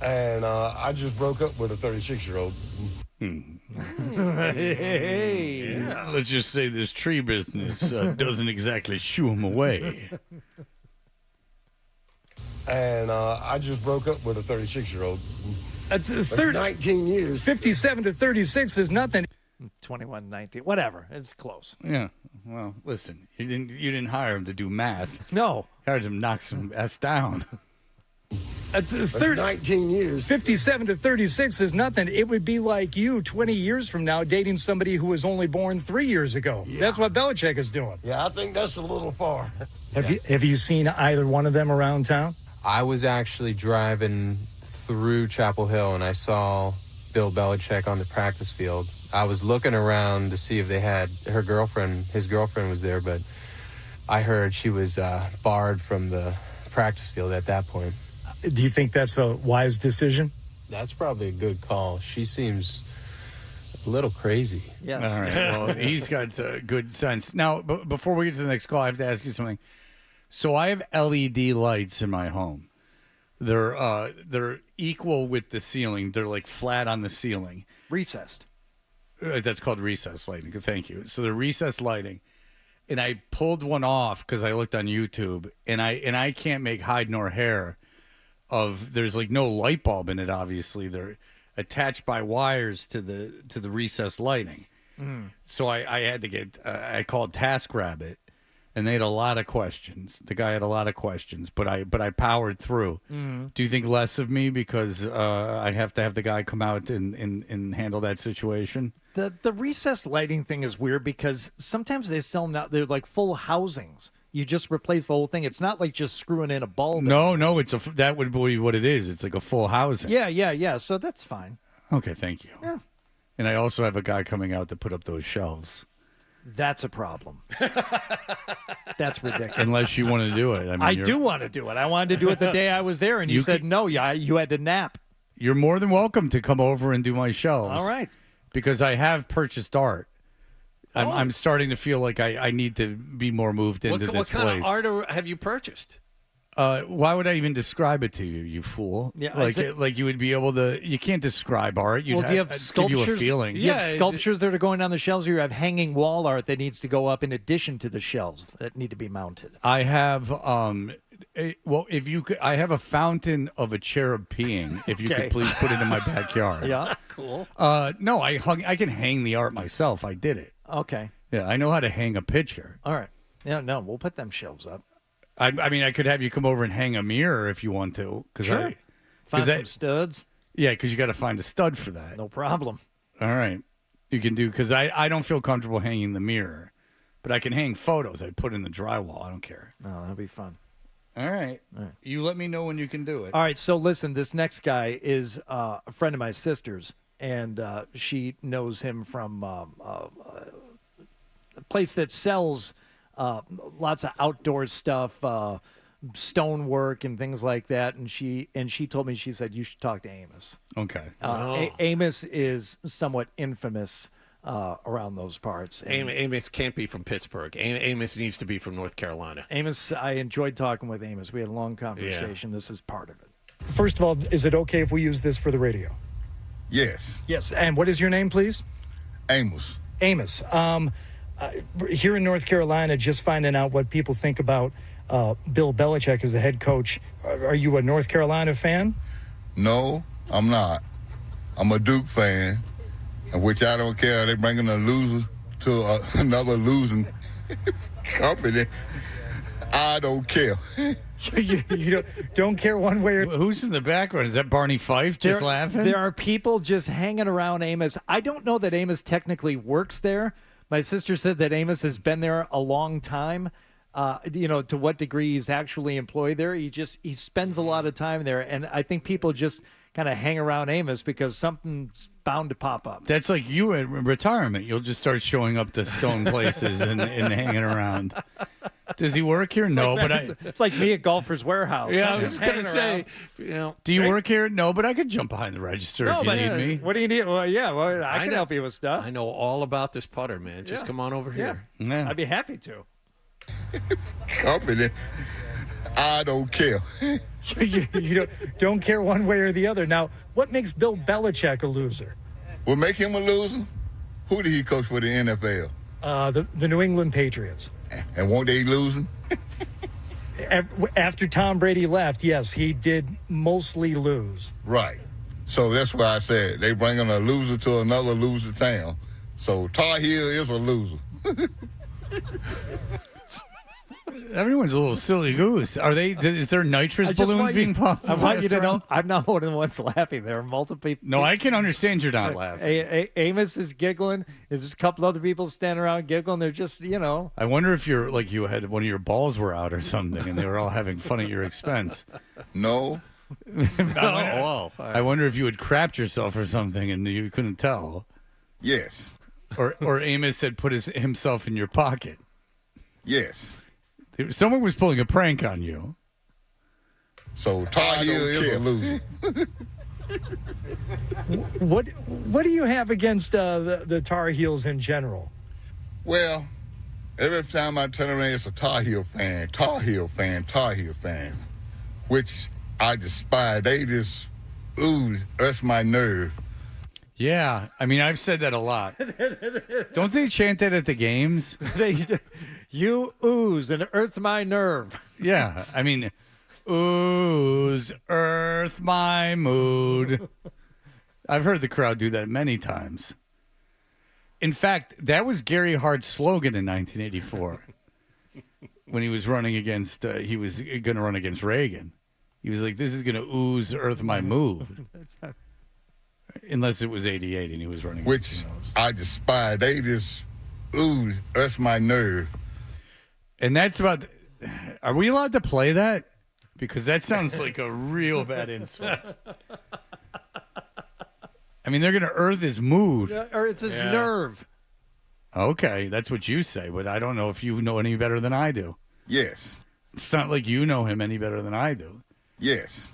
and I just broke up with a 36-year-old. Hey. Yeah, let's just say this tree business doesn't exactly shoo him away. And I just broke up with a 36-year-old. At the That's 19 years. 57 to 36 is nothing. 21-19, whatever. It's close. Yeah. Well, listen, you didn't hire him to do math. No. Hired him to knock some S down. At the 19 years. 57 to 36 is nothing. It would be like you 20 years from now dating somebody who was only born 3 years ago. Yeah. That's what Belichick is doing. Yeah, I think that's a little far. Have you seen either one of them around town? I was actually driving through Chapel Hill, and I saw Bill Belichick on the practice field. I was looking around to see if they had his girlfriend was there, but I heard she was barred from the practice field at that point. Do you think that's a wise decision? That's probably a good call. She seems a little crazy. Yes. All right. Well, he's got good sense. Now, before we get to the next call, I have to ask you something. So I have LED lights in my home. They're equal with the ceiling. They're like flat on the ceiling. Recessed. That's called recessed lighting. Thank you. So the recessed lighting, and I pulled one off because I looked on YouTube, and I can't make hide nor hair of. There's like no light bulb in it. Obviously, they're attached by wires to the recessed lighting. So I had to get. I called TaskRabbit, and they had a lot of questions. The guy had a lot of questions, but I powered through. Do you think less of me because I have to have the guy come out and handle that situation? The recessed lighting thing is weird because sometimes they sell them out. They're like full housings. You just replace the whole thing. It's not like just screwing in a bulb. No, that would be what it is. It's like a full housing. Yeah. So that's fine. Okay, thank you. Yeah. And I also have a guy coming out to put up those shelves. That's a problem. That's ridiculous. Unless you want to do it. I do want to do it. I wanted to do it the day I was there, and you said no. Yeah, you had to nap. You're more than welcome to come over and do my shelves. All right. Because I have purchased art. I'm starting to feel like I need to be more moved into this what kind place. of art have you purchased? Why would I even describe it to you, you fool? Yeah, like you would be able to. You can't describe art. Well, do you have sculptures? Give you a feeling. Do you have sculptures that are going on the shelves, or you have hanging wall art that needs to go up in addition to the shelves that need to be mounted? I have if you could, I have a fountain of a cherub peeing. If you could please put it in my backyard. Yeah, cool. No, I can hang the art myself. I did it. Okay. Yeah, I know how to hang a picture. All right. Yeah, no, we'll put them shelves up. I mean, I could have you come over and hang a mirror if you want to. Sure. Find some studs. Yeah, because you got to find a stud for that. No problem. All right. You can do, because I don't feel comfortable hanging the mirror, but I can hang photos I put in the drywall. I don't care. No, that'll be fun. All right. You let me know when you can do it. All right. So listen, this next guy is a friend of my sister's, and she knows him from a place that sells lots of outdoor stuff, stonework and things like that. And she told me, she said, you should talk to Amos. Okay. Amos is somewhat infamous around those parts. Amos can't be from Pittsburgh. Amos needs to be from North Carolina. Amos, I enjoyed talking with Amos. We had a long conversation. Yeah. This is part of it. First of all, is it okay if we use this for the radio? Yes. Yes. And what is your name, please? Amos. Amos. Here in North Carolina, just finding out what people think about Bill Belichick as the head coach. Are you a North Carolina fan? No, I'm not. I'm a Duke fan, in which I don't care. They're bringing a loser to another losing company. I don't care. you don't care one way or... Who's in the background? Is that Barney Fife just laughing? There are people just hanging around Amos. I don't know that Amos technically works there. My sister said that Amos has been there a long time. To what degree he's actually employed there. He spends a lot of time there. And I think people just kind of hang around Amos because something's bound to pop up. That's like you in retirement. You'll just start showing up to stone places and hanging around. Does he work here? No, but it's like me at Golfer's Warehouse. Yeah, I was going to say, do you work here? No, but I could jump behind the register if you need me. What do you need? Well, I can help you with stuff. I know all about this putter, man. Just come on over here. Yeah. I'd be happy to. Company. I don't care. you don't care one way or the other. Now, what makes Bill Belichick a loser? What make him a loser? Who did he coach for the NFL? The New England Patriots. And won't they losing? After Tom Brady left, yes, he did mostly lose. Right. So that's why I said they bringing a loser to another loser town. So Tar Heel is a loser. Everyone's a little silly goose. Is there nitrous balloons being popped? I want you to know I'm not one of the ones laughing. There are multiple people. No, I can understand you're not laughing. Amos is giggling. There's a couple other people standing around giggling. They're just, I wonder if you had one of your balls were out or something, and they were all having fun at your expense. No. I wonder if you had crapped yourself or something, and you couldn't tell. Yes. Or Amos had put himself in your pocket. Yes. Someone was pulling a prank on you. So Tar Heel is a loser. What do you have against the Tar Heels in general? Well, every time I turn around, it's a Tar Heel fan, Tar Heel fan, Tar Heel fan, which I despise. They just that's my nerve. Yeah, I mean, I've said that a lot. Don't they chant that at the games? You ooze and earth my nerve. Yeah, I mean, ooze, earth my mood. I've heard the crowd do that many times. In fact, that was Gary Hart's slogan in 1984 when he was running against, he was going to run against Reagan. He was like, this is going to ooze earth my mood. Unless it was 88 and he was running. Which I despise. They just earth my nerve. And that's about. Are we allowed to play that? Because that sounds like a real bad insult. I mean, they're going to earth his mood. Or it's his nerve. Okay, that's what you say, but I don't know if you know any better than I do. Yes. It's not like you know him any better than I do. Yes.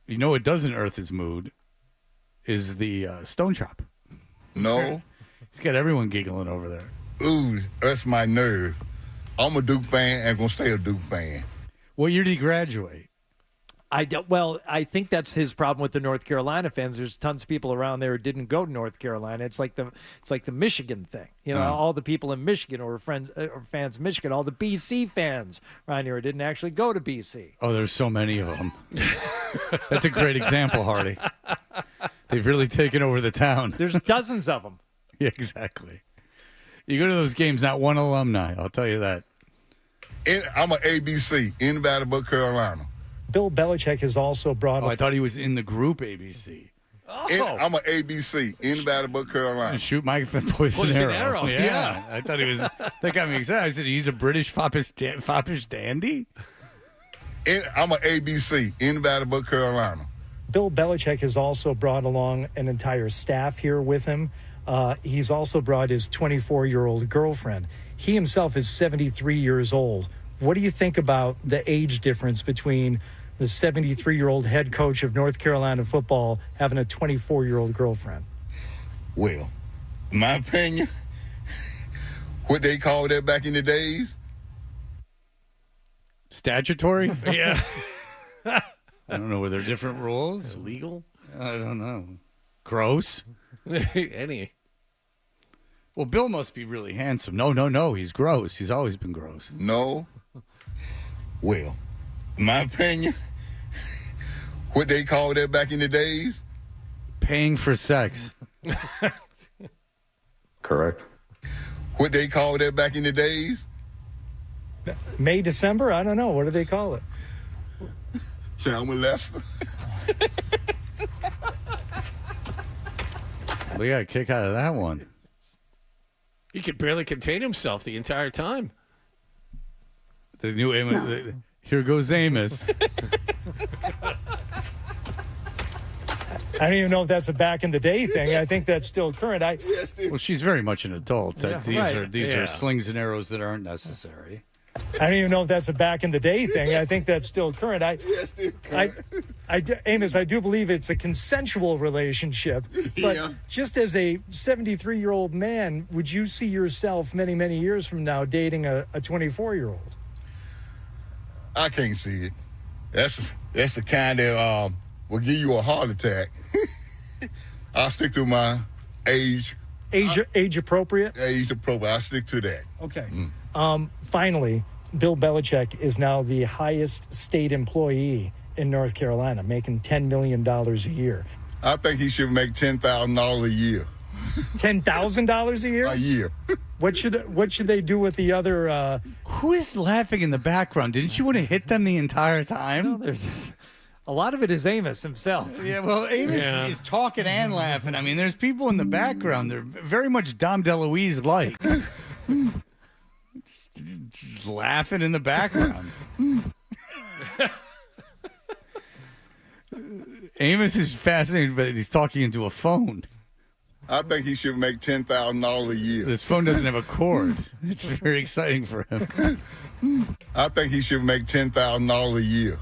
You know what doesn't earth his mood is the Stone Chop. No. He's got everyone giggling over there. Ooh, that's my nerve. I'm a Duke fan and gonna stay a Duke fan. What year did he graduate? Well, I think that's his problem with the North Carolina fans. There's tons of people around there who didn't go to North Carolina. It's like the Michigan thing. You know, all the people in Michigan or fans of Michigan, all the BC fans around here who didn't actually go to BC. Oh, there's so many of them. That's a great example, Hardy. They've really taken over the town. There's dozens of them. Yeah, exactly. You go to those games, not one alumni. I'll tell you that. I'm an ABC, anybody but Carolina. Bill Belichick has also brought up. I thought he was in the group ABC. I'm an ABC, anybody but Carolina. Shoot my poison arrow. Yeah. I thought he was. That got me excited. I said, he's a British foppish dandy? I'm an ABC, anybody but Carolina. Bill Belichick has also brought along an entire staff here with him. He's also brought his 24-year-old girlfriend. He himself is 73 years old. What do you think about the age difference between the 73-year-old head coach of North Carolina football having a 24-year-old girlfriend? Well, in my opinion, what they called that back in the days? Statutory? Yeah. I don't know. Were there different rules? Illegal? I don't know. Gross? Any. Well, Bill must be really handsome. No. He's gross. He's always been gross. No. Well, in my opinion, what they called that back in the days? Paying for sex. Correct. What they called that back in the days? May, December? I don't know. What do they call it? Child molester. We got a kick out of that one. He could barely contain himself the entire time. The new Amos. Here goes Amos. I don't even know if that's a back in the day thing. I think that's still current. Well, she's very much an adult. Yeah, These right. are slings and arrows that aren't necessary. I don't even know if that's a back in the day thing. I think that's still current. Amos, I do believe it's a consensual relationship. But just as a 73-year-old man, would you see yourself many, many years from now dating a 24-year-old? I can't see it. That's the kind that will give you a heart attack. I'll stick to my age. Age appropriate? Age appropriate. I'll stick to that. Okay. Finally, Bill Belichick is now the highest state employee in North Carolina, making $10 million a year. I think he should make $10,000 a year. $10,000 a year? A year. What should they do with the other? Who is laughing in the background? Didn't you want to hit them the entire time? No, a lot of it is Amos himself. Yeah, well, Amos is talking and laughing. I mean, there's people in the background. They're very much Dom DeLuise-like. Just laughing in the background. Amos is fascinated, but he's talking into a phone. I think he should make $10,000 a year. This phone doesn't have a cord. It's very exciting for him. I think he should make $10,000 a year.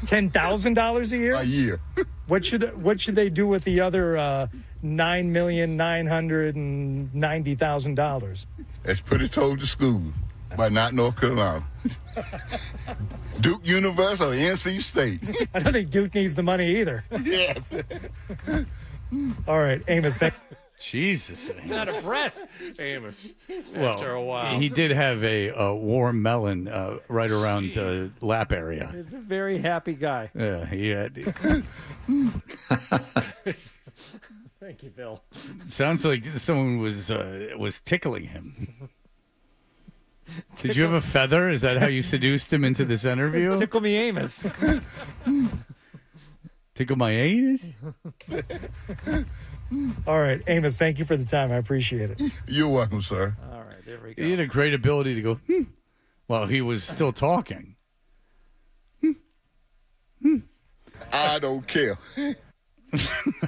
$10,000 a year? A year. What should they do with the other $9,990,000? Let's put it toward the school, but not North Carolina. Duke University or NC State. I don't think Duke needs the money either. Yes. All right, Amos. Jesus. He's out of breath, Amos. After a Well, while. he did have a warm melon right around lap area. He's a very happy guy. Yeah, he had. Thank you, Bill. Sounds like someone was tickling him. Did you have a feather? Is that how you seduced him into this interview? Tickle me, Amos. Tickle my anus? All right, Amos, thank you for the time. I appreciate it. You're welcome, sir. All right, there we go. He had a great ability to go, while he was still talking. I don't care.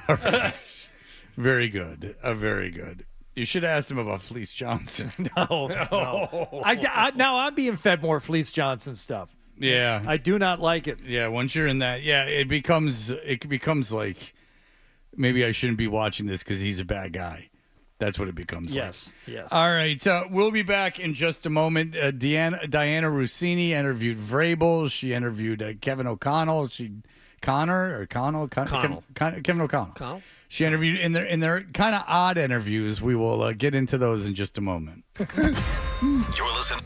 All right. Very good. Very good. You should have asked him about Fleece Johnson. No. Now I'm being fed more Fleece Johnson stuff. Yeah. I do not like it. Yeah, once you're in that, it becomes like maybe I shouldn't be watching this because he's a bad guy. That's what it becomes. Yes, yes. All right, we'll be back in just a moment. Diana Rossini interviewed Vrabel. She interviewed Kevin O'Connell. Kevin O'Connell. Connell? She interviewed in their kind of odd interviews. We will get into those in just a moment. You're listening.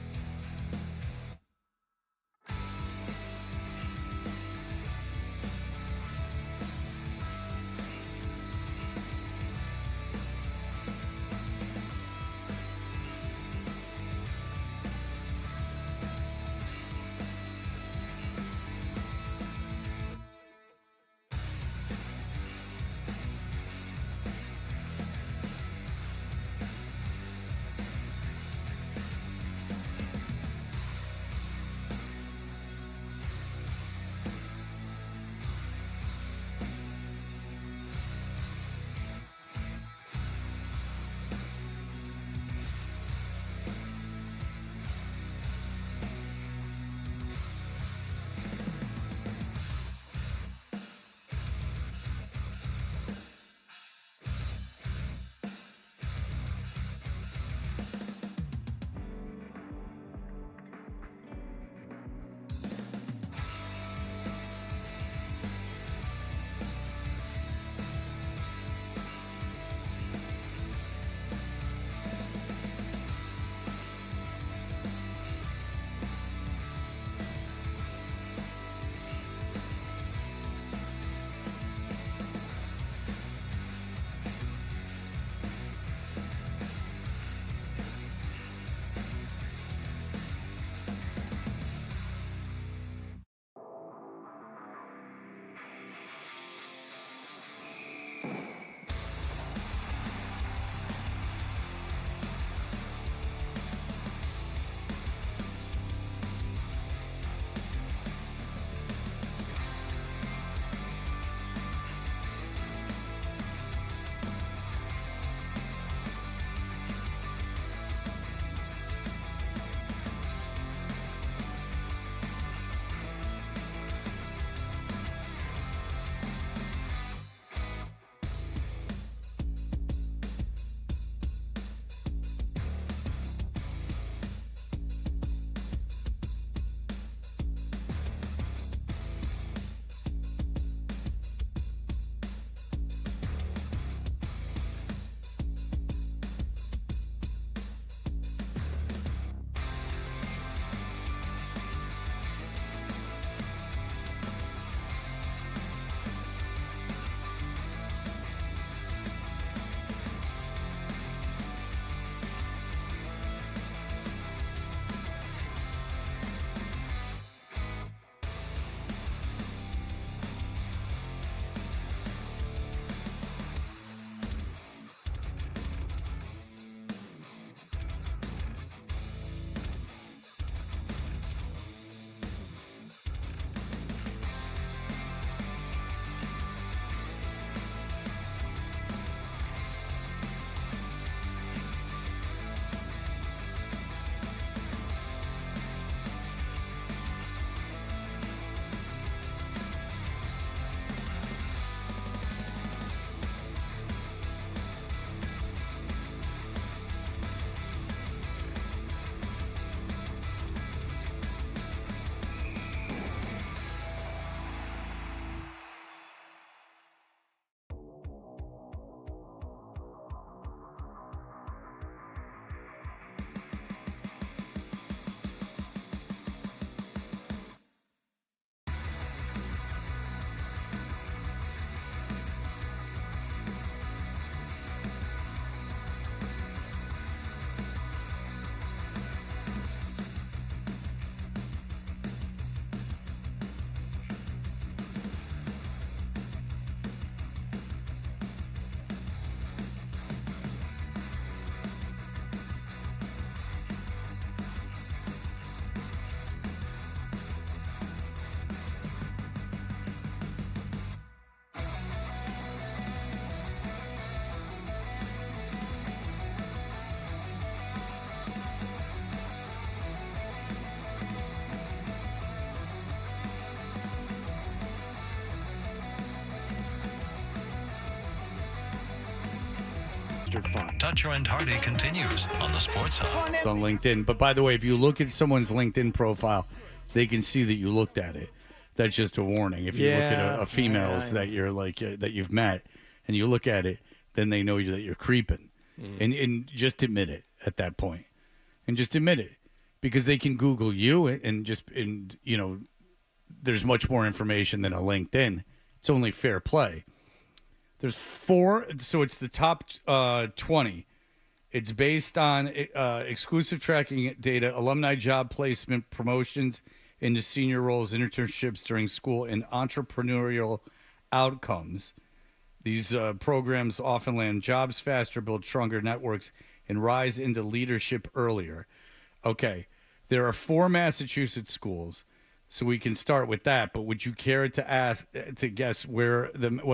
Banter Fund. Toucher and Hardy continues on the Sports Hub. It's on LinkedIn. But by the way, if you look at someone's LinkedIn profile, they can see that you looked at it. That's just a warning. If you look at a female's that you're like that you've met, and you look at it, then they know that you're creeping, and just admit it at that point, and just admit it, because they can Google you and there's much more information than a LinkedIn. It's only fair play. There's 4, so it's the top 20. It's based on exclusive tracking data, alumni job placement, promotions into senior roles, internships during school, and entrepreneurial outcomes. These programs often land jobs faster, build stronger networks, and rise into leadership earlier. Okay, there are 4 Massachusetts schools, so we can start with that. But would you care to guess what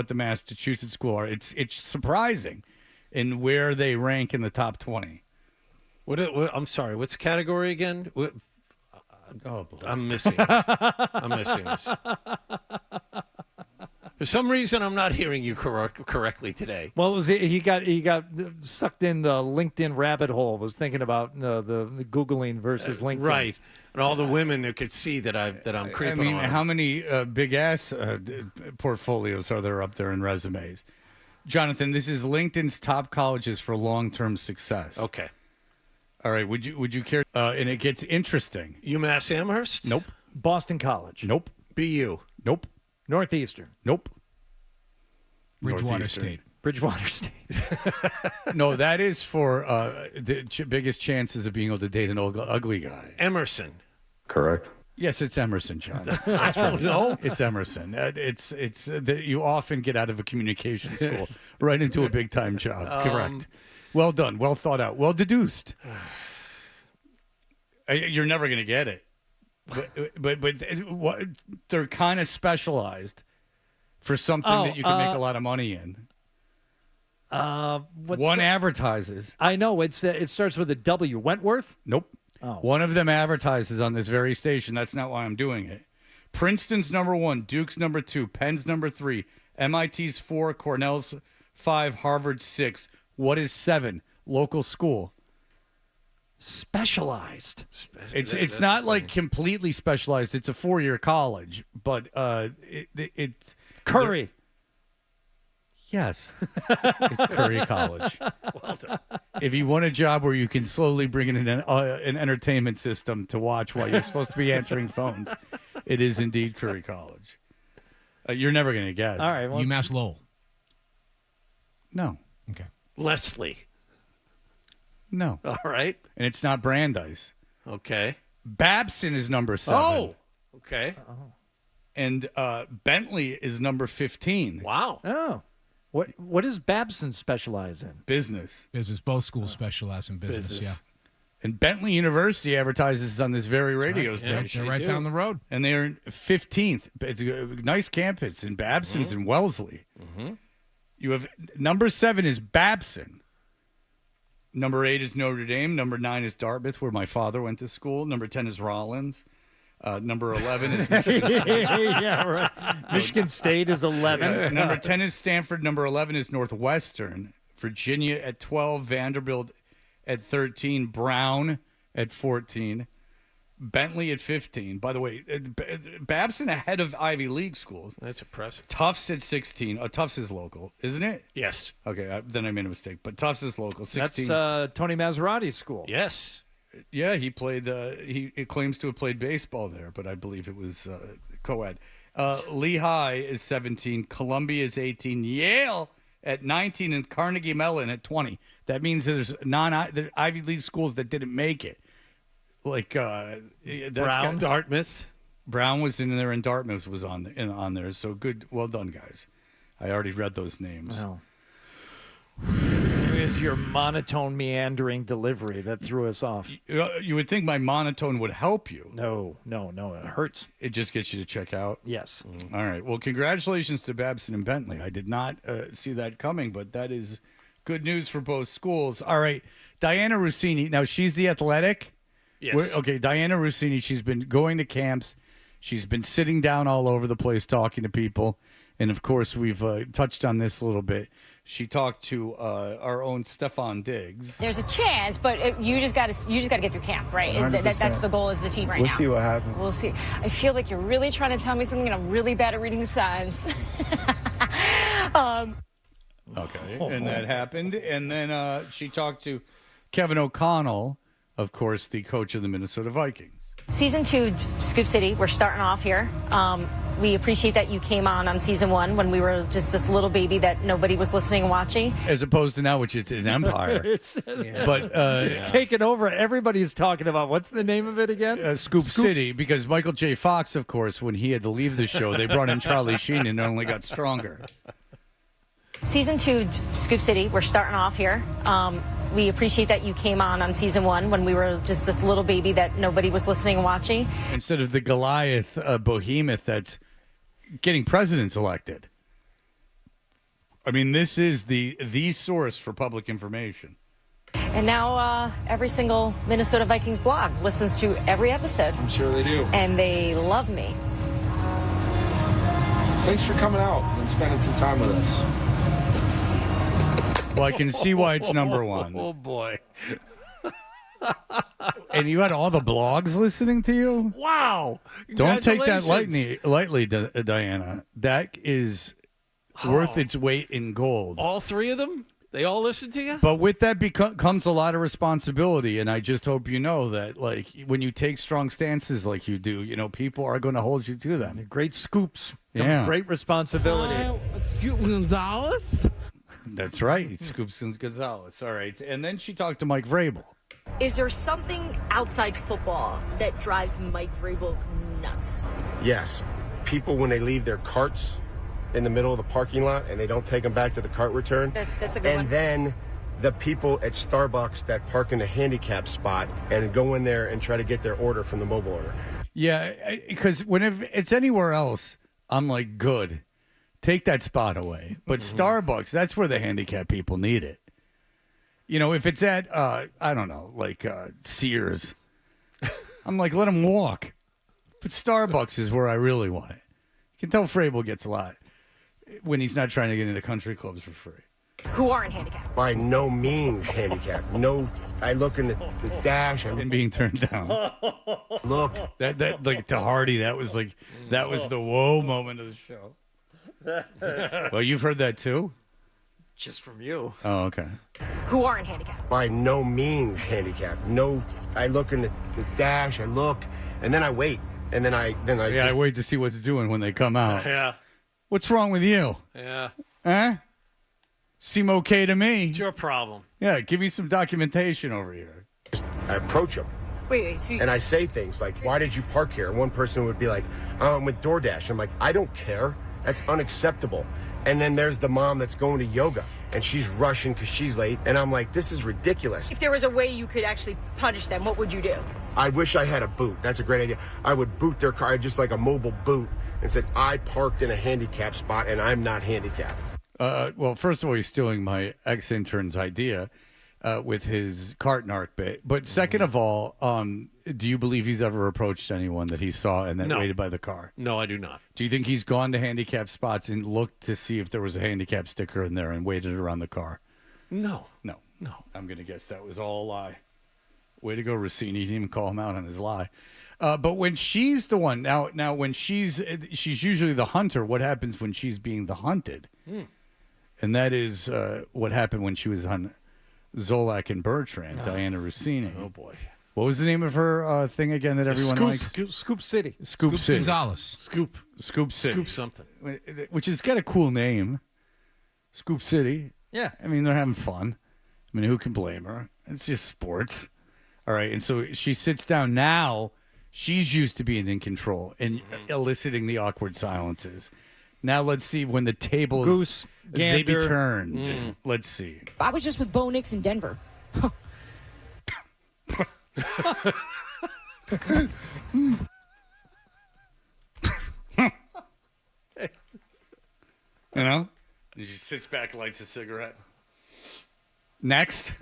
the Massachusetts school are? It's surprising, in where they rank in the top 20. What I'm sorry. What's the category again? Oh, boy. I'm missing this. For some reason, I'm not hearing you correctly today. Well, he got sucked in the LinkedIn rabbit hole. Was thinking about the Googling versus LinkedIn. Right. And all the women who could see that I'm creeping on. How many big ass portfolios are there up there in resumes? Jonathan, this is LinkedIn's top colleges for long-term success. Okay. All right. Would you care? And it gets interesting. UMass Amherst? Nope. Boston College? Nope. BU? Nope. Northeastern? Nope. Bridgewater State. Bridgewater State. No, that is for the biggest chances of being able to date an ugly guy. Emerson. Correct. Yes, it's Emerson, John. That's right. No, it's Emerson. You often get out of a communication school right into a big time job. Correct. Well done. Well thought out. Well deduced. You're never going to get it, but they're kind of specialized for something that you can make a lot of money in. One advertises. I know it starts with a W. Wentworth? Nope. Oh. One of them advertises on this very station. That's not why I'm doing it. Princeton's number 1, Duke's number 2, Penn's number 3, MIT's 4, Cornell's 5, Harvard's 6. What is 7? Local school. Specialized. It's not like completely specialized. It's a 4-year college, but it's Curry. Yes, it's Curry College. Well done. If you want a job where you can slowly bring in an entertainment system to watch while you're supposed to be answering phones, it is indeed Curry College. You're never going to guess. All right. Well, UMass Lowell. No. Okay. Leslie. No. All right. And it's not Brandeis. Okay. Babson is number 7. Oh. Okay. And Bentley is number 15. Wow. Oh. What does Babson specialize in? Business. Both schools specialize in business. Yeah. And Bentley University advertises on this very radio Yeah, station. they're right down the road. And they're 15th. It's a nice campus. And Babson's in Wellesley. Mm-hmm. You have number 7 is Babson. Number 8 is Notre Dame. Number 9 is Dartmouth, where my father went to school. Number 10 is Rollins. Number 11 is Michigan State. Yeah, right. Michigan State is 11. Number 10 is Stanford. Number 11 is Northwestern. Virginia at 12. Vanderbilt at 13. Brown at 14. Bentley at 15. By the way, Babson ahead of Ivy League schools. That's impressive. Tufts at 16. Oh, Tufts is local, isn't it? Yes. Okay, then I made a mistake. But Tufts is local. 16. That's Tony Maserati's school. Yes. Yeah, he played. He claims to have played baseball there, but I believe it was co-ed. Lehigh is 17. Columbia is 18. Yale at 19, and Carnegie Mellon at 20. That means there's Ivy League schools that didn't make it. Like Brown, Dartmouth. Brown was in there, and Dartmouth was on there. So good, well done, guys. I already read those names. Wow. It was your monotone, meandering delivery that threw us off. You would think my monotone would help you. No, it hurts. It just gets you to check out. Yes. All right. Well, congratulations to Babson and Bentley. I did not see that coming, but that is good news for both schools. All right. Diana Rossini. Now, she's the athletic. Yes. Okay, Diana Rossini, she's been going to camps. She's been sitting down all over the place talking to people And, of course, we've touched on this a little bit. She talked to our own Stephon Diggs. There's a chance, but you just got to get through camp, right? 100%. That's the goal as the team right now. We'll see what happens. We'll see. I feel like you're really trying to tell me something, and I'm really bad at reading the signs. Okay, and that happened. And then she talked to Kevin O'Connell, of course, the coach of the Minnesota Vikings. Season 2, Scoop City, we're starting off here. We appreciate that you came on season 1 when we were just this little baby that nobody was listening and watching. As opposed to now, which is an empire. But it's taken over. Everybody's talking about, what's the name of it again? Scoop City, because Michael J. Fox, of course, when he had to leave the show, they brought in Charlie Sheen and it only got stronger. Season 2, Scoop City, we're starting off here. We appreciate that you came on season 1 when we were just this little baby that nobody was listening and watching. Instead of the Goliath behemoth that's getting presidents elected. I mean, this is the source for public information. And now every single Minnesota Vikings blog listens to every episode. I'm sure they do. And they love me. Thanks for coming out and spending some time with us. Well, I can see why it's number one. Oh, boy. And you had all the blogs listening to you? Wow. Don't take that Congratulations. lightly, Diana. That is worth its weight in gold. All 3 of them? They all listen to you? But with that comes a lot of responsibility, and I just hope you know that, like, when you take strong stances like you do, you know, people are going to hold you to them. Great scoops comes great responsibility. Scoop Gonzalez? That's right. Scoops Gonzalez. All right. And then she talked to Mike Vrabel. Is there something outside football that drives Mike Vrabel nuts? Yes. People, when they leave their carts in the middle of the parking lot and they don't take them back to the cart return. That's a good one. And then the people at Starbucks that park in the handicap spot and go in there and try to get their order from the mobile order. Yeah, because whenever it's anywhere else, I'm like, good. Take that spot away. But Starbucks, that's where the handicapped people need it. You know, if it's at, I don't know, like Sears, I'm like, let them walk. But Starbucks is where I really want it. You can tell Vrabel gets a lot when he's not trying to get into country clubs for free. Who aren't handicapped? By no means handicapped. No, I look in the dash. And being turned down. Look. That like to Hardy, that was the whoa moment of the show. Well, you've heard that too? Just from you. Oh, okay. Who aren't handicapped? By no means handicapped. No, I look in the dash, I look, and then I wait. And then I I wait to see what's doing when they come out. Yeah. What's wrong with you? Yeah. Huh? Seem okay to me. It's your problem. Yeah, give me some documentation over here. I approach them. Wait, so and I say things like, why did you park here? And one person would be like, oh, I'm with DoorDash. I'm like, I don't care. That's unacceptable. And then there's the mom that's going to yoga, and she's rushing because she's late. And I'm like, this is ridiculous. if there was a way you could actually punish them, what would you do? I wish I had a boot. That's a great idea. I would boot their car, just like a mobile boot, and said, I parked in a handicap spot, and I'm not handicapped. Well, first of all, he's stealing my ex-intern's idea with his cart narc bit. But second of all, do you believe he's ever approached anyone that he saw and then No. waited by the car? No, I do not. Do you think he's gone to handicap spots and looked to see if there was a handicap sticker in there and waited around the car? No. No. I'm going to guess that was all a lie. Way to go, Rossini. You didn't even call him out on his lie. But when she's the one, now when she's usually the hunter, what happens when she's being the hunted? And that is what happened when she was on Zolak and Bertrand, Diana Rossini. Oh, boy. What was the name of her thing again that everyone likes? Scoop City. Scoop City. Gonzalez. Scoop City. Scoop something. Which has got a cool name. Scoop City. Yeah. I mean, they're having fun. I mean, who can blame her? It's just sports. All right. And so she sits down now. She's used to being in control and eliciting the awkward silences. Now let's see when the tables Goose, they be gander. turned. Let's see. I was just with Bo Nix in Denver. You know? And she sits back and lights a cigarette. Next.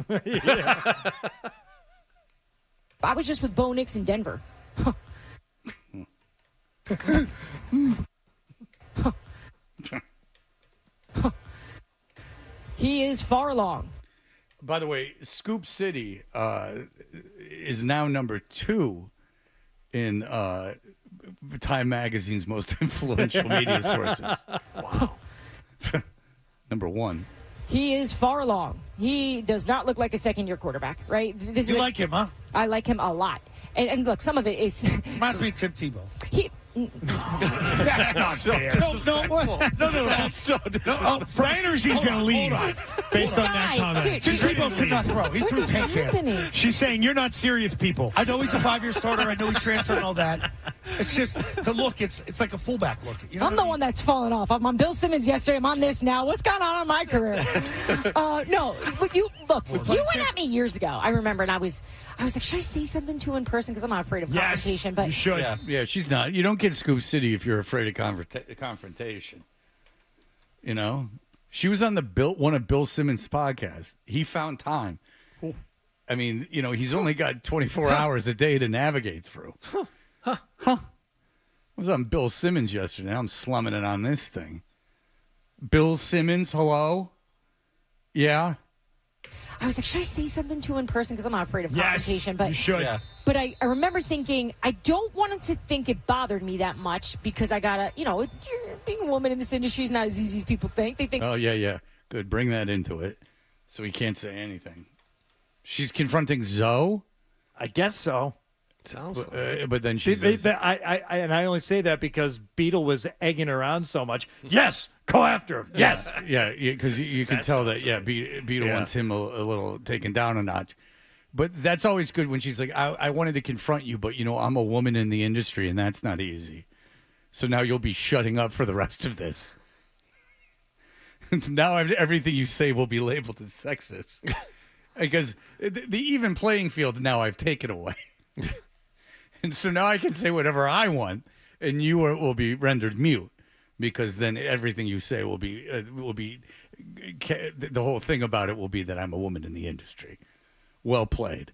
I was just with Bo Nix in Denver. He is far along. By the way, Scoop City is now number 2 in Time Magazine's most influential media sources. Wow. Number 1. He is far along. He does not look like a second-year quarterback, right? You like him, huh? I like him a lot. And look, some of it is... Reminds me of Tim Tebow. That's not fair. No. That's so Energy's going to leave based on that comment. Tim Tebow could not throw. He threw pancakes. She's saying you're not serious people. I know he's a 5-year starter. I know he transferred and all that. It's just the look. It's like a fullback look. You know I'm the one that's fallen off. I'm on Bill Simmons yesterday. I'm on this now. What's going on in my career? No, but you went at me years ago. I remember, and I was like, should I say something to in person? Because I'm not afraid of confrontation. But you should. Yeah, she's not. You don't get Scoop City if you're afraid of confrontation. You know, she was on one of Bill Simmons' podcasts. He found time. I mean, you know, he's only got 24 hours a day to navigate through. I was on Bill Simmons yesterday. I'm slumming it on this thing. Bill Simmons, hello? Yeah? I was like, should I say something to in person? Because I'm not afraid of confrontation. But you should. Yeah. But I remember thinking, I don't want him to think it bothered me that much because I got to, you know, being a woman in this industry is not as easy as people think. They think. Oh, yeah. Good. Bring that into it. So he can't say anything. She's confronting Zoe? I guess so. Sounds but then she's... I only say that because Beetle was egging her on so much. Yes, go after him. Yes. Yeah, because you can tell that, Beetle wants him a little taken down a notch. But that's always good when she's like, I wanted to confront you, but, you know, I'm a woman in the industry, and that's not easy. So now you'll be shutting up for the rest of this. Now everything you say will be labeled as sexist. Because the even playing field now I've taken away. And so now I can say whatever I want, and you will be rendered mute, because then everything you say will be the whole thing about it will be that I'm a woman in the industry. Well played.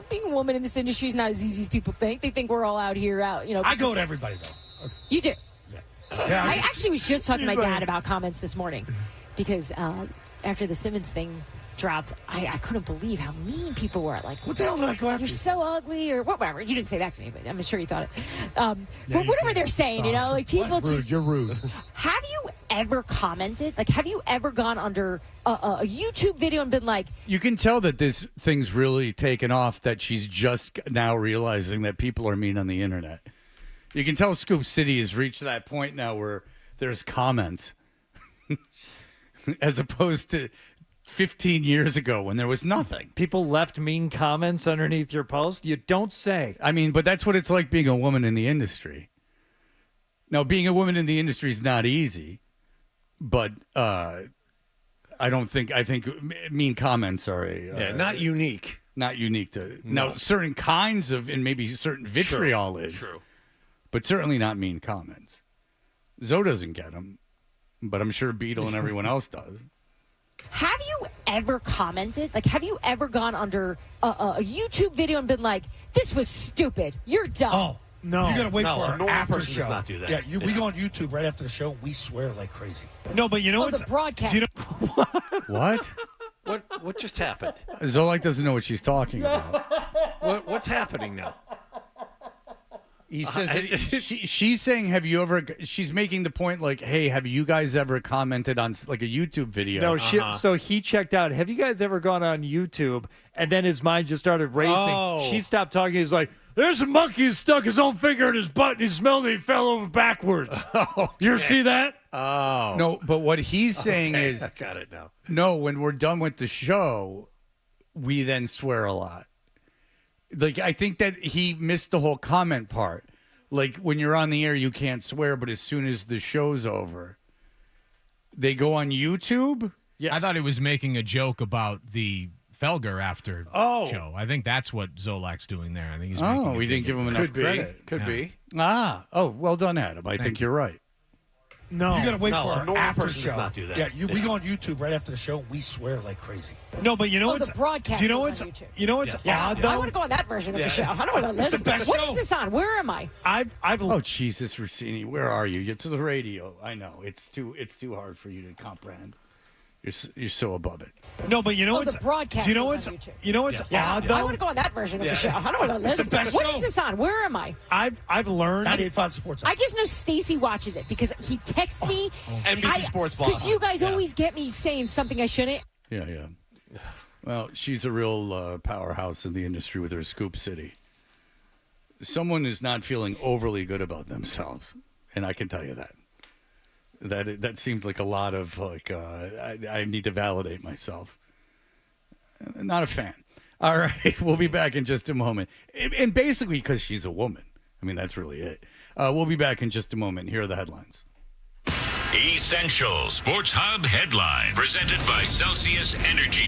Being a woman in this industry is not as easy as people think. They think we're all out here, you know. I go to everybody though. You do. Yeah. I actually was just talking to my dad about comments this morning, because after the Simmons thing drop, I couldn't believe how mean people were. Like, what the hell did I go after? You're so ugly, or whatever. You didn't say that to me, but I'm sure you thought it. But whatever they're saying, you know, like people just. You're rude. Have you ever commented? Like, have you ever gone under a YouTube video and been like? You can tell that this thing's really taken off. That she's just now realizing that people are mean on the internet. You can tell Scoop City has reached that point now where there's comments, as opposed to 15 years ago when there was nothing. People left mean comments underneath your post? You don't say. I mean, but that's what it's like being a woman in the industry. Now, being a woman in the industry is not easy, but I think mean comments are not unique. Not unique to... No. Now, certain kinds of, and maybe certain vitriol is. True. But certainly not mean comments. Zoe doesn't get them, but I'm sure Beetle and everyone else does. Have you ever commented? Like, have you ever gone under a YouTube video and been like, this was stupid. You're dumb. Oh, no. You got to wait for our after person show. does not do that. Yeah, we go on YouTube right after the show. We swear like crazy. No, but you know the broadcast. What? What just happened? Zolak doesn't know what she's talking about. What's happening now? He says she's saying, have you ever? She's making the point like, hey, have you guys ever commented on like a YouTube video? No, so he checked out. Have you guys ever gone on YouTube? And then his mind just started racing. Oh. She stopped talking. He's like, there's a monkey who stuck his own finger in his butt and he smelled it. He fell over backwards. You ever see that? Oh. No, but what he's saying is, I got it now. No, when we're done with the show, we then swear a lot. Like, I think that he missed the whole comment part. Like, when you're on the air, you can't swear, but as soon as the show's over, they go on YouTube? Yeah, I thought he was making a joke about the Felger after show. I think that's what Zolak's doing there. I think he's making we didn't give him enough credit. Could be. Well done, Adam. I think you're right. No, you got to wait for our after person show. Does not do that. Yeah, we go on YouTube right after the show. We swear like crazy. No, but you know what's the broadcast. Do you know goes what's on YouTube. you know what's odd though? I want to go on that version of the show. I don't want to listen. What is this on? Where am I? Oh Jesus, Rossini, where are you? Get to the radio. I know it's too hard for you to comprehend. You're so above it. No, but you know what's the broadcast. Do you know goes what's on YouTube. you know what's odd though? I want to go on that version of the show. I don't want to listen. best What show. is this on? Where am I? I've learned 98.5 Sports. I just know Stacy watches it because he texts me. NBC Sports Blog. Because you guys always get me saying something I shouldn't. Yeah. Well, she's a real powerhouse in the industry with her Scoop City. Someone is not feeling overly good about themselves, and I can tell you that. That seems like a lot of I need to validate myself. Not a fan. All right, we'll be back in just a moment, and basically because she's a woman. I mean, that's really it. We'll be back in just a moment. Here are the headlines. Essential Sports Hub headline presented by Celsius Energy.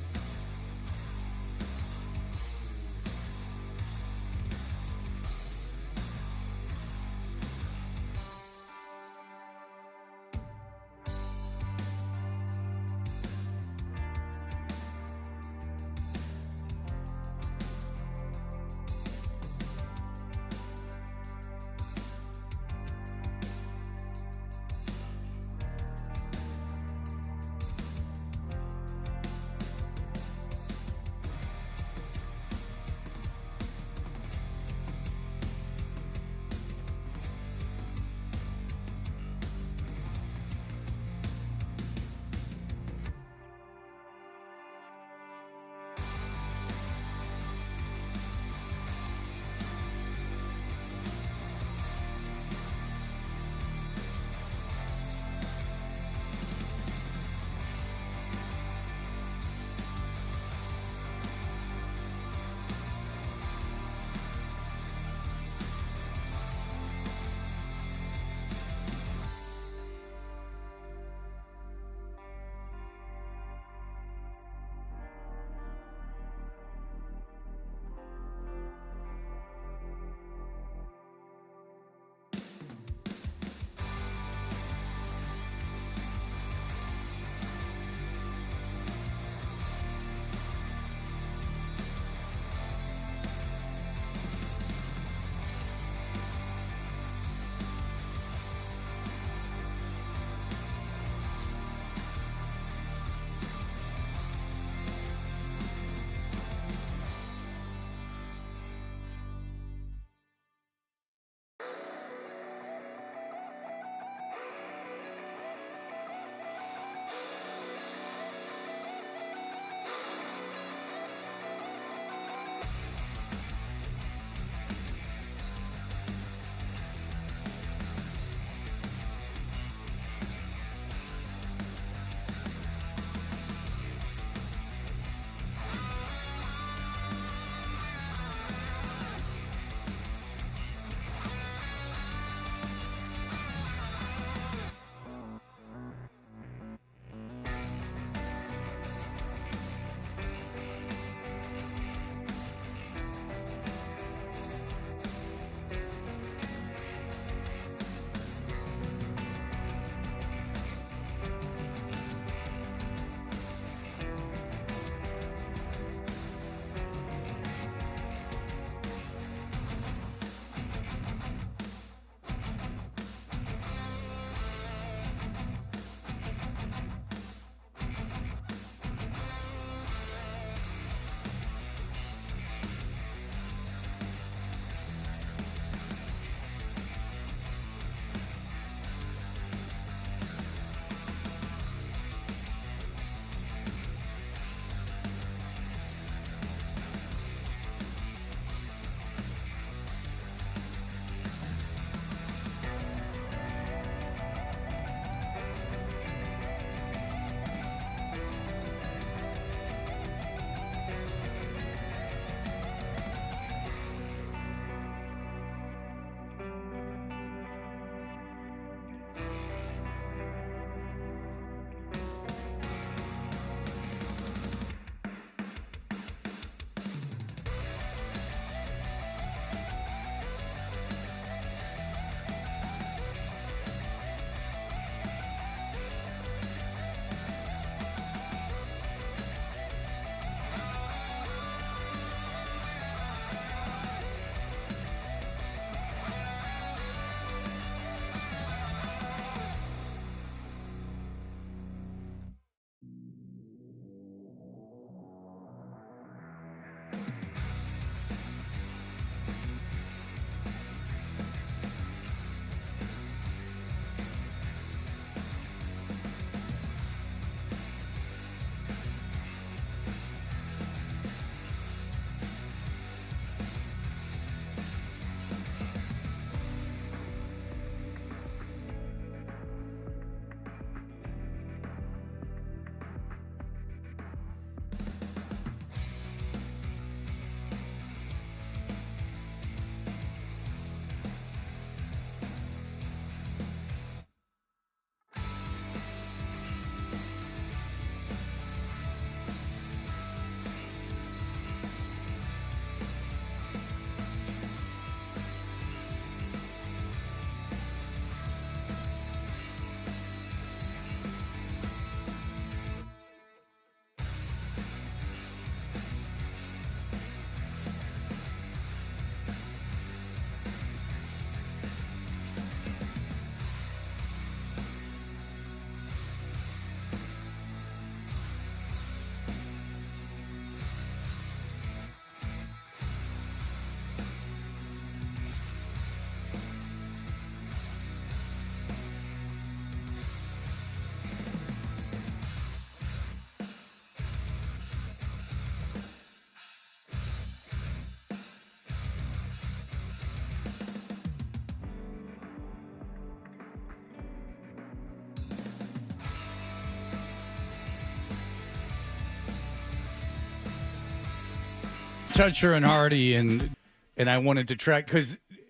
Toucher and Hardy, and I wanted to track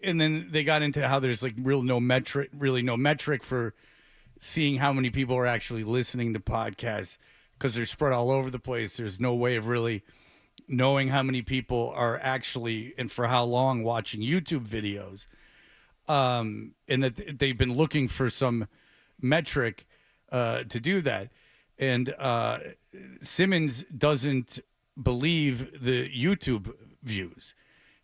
and then they got into how there's like really no metric for seeing how many people are actually listening to podcasts because they're spread all over the place. There's no way of really knowing how many people are actually and for how long watching YouTube videos. And that they've been looking for some metric to do that. And Simmons doesn't believe the YouTube views.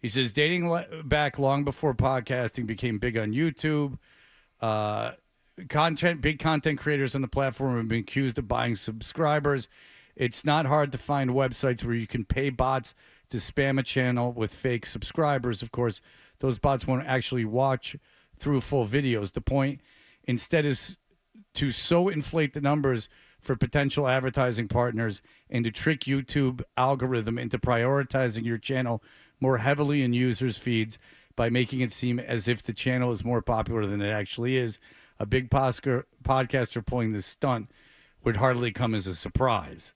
He says dating back long before podcasting became big on YouTube. Big content creators on the platform have been accused of buying subscribers. It's not hard to find websites where you can pay bots to spam a channel with fake subscribers. Of course, those bots won't actually watch through full videos. The point instead is to so inflate the numbers for potential advertising partners and to trick YouTube algorithm into prioritizing your channel more heavily in users' feeds by making it seem as if the channel is more popular than it actually is. A big podcaster pulling this stunt would hardly come as a surprise.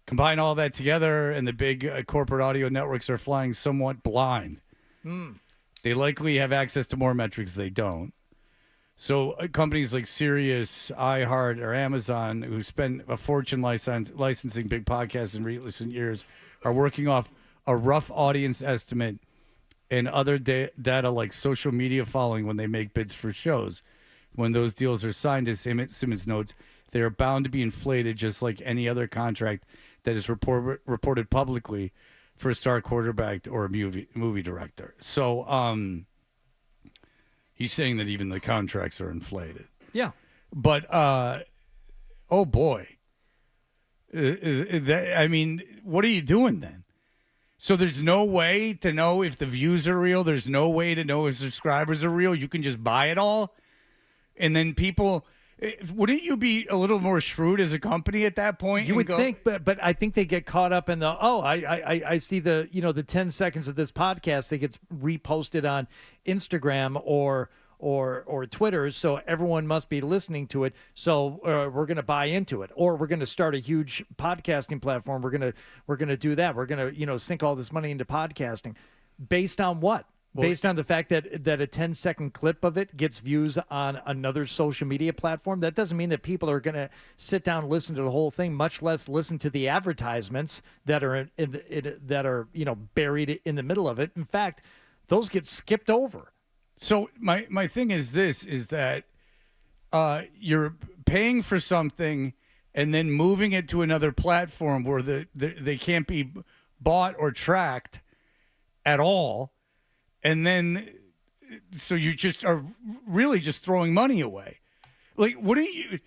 Combine all that together, and the big corporate audio networks are flying somewhat blind. They likely have access to more metrics they don't. So companies like Sirius, iHeart, or Amazon, who spend a fortune licensing big podcasts in recent years, are working off a rough audience estimate and other data like social media following when they make bids for shows. When those deals are signed, as Simmons notes, they are bound to be inflated just like any other contract that is reported publicly for a star quarterback or a movie director. So he's saying that even the contracts are inflated. Yeah. But, oh, boy. I mean, what are you doing then? So there's no way to know if the views are real. There's no way to know if subscribers are real. You can just buy it all. And then people, wouldn't you be a little more shrewd as a company at that point? You would think, but I think they get caught up in the, I see the, the 10 seconds of this podcast that gets reposted on Instagram or Twitter, so everyone must be listening to it. So we're going to buy into it, or we're going to start a huge podcasting platform. We're going to do that. We're going to sink all this money into podcasting, based on what? Well, based on the fact that a 10-second clip of it gets views on another social media platform. That doesn't mean that people are going to sit down and listen to the whole thing, much less listen to the advertisements that are buried in the middle of it. In fact, those get skipped over. So my thing is this, is that you're paying for something and then moving it to another platform where they can't be bought or tracked at all. And then so you just are really just throwing money away. Like, wouldn't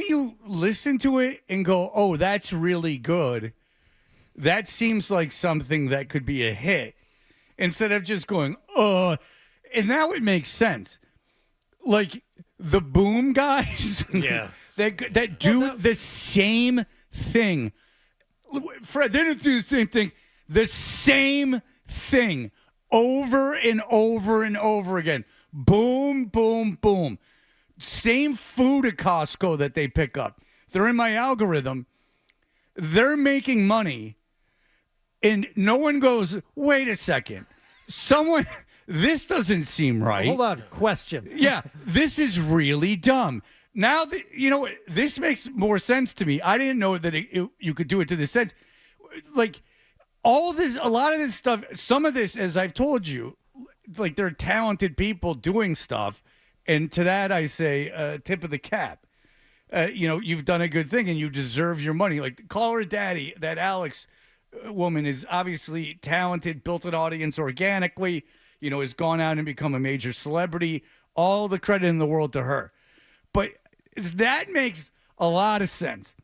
you listen to it and go, oh, that's really good. That seems like something that could be a hit, instead of just going, and now it makes sense. Like the Boom guys, yeah, that do the same thing. Fred, they don't do the same thing. The same thing over and over and over again. Boom, boom, boom. Same food at Costco that they pick up. They're in my algorithm. They're making money, and no one goes, wait a second. This doesn't seem right. Hold on, question. Yeah, this is really dumb. Now, this makes more sense to me. I didn't know that you could do it to this sense. Like, all this, a lot of this stuff, some of this, as I've told you, like, they're talented people doing stuff. And to that, I say, tip of the cap. You've done a good thing and you deserve your money. Like, call her daddy. That Alex woman is obviously talented, built an audience organically, has gone out and become a major celebrity. All the credit in the world to her. But that makes a lot of sense.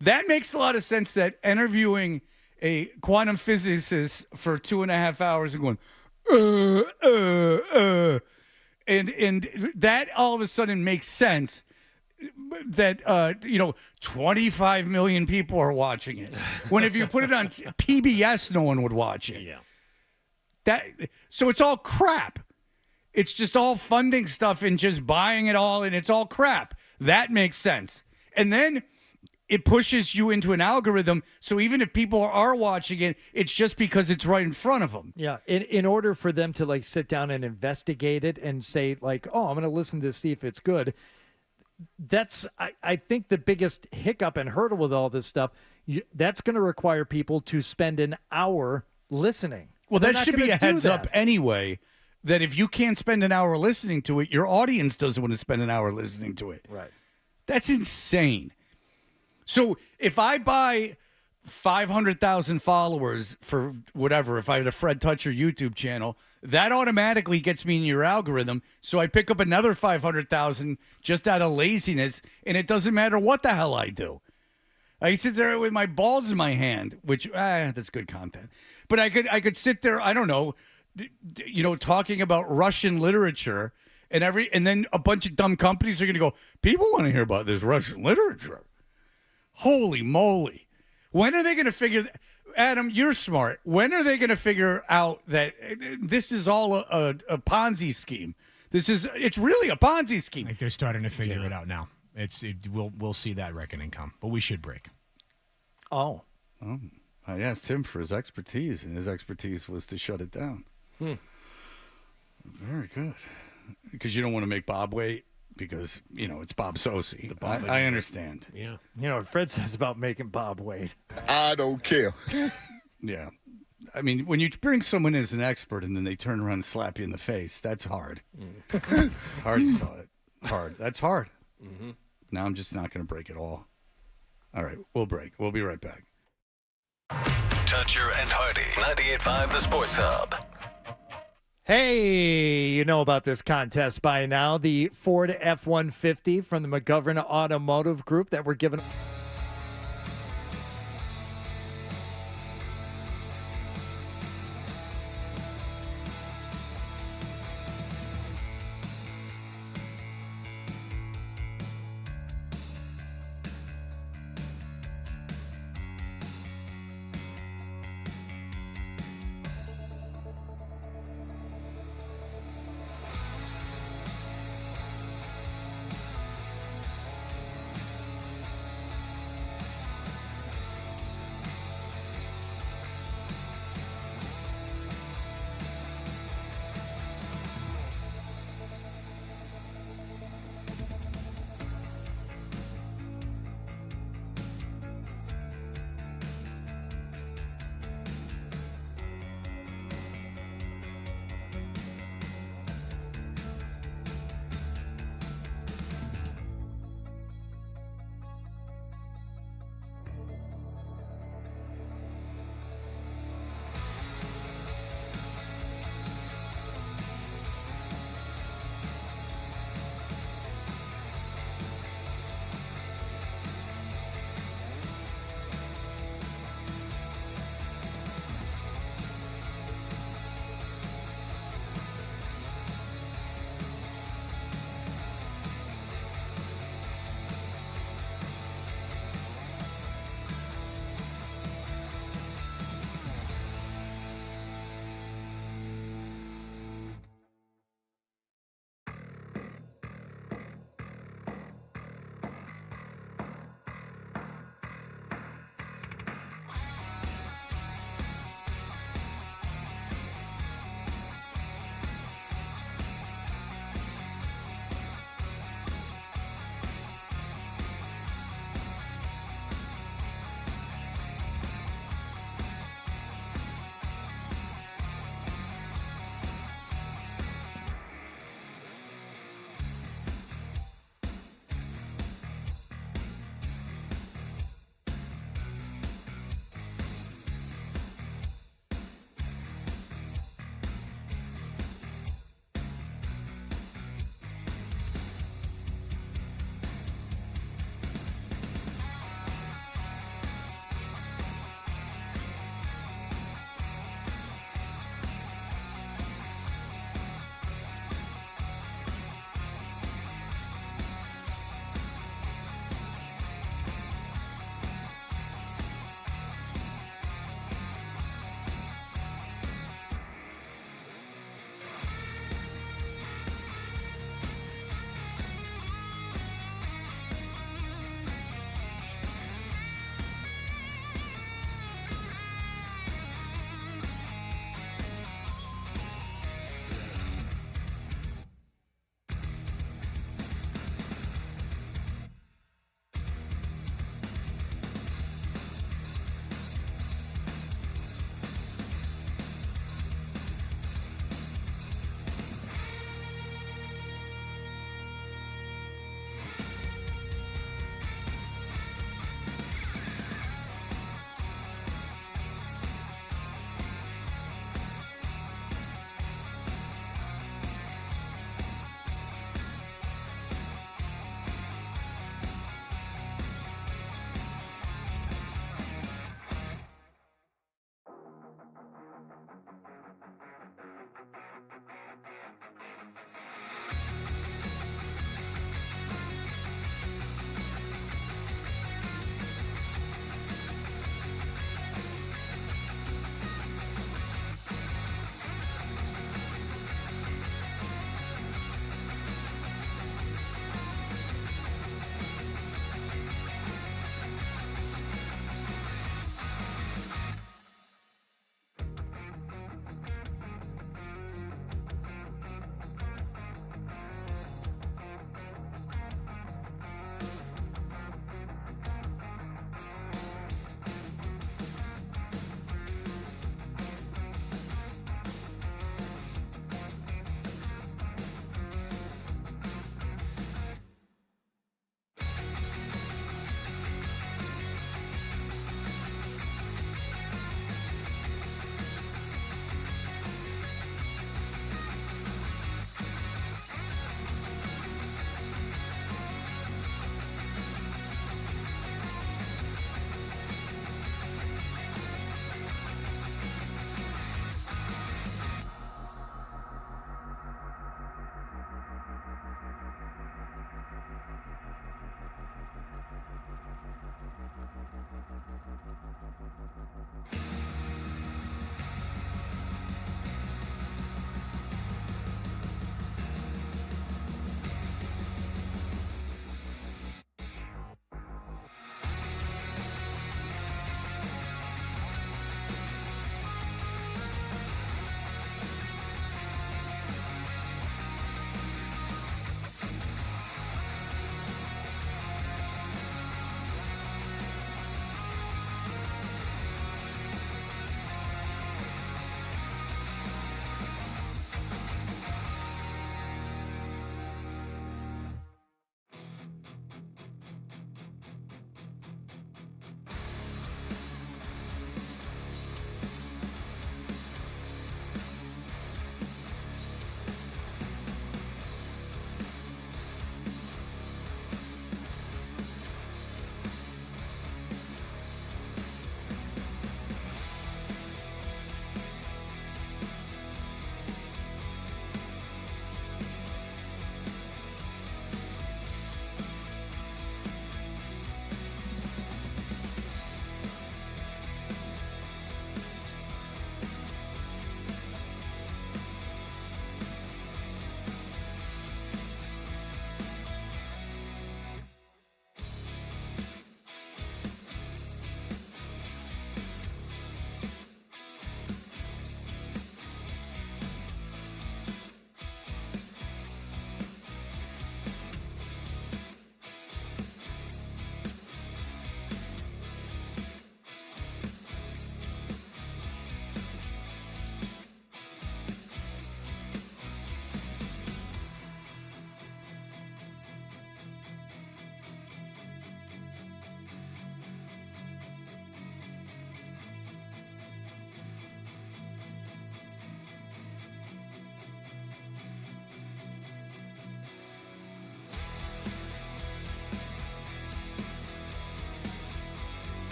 That makes a lot of sense, that interviewing a quantum physicist for 2.5 hours and going, and that all of a sudden makes sense that 25 million people are watching it, when if you put it on PBS, no one would watch it. Yeah. So it's all crap. It's just all funding stuff and just buying it all, and it's all crap. That makes sense. And then it pushes you into an algorithm. So even if people are watching it, it's just because it's right in front of them. Yeah. In order for them to like sit down and investigate it and say like, oh, I'm going to listen to see if it's good. That's, I think, the biggest hiccup and hurdle with all this stuff. That's going to require people to spend an hour listening. Well, They're that not should be gonna a do heads that. up anyway, that if you can't spend an hour listening to it, your audience doesn't want to spend an hour listening to it. Right. That's insane. So if I buy 500,000 followers for whatever, if I had a Fred Toucher YouTube channel, that automatically gets me in your algorithm. So I pick up another 500,000 just out of laziness, and it doesn't matter what the hell I do. I sit there with my balls in my hand, which that's good content. But I could sit there, I don't know, talking about Russian literature, and then a bunch of dumb companies are going to go, people want to hear about this Russian literature. Holy moly. When are they going to figure Adam, you're smart. When are they going to figure out that this is all a Ponzi scheme? It's really a Ponzi scheme. I think they're starting to figure it out now. We'll see that reckoning come, but we should break. Oh. I asked him for his expertise, and his expertise was to shut it down. Very good. Because you don't want to make Bob wait, because, it's Bob Sosi. I understand. Yeah. You know what Fred says about making Bob wait. I don't care. Yeah. I mean, when you bring someone as an expert and then they turn around and slap you in the face, that's hard. Hard saw it. Hard. That's hard. Mm-hmm. Now I'm just not going to break it all. All right, we'll break. We'll be right back. Toucher and Hardy, 98.5 The Sports Hub. Hey, you know about this contest by now. The Ford F-150 from the McGovern Automotive Group that we're giving.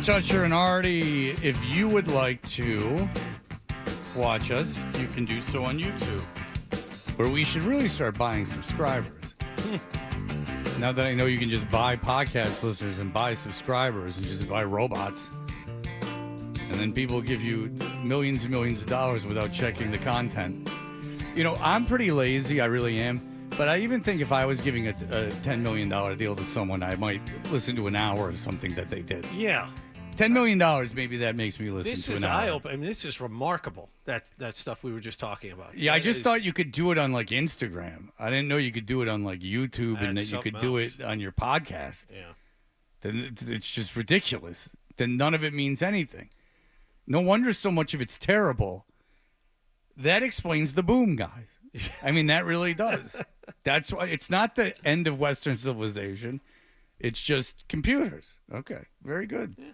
Toucher and Hardy. If you would like to watch us, you can do so on YouTube, where we should really start buying subscribers. Now that I know you can just buy podcast listeners and buy subscribers and just buy robots, and then people give you millions and millions of dollars without checking the content. You know, I'm pretty lazy, I really am. But I even think if I was giving a $10 million deal to someone, I might listen to an hour of something that they did. Yeah. $10 million, maybe that makes me listen This to is an hour. eye-opening. I mean, this is remarkable, that stuff we were just talking about. Yeah, I just is- thought you could do it on, like, Instagram. I didn't know you could do it on, like, YouTube and that That's you could something do else. it on your podcast. Yeah. Then it's just ridiculous. Then none of it means anything. No wonder so much of it's terrible. That explains the boom, guys. I mean, that really does. That's why it's not the end of Western civilization. It's just computers. Okay, very good. Yeah.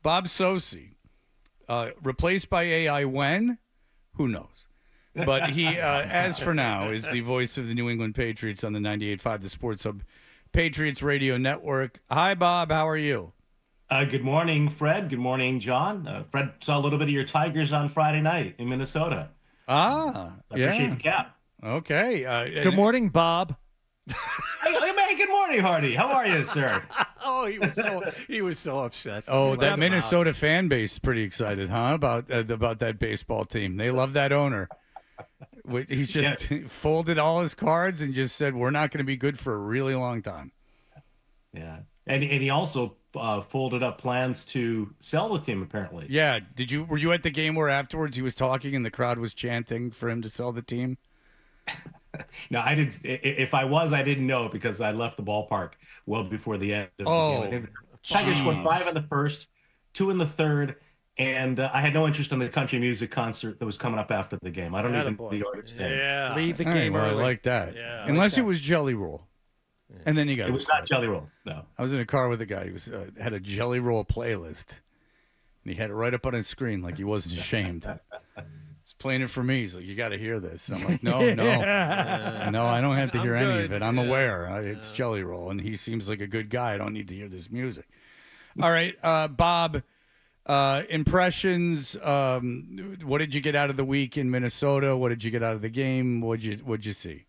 Bob Sosi, replaced by AI when? Who knows? But he, as for now, is the voice of the New England Patriots on the 98.5, the Sports Hub Patriots Radio Network. Hi, Bob. How are you? Good morning, Fred. Good morning, John. Fred saw a little bit of your Tigers on Friday night in Minnesota. I appreciate the cap. Okay. Good morning, Bob. Hey, man, good morning, Hardy. How are you, sir? Oh, he was so upset. Oh, that Minnesota fan base is pretty excited, huh? About that baseball team. They love that owner. He just folded all his cards and just said, "We're not going to be good for a really long time." Yeah, and he also folded up plans to sell the team. Apparently. Yeah. Were you at the game where afterwards he was talking and the crowd was chanting for him to sell the team? No, I didn't. If I was, I didn't know because I left the ballpark well before the end of the game. I think the Tigers scored 5 in the first, 2 in the third, and I had no interest in the country music concert that was coming up after the game. I don't even know the artist name. Yeah. Leave the All right, game well, early. I like that. Yeah, Unless it was Jelly Roll. And then you got It was not Jelly Roll. No. I was in a car with a guy who was had a Jelly Roll playlist. And he had it right up on his screen like he wasn't ashamed. He's playing it for me. He's like, "You got to hear this." And I'm like, no, I don't have to hear any of it. I'm aware. It's Jelly Roll, and he seems like a good guy. I don't need to hear this music. All right, Bob, impressions. What did you get out of the week in Minnesota? What did you get out of the game? What'd you see?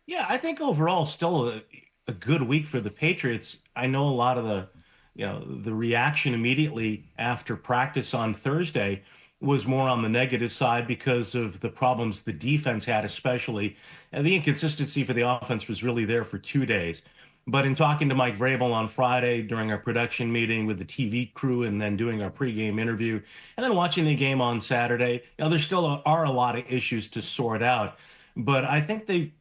Yeah, I think overall still a good week for the Patriots. I know a lot of the reaction immediately after practice on Thursday was more on the negative side because of the problems the defense had, especially, and the inconsistency for the offense was really there for 2 days. But in talking to Mike Vrabel on Friday during our production meeting with the TV crew and then doing our pregame interview and then watching the game on Saturday, there still are a lot of issues to sort out. But I think they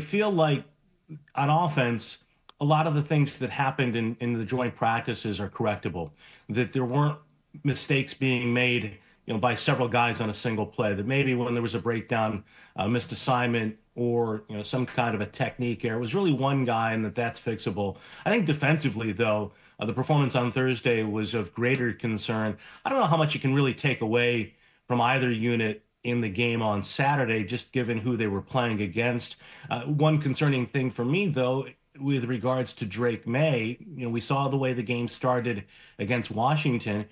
feel like on offense, a lot of the things that happened in the joint practices are correctable, that there weren't mistakes being made by several guys on a single play, that maybe when there was a breakdown, missed assignment, or some kind of a technique error, it was really one guy and that's fixable. I think defensively, though, the performance on Thursday was of greater concern. I don't know how much you can really take away from either unit in the game on Saturday, just given who they were playing against. One concerning thing for me, though, with regards to Drake May, we saw the way the game started against Washington,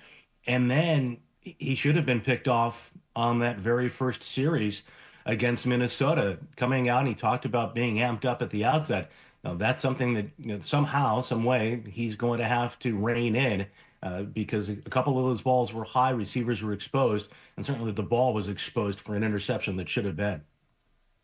and then he should have been picked off on that very first series against Minnesota. Coming out, and he talked about being amped up at the outset. Now, that's something that somehow, some way, he's going to have to rein in because a couple of those balls were high, receivers were exposed, and certainly the ball was exposed for an interception that should have been.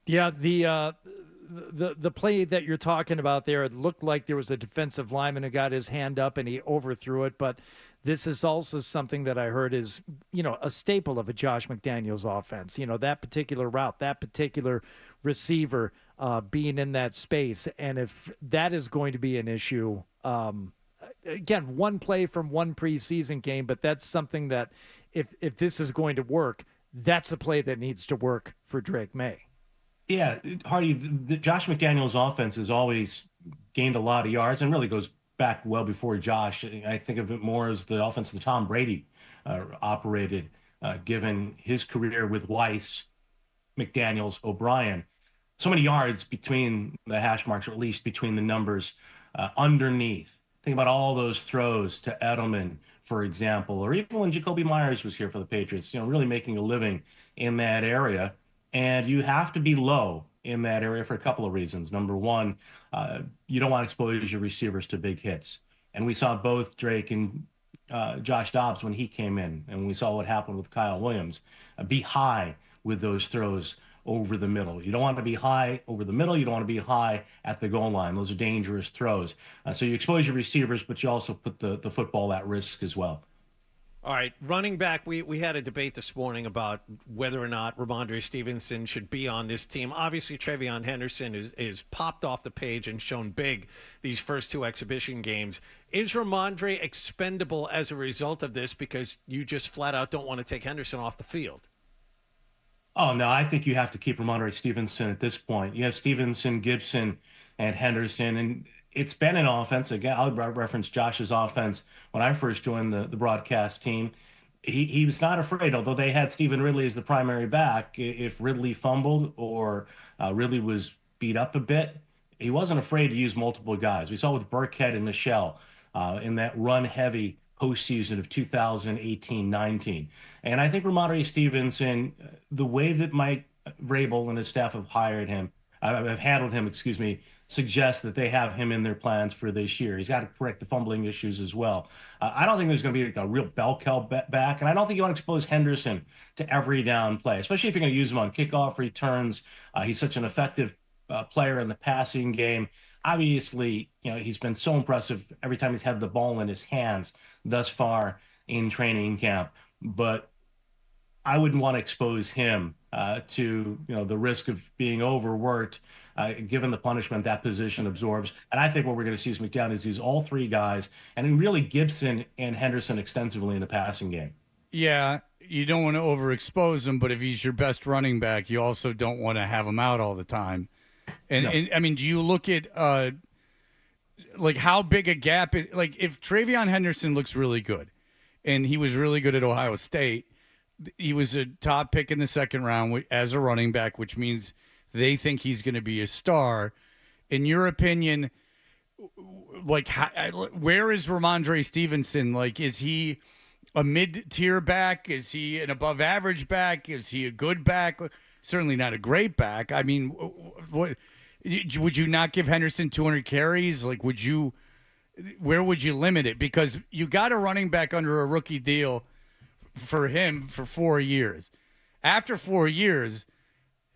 Yeah, the play that you're talking about there, it looked like there was a defensive lineman who got his hand up and he overthrew it, but this is also something that I heard is, a staple of a Josh McDaniels offense. That particular route, that particular receiver being in that space. And if that is going to be an issue, again, one play from one preseason game, but that's something that if this is going to work, that's the play that needs to work for Drake May. Yeah, Hardy, the Josh McDaniels offense has always gained a lot of yards and really goes back well before Josh. I think of it more as the offense that Tom Brady operated, given his career with Weiss, McDaniels, O'Brien. So many yards between the hash marks, or at least between the numbers underneath. Think about all those throws to Edelman for example, or even when Jacoby Myers was here for the Patriots, really making a living in that area. And you have to be low in that area for a couple of reasons. Number one, you don't want to expose your receivers to big hits. And we saw both Drake and Josh Dobbs when he came in, and we saw what happened with Kyle Williams. Be high with those throws over the middle. You don't want to be high over the middle. You don't want to be high at the goal line. Those are dangerous throws. So you expose your receivers, but you also put the football at risk as well. All right, running back, we had a debate this morning about whether or not Ramondre Stevenson should be on this team. Obviously, Travion Henderson is popped off the page and shown big these first two exhibition games. Is Ramondre expendable as a result of this because you just flat out don't want to take Henderson off the field? Oh, no, I think you have to keep Ramondre Stevenson at this point. You have Stevenson, Gibson, and Henderson, and it's been an offense. Again, I'll reference Josh's offense when I first joined the broadcast team. He was not afraid, although they had Stephen Ridley as the primary back. If Ridley fumbled or Ridley was beat up a bit, he wasn't afraid to use multiple guys. We saw with Burkhead and Michelle in that run-heavy postseason of 2018-19. And I think Ramondre Stevenson, the way that Mike Vrabel and his staff have handled him, suggests that they have him in their plans for this year. He's got to correct the fumbling issues as well. I don't think there's going to be a real bell cow back, and I don't think you want to expose Henderson to every down play, especially if you're going to use him on kickoff returns. He's such an effective player in the passing game. Obviously, he's been so impressive every time he's had the ball in his hands thus far in training camp. But I wouldn't want to expose him to the risk of being overworked, given the punishment that position absorbs. And I think what we're going to see is McDowell use all three guys, and then really Gibson and Henderson extensively in the passing game. Yeah, you don't want to overexpose him, but if he's your best running back, you also don't want to have him out all the time. And, No. and I mean, do you look at like how big a gap? Like if Travion Henderson looks really good, and he was really good at Ohio State, he was a top pick in the second round as a running back, which means they think he's going to be a star. In your opinion, like where is Ramondre Stevenson? Like, is he a mid-tier back? Is he an above-average back? Is he a good back? Certainly not a great back. I mean, what would you not give Henderson 200 carries? Like, where would you limit it? Because you got a running back under a rookie deal for him for 4 years. After 4 years,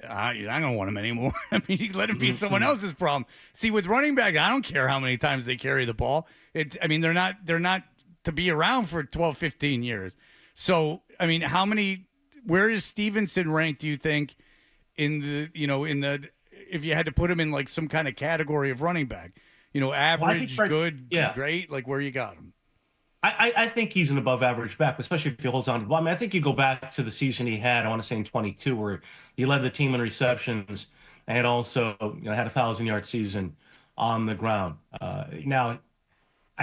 I don't want him anymore. I mean, let him be someone else's problem. See, with running back, I don't care how many times they carry the ball. They're not to be around for 12, 15 years. So, I mean, where is Stevenson ranked, do you think, if you had to put him in like some kind of category of running back? Average, good, great, like where you got him? I think he's an above-average back, especially if he holds on to the ball. I mean, I think you go back to the season he had, I want to say in 22, where he led the team in receptions and also had a 1,000-yard season on the ground. Now,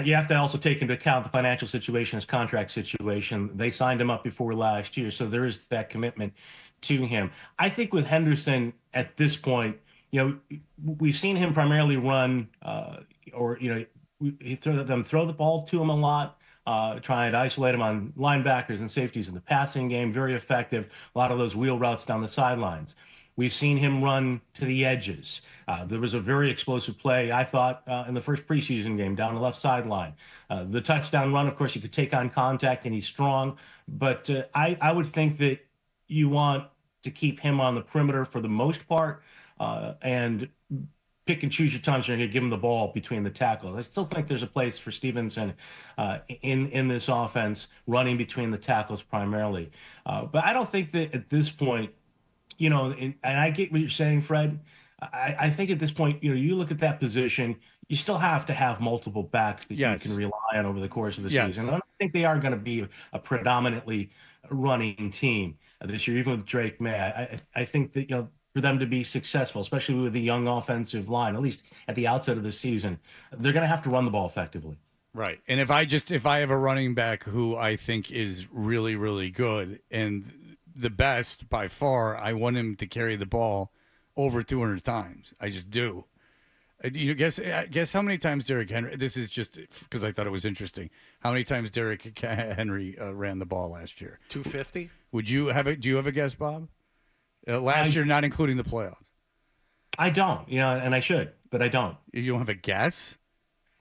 you have to also take into account the financial situation, his contract situation. They signed him up before last year, so there is that commitment to him. I think with Henderson at this point, we've seen him primarily run, throw the ball to him a lot. Trying to isolate him on linebackers and safeties in the passing game. Very effective. A lot of those wheel routes down the sidelines. We've seen him run to the edges. There was a very explosive play, I thought, in the first preseason game down the left sideline. The touchdown run, of course, he could take on contact and he's strong. But I would think that you want to keep him on the perimeter for the most part and pick and choose your times you're going to give him the ball between the tackles. I still think there's a place for Stevenson in this offense, running between the tackles primarily. But I don't think that at this point, and I get what you're saying, Fred. I think at this point, you look at that position, you still have to have multiple backs that you can rely on over the course of the season. I don't think they are going to be a predominantly running team this year, even with Drake May. I think that, for them to be successful, especially with the young offensive line, at least at the outset of the season, they're going to have to run the ball effectively. Right. And if I have a running back who I think is really, really good and the best by far, I want him to carry the ball over 200 times. I just do. You guess how many times Derrick Henry? This is just because I thought it was interesting. How many times Derrick Henry ran the ball last year? 250. Would you have it? Do you have a guess, Bob? Last year, not including the playoffs. I don't, and I should, but I don't. You don't have a guess?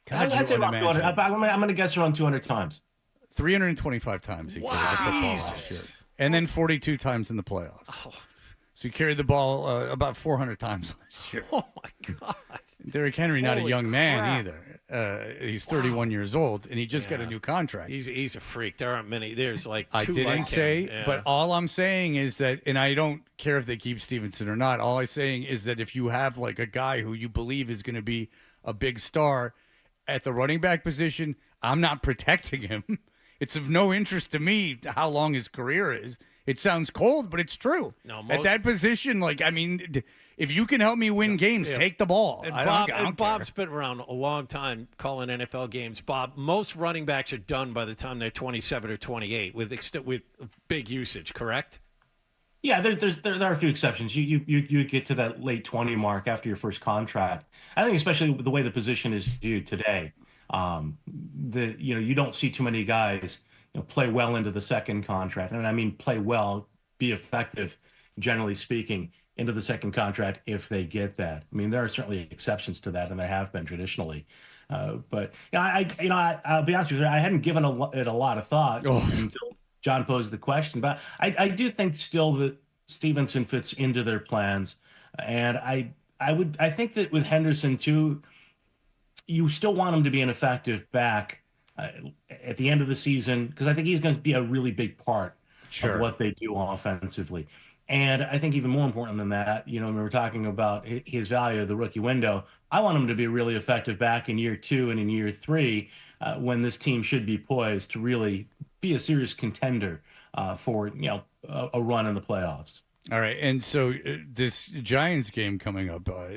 God, I'd say around 200. I'm going to guess around 200 times. 325 times he carried the football last year, and then 42 times in the playoffs. Oh. So he carried the ball about 400 times last year. Oh my God! Derrick Henry, not a Holy young man crap. either. He's 31 years old, and he just got a new contract. He's a freak. There aren't many. There's like I two didn't like say, him. Yeah. but all I'm saying is that, and I don't care if they keep Stevenson or not. All I'm saying is that if you have like a guy who you believe is going to be a big star at the running back position, I'm not protecting him. It's of no interest to me how long his career is. It sounds cold, but it's true. No, at that position, if you can help me win games, take the ball. And I don't Bob's care. been around a long time calling NFL games. Bob, most running backs are done by the time they're 27 or 28 with big usage, correct? Yeah, there are a few exceptions. You get to that late 20 mark after your first contract. I think especially the way the position is viewed today, you don't see too many guys play well into the second contract, and I mean play well, be effective, generally speaking, into the second contract if they get that. I mean, there are certainly exceptions to that, and there have been traditionally. But I'll be honest with you, I hadn't given it a lot of thought until John posed the question. But I do think still that Stevenson fits into their plans, and I think that with Henderson too, you still want him to be an effective back at the end of the season, because I think he's going to be a really big part of what they do offensively. And I think even more important than that, when we're talking about his value of the rookie window, I want him to be a really effective back in year 2 and in year 3, when this team should be poised to really be a serious contender for a run in the playoffs. All right, and so this Giants game coming up, are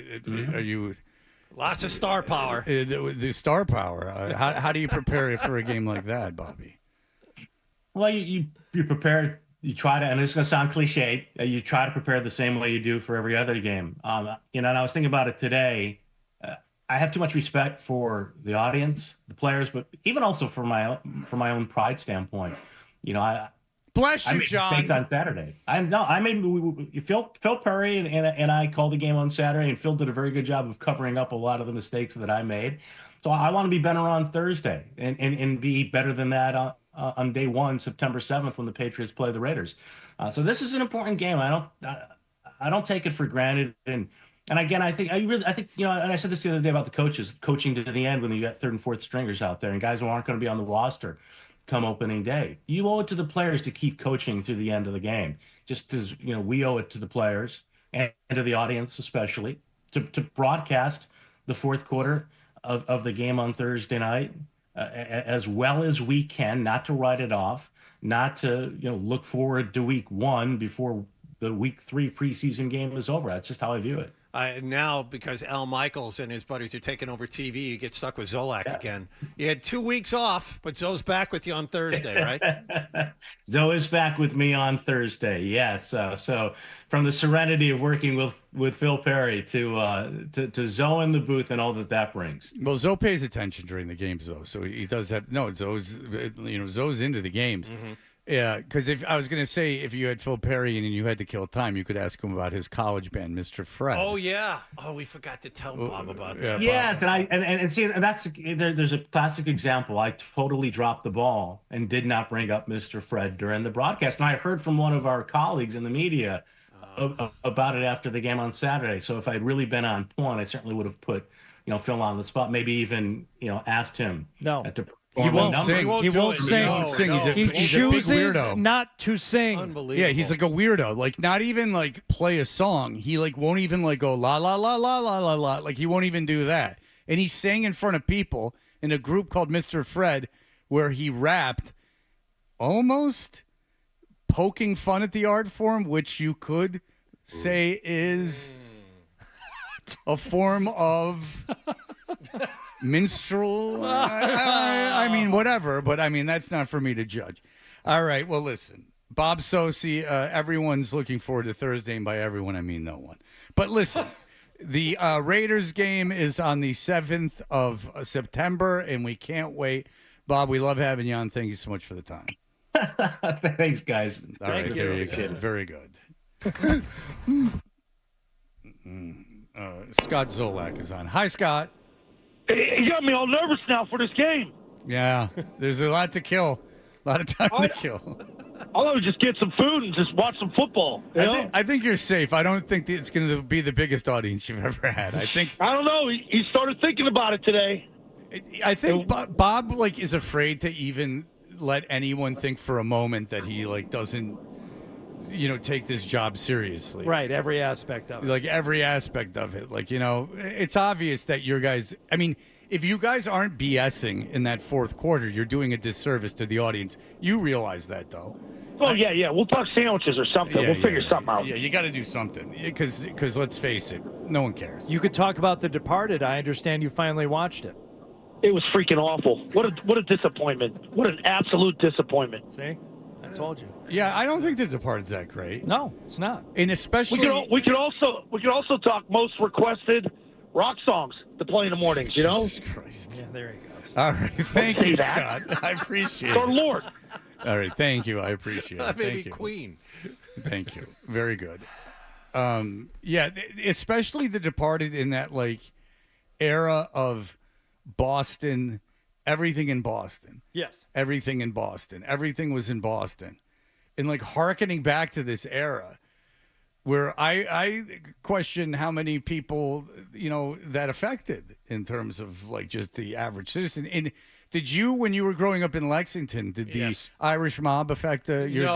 you? Lots of star power. The star power. How do you prepare for a game like that, Bobby? Well, you prepare. You try to, and it's going to sound cliche. You try to prepare the same way you do for every other game. And I was thinking about it today. I have too much respect for the audience, the players, but even also for my own pride standpoint. Bless you, I made John. mistakes on Saturday. Phil Perry and I called the game on Saturday, and Phil did a very good job of covering up a lot of the mistakes that I made. So I want to be better on Thursday and be better than that on day 1, September 7th, when the Patriots play the Raiders. So this is an important game. I don't take it for granted. And again, I think, and I said this the other day about the coaches coaching to the end when you got 3rd and 4th stringers out there and guys who aren't going to be on the roster come opening day. You owe it to the players to keep coaching through the end of the game, just as we owe it to the players and to the audience, especially to broadcast the 4th quarter of the game on Thursday night as well as we can, not to write it off, not to look forward to week 1 before the week 3 preseason game is over. That's just how I view it. Now, because Al Michaels and his buddies are taking over TV, you get stuck with Zolak again. You had 2 weeks off, but Zoe's back with you on Thursday, right? Zoe is back with me on Thursday, yes. So from the serenity of working with Phil Perry to Zoe in the booth and all that brings. Well, Zoe pays attention during the games, though, so he does have Zoe's into the games. Mm-hmm. Yeah, because if I was going to say, if you had Phil Perry and you had to kill time, you could ask him about his college band, Mr. Fred. Oh yeah. Oh, we forgot to tell Bob about that. Yes, and that's there's a classic example. I totally dropped the ball and did not bring up Mr. Fred during the broadcast, and I heard from one of our colleagues in the media about it after the game on Saturday. So if I'd really been on point, I certainly would have put Phil on the spot. Maybe even asked him. No. He won't sing. He won't sing. He chooses a big weirdo. not to sing. Unbelievable. Yeah, he's like a weirdo. Like, not even like play a song. He like won't even like go la la la la la la la. Like, he won't even do that. And he sang in front of people in a group called Mr. Fred, where he rapped, almost poking fun at the art form, which you could say is a form of minstrel. I mean, whatever, but I mean, that's not for me to judge. All right, well, listen, Bob Sosi, everyone's looking forward to Thursday, and by everyone, I mean no one. But listen, The Raiders game is on the 7th of September, and we can't wait. Bob, we love having you on. Thank you so much for the time. Thanks, guys. All right, Thank there you. you go. Very good. Scott Zolak is on. Hi, Scott. You got me all nervous now for this game. Yeah, there's a lot to kill. A lot of time to kill. I'll always just get some food and just watch some football. I think you're safe. I don't think that it's going to be the biggest audience you've ever had. I don't know. He started thinking about it today. I think Bob is afraid to even let anyone think for a moment that he doesn't take this job seriously. Right, every aspect of it. Every aspect of it. It's obvious that your guys, if you guys aren't BSing in that fourth quarter, you're doing a disservice to the audience. You realize that, though. Oh, yeah. We'll talk sandwiches or something. We'll figure something out. Yeah, you got to do something because let's face it, no one cares. You could talk about The Departed. I understand you finally watched it. It was freaking awful. What a disappointment. What an absolute disappointment. See? I told you. Yeah, I don't think The Departed's that great. No, it's not. And especially we could also talk most requested rock songs to play in the mornings, Jesus Christ. Yeah, there he goes. All right. Thank you, that. Scott. I appreciate it. Our Lord. All right. Thank you. I appreciate it. Maybe Thank you. Queen. Thank you. Very good. Yeah, especially The Departed in that era of Boston, everything in Boston. Yes. Everything in Boston. Everything was in Boston. And hearkening back to this era where I question how many people, that affected in terms of just the average citizen. And did you, when you were growing up in Lexington, did the Irish mob affect your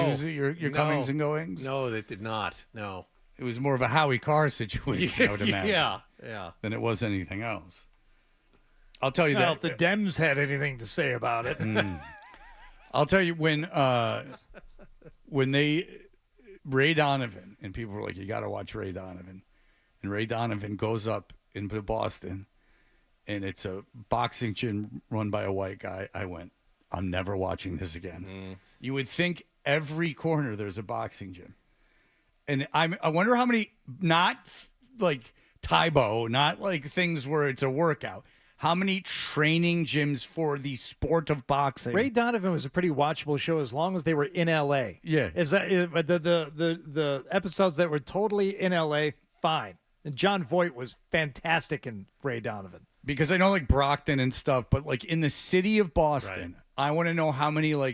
comings and goings? No, that did not. No. It was more of a Howie Carr situation, I would imagine. Yeah. Than it was anything else. I'll tell you Well, that. if the Dems had anything to say about it. I'll tell you when Ray Donovan, and people were like, you got to watch Ray Donovan. And Ray Donovan goes up into Boston, and it's a boxing gym run by a white guy. I went, I'm never watching this again. You would think every corner there's a boxing gym. And I wonder how many, not Taibo, not things where it's a workout. How many training gyms for the sport of boxing? Ray Donovan was a pretty watchable show as long as they were in L.A. Yeah. Is that the episodes that were totally in L.A., fine. And John Voight was fantastic in Ray Donovan. Because I know Brockton and stuff, but in the city of Boston, Right. I want to know how many real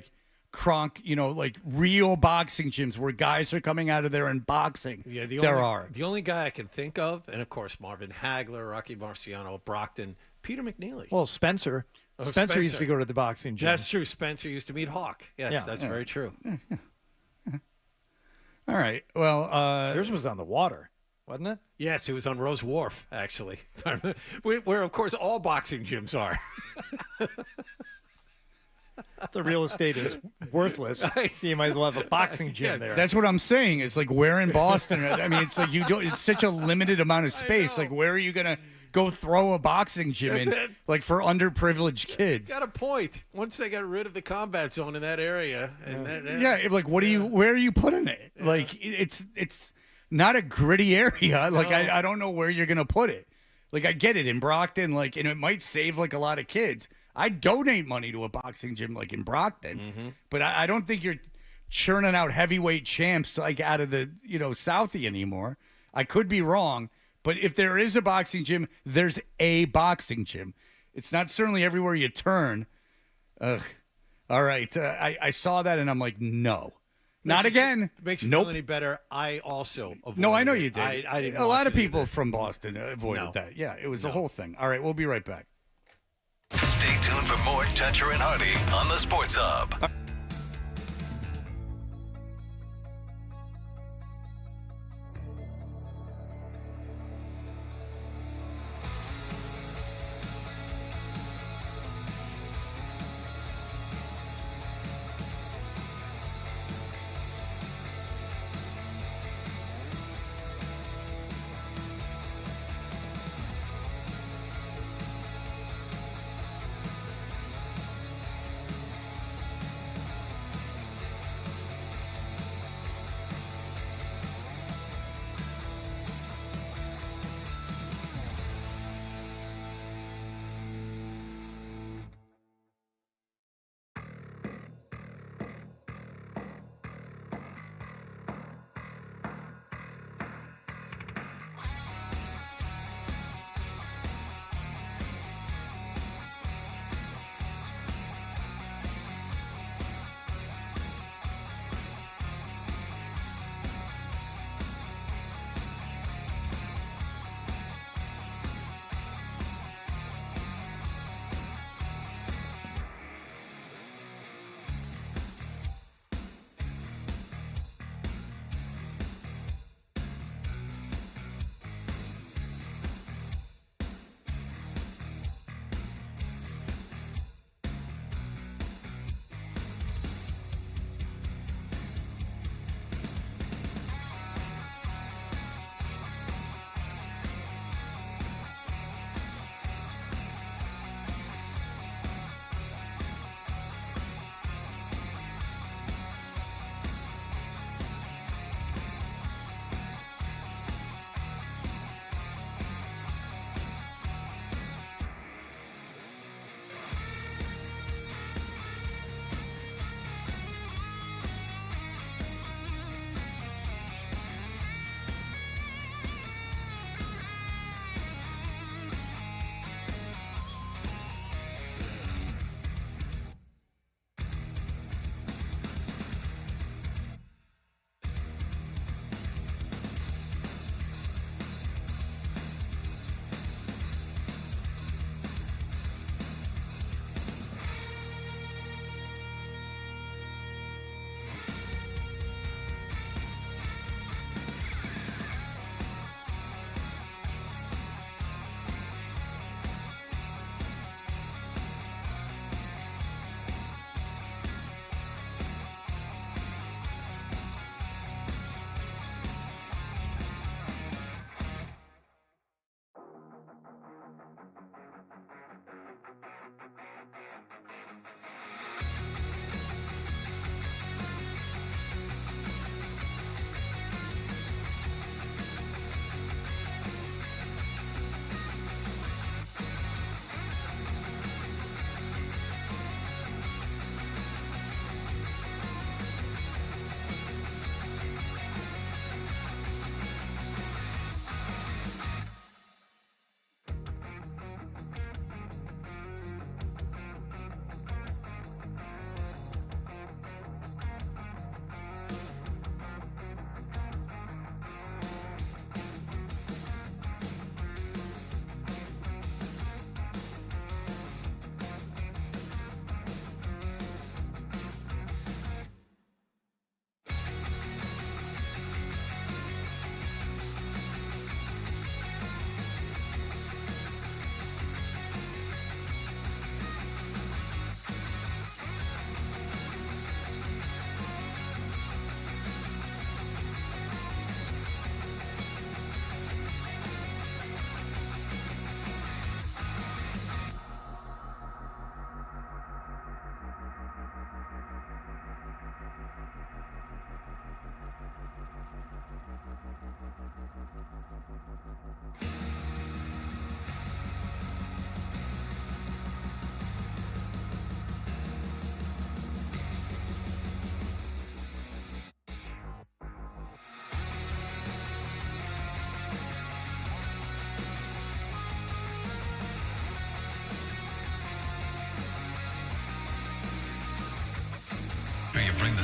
boxing gyms where guys are coming out of there and boxing. Yeah, there are. The only guy I can think of, and of course Marvin Hagler, Rocky Marciano, Brockton, Peter McNeely. Well, Spencer. Spencer used to go to the boxing gym. That's true. Spencer used to meet Hawk. Yes, that's very true. All right. Well, yours was on the water, wasn't it? Yes, it was on Rose Wharf, actually, where of course all boxing gyms are. The real estate is worthless. So you might as well have a boxing gym there. That's what I'm saying. It's where in Boston? It's you don't. It's such a limited amount of space. Where are you gonna go throw a boxing gym in? For underprivileged kids. Got a point. Once they got rid of the combat zone in that area, and what do you? Where are you putting it? It's not a gritty area. I don't know where you're gonna put it. I get it in Brockton. And it might save a lot of kids. I donate money to a boxing gym in Brockton, but I don't think you're churning out heavyweight champs out of the Southie anymore. I could be wrong, but if there is a boxing gym, there's a boxing gym. It's not certainly everywhere you turn. All right, I saw that and I'm like, no, not again. Makes you nope. feel any better? I also avoided No, I know it. you did. I didn't. A lot of watch it people either. from Boston avoided that. Yeah, it was a whole thing. All right, we'll be right back. Stay tuned for more Toucher and Hardy on the Sports Hub.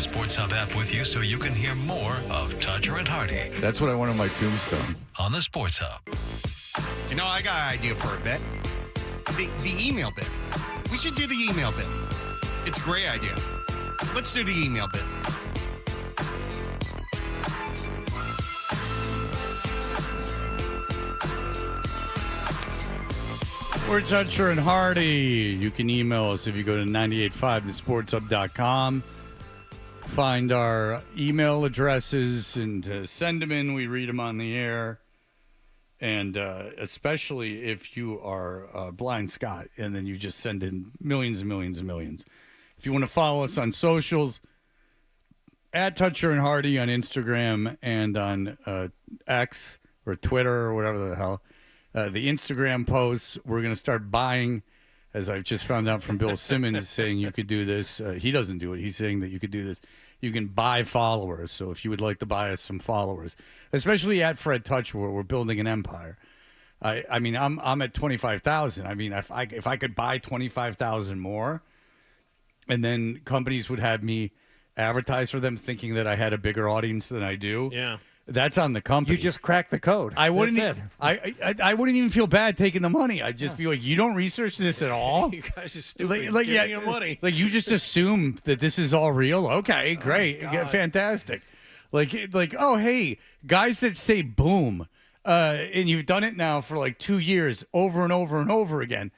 Sports Hub app with you so you can hear more of Toucher and Hardy That's what I want on my tombstone. on the Sports Hub. You know, I got an idea for a bit. The email bit. We should do the email bit. It's a great idea. Let's do the email bit. We're Toucher and Hardy. You can email us if you go to 985thesportshub.com. Find our email addresses and send them in. We read them on the air. And especially if you are Blind Scott, and then you just send in millions and millions and millions. If you want to follow us on socials, at Toucher and Hardy on Instagram and on X or Twitter or whatever the hell. The Instagram posts, we're going to start buying, as I've just found out from Bill Simmons saying you could do this. He doesn't do it. He's saying that you could do this. You can buy followers. So if you would like to buy us some followers, especially at Fred Touch, where we're building an empire. I mean, I'm at 25,000. I mean, if I could buy 25,000 more, and then companies would have me advertise for them, thinking that I had a bigger audience than I do. Yeah. That's on the company. You just cracked the code. I wouldn't. That's it. I wouldn't even feel bad taking the money. I'd just be like, you don't research this at all. You guys are stupid. Like, Give me your money. Like you just assume that this is all real. Okay, great, fantastic. Like, oh hey, guys that say boom, and you've done it now for like 2 years, over and over and over again.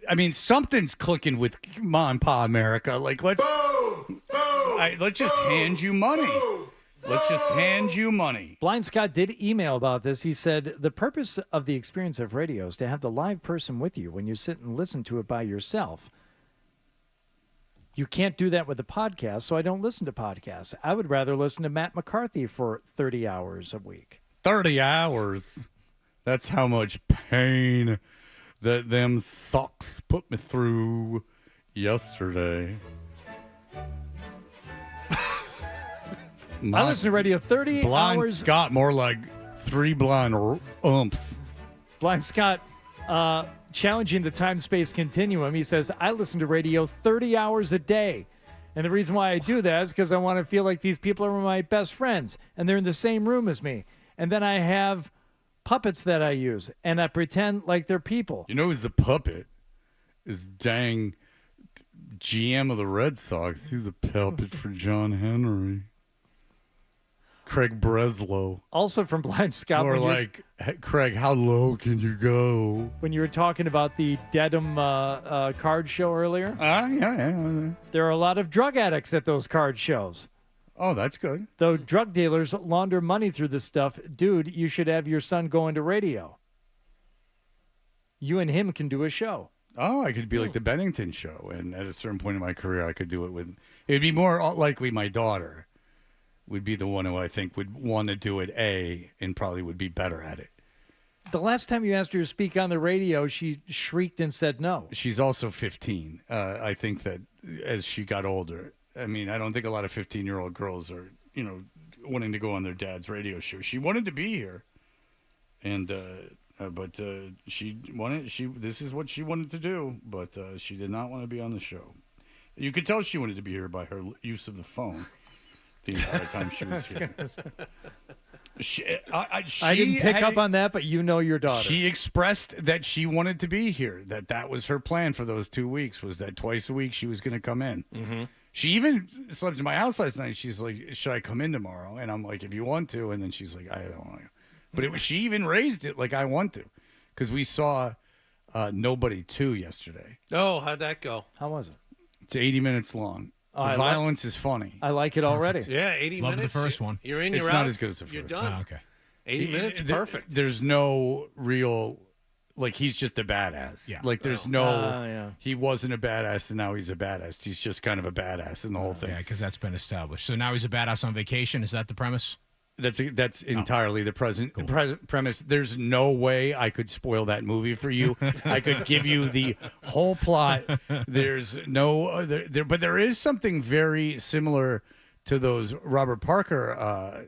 I mean, something's clicking with Ma and Pa America. Like, let's just hand you money. Let's just hand you money. Blind Scott did email about this. He said, the purpose of the experience of radio is to have the live person with you when you sit and listen to it by yourself. You can't do that with a podcast, so I don't listen to podcasts. I would rather listen to Matt McCarthy for 30 hours a week. 30 hours? That's how much pain that them socks put me through yesterday. I listen to radio 30 Blind hours. Scott, more like 3 blind umps. Blind Scott, challenging the time-space continuum. He says, I listen to radio 30 hours a day. And the reason why I do that is because I want to feel like these people are my best friends, and they're in the same room as me. And then I have puppets that I use, and I pretend like they're people. You know who's the puppet? Is dang GM of the Red Sox. He's a puppet for John Henry. Craig Breslow. Also from Blind Scott. Or like, hey, Craig, how low can you go? When you were talking about the Dedham card show earlier. Yeah. There are a lot of drug addicts at those card shows. Oh, that's good. Though drug dealers launder money through this stuff, dude, you should have your son go into radio. You and him can do a show. Oh, I could be like the Bennington show. And at a certain point in my career, I could do it with... It'd be more likely my daughter would be the one who I think would want to do it, and probably would be better at it. The last time you asked her to speak on the radio, she shrieked and said no. She's also 15. I think that as she got older, I mean, I don't think a lot of 15-year-old girls are, wanting to go on their dad's radio show. She wanted to be here, and but she wanted. This is what she wanted to do, but she did not want to be on the show. You could tell she wanted to be here by her use of the phone. The entire time she was here. I didn't pick up on that, but you know your daughter. She expressed that she wanted to be here, that was her plan for those 2 weeks, was that twice a week she was going to come in. Mm-hmm. She even slept in my house last night. She's like, should I come in tomorrow? And I'm like, if you want to. And then she's like, I don't want to. But she even raised it like, I want to. Because we saw Nobody 2 yesterday. Oh, how'd that go? How was it? It's 80 minutes long. The violence is funny. I like it already. Yeah, 80 Love minutes. the first one. You're in, It's you're not out. as good as the You're first. done. Oh, okay. 80 minutes, perfect. There's no real, like, he's just a badass. Yeah. Like, there's he wasn't a badass and now he's a badass. He's just kind of a badass in the whole thing. Yeah, because that's been established. So now he's a badass on vacation. Is that the premise? That's entirely the premise. There's no way I could spoil that movie for you. I could give you the whole plot. There's no but there is something very similar to those Robert Parker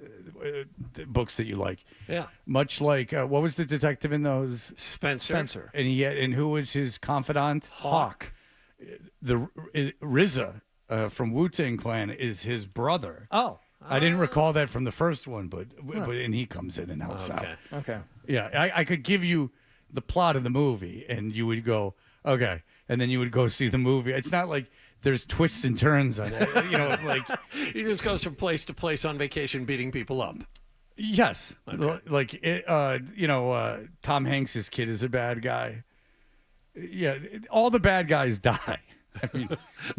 books that you like. Yeah. Much like what was the detective in those? Spencer. And who was his confidant? Hawk. The RZA. from Wu-Tang Clan is his brother. Oh. I didn't recall that from the first one, but and he comes in and helps out. Okay. Yeah, I could give you the plot of the movie, and you would go, okay, and then you would go see the movie. It's not like there's twists and turns on it, like He just goes from place to place on vacation, beating people up. yes, Okay. like Tom Hanks's kid is a bad guy. Yeah, all the bad guys die. I mean,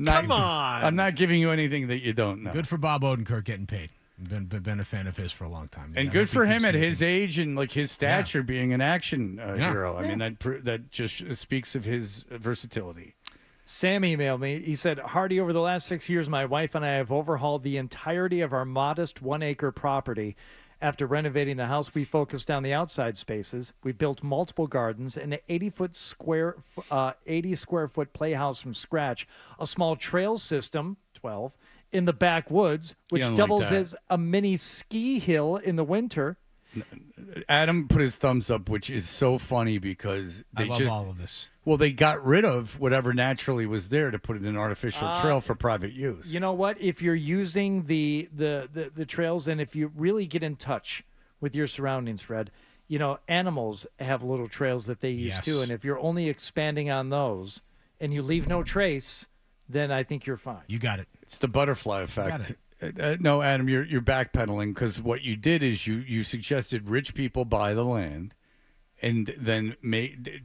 Come on. I'm not giving you anything that you don't know. Good for Bob Odenkirk getting paid. Been a fan of his for a long time. And Yeah, I good hope he for keeps him at making- his age and like his stature being an action hero. I Yeah. mean, that just speaks of his versatility. Sam emailed me. He said, Hardy, over the last 6 years, my wife and I have overhauled the entirety of our modest 1-acre property. After renovating the house, we focused on the outside spaces. We built multiple gardens, an 80 square foot playhouse from scratch, a small trail system, 12, in the backwoods, which don't like doubles that. as a mini ski hill in the winter. Adam put his thumbs up, which is so funny because I they love just all of this. well, they got rid of whatever naturally was there to put in an artificial trail for private use. You know what? If you're using the trails, and if you really get in touch with your surroundings, Fred, animals have little trails that they use Yes. too. And if you're only expanding on those and you leave no trace, then I think you're fine. You got it. It's the butterfly effect. No, Adam, you're backpedaling because what you did is you suggested rich people buy the land and then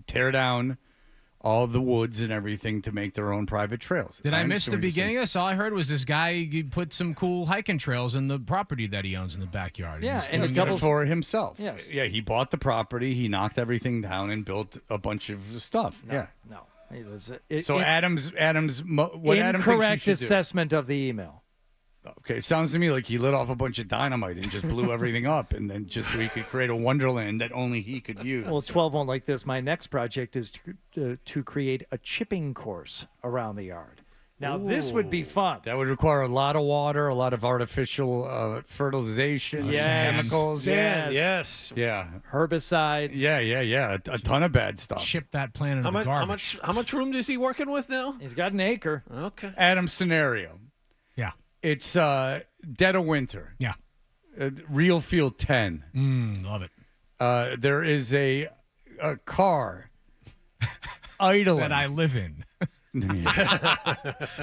tear down all the woods and everything to make their own private trails. Did I miss understand the what you're saying. beginning of this? All I heard was this guy he put some cool hiking trails in the property that he owns in the backyard. Yeah, He's and it doing doubles- for himself. Yes. Yeah, he bought the property, he knocked everything down and built a bunch of stuff. Yeah. No. So Adam's what Adam thinks Incorrect you should do. assessment of the email. Okay, it sounds to me like he lit off a bunch of dynamite and just blew everything up, and then just so he could create a wonderland that only he could use. Well, 12 won't like this. My next project is to create a chipping course around the yard. Now, this would be fun. That would require a lot of water, a lot of artificial fertilization, Yes. chemicals. Yes. Yeah. Herbicides. Yeah. A ton of bad stuff. Chip that plant into How the garbage. much room is he working with now? He's got an acre. Okay. Adam's scenario. Yeah. It's dead of winter. Yeah. Real Field 10. Love it. There is a car idling. That I live in.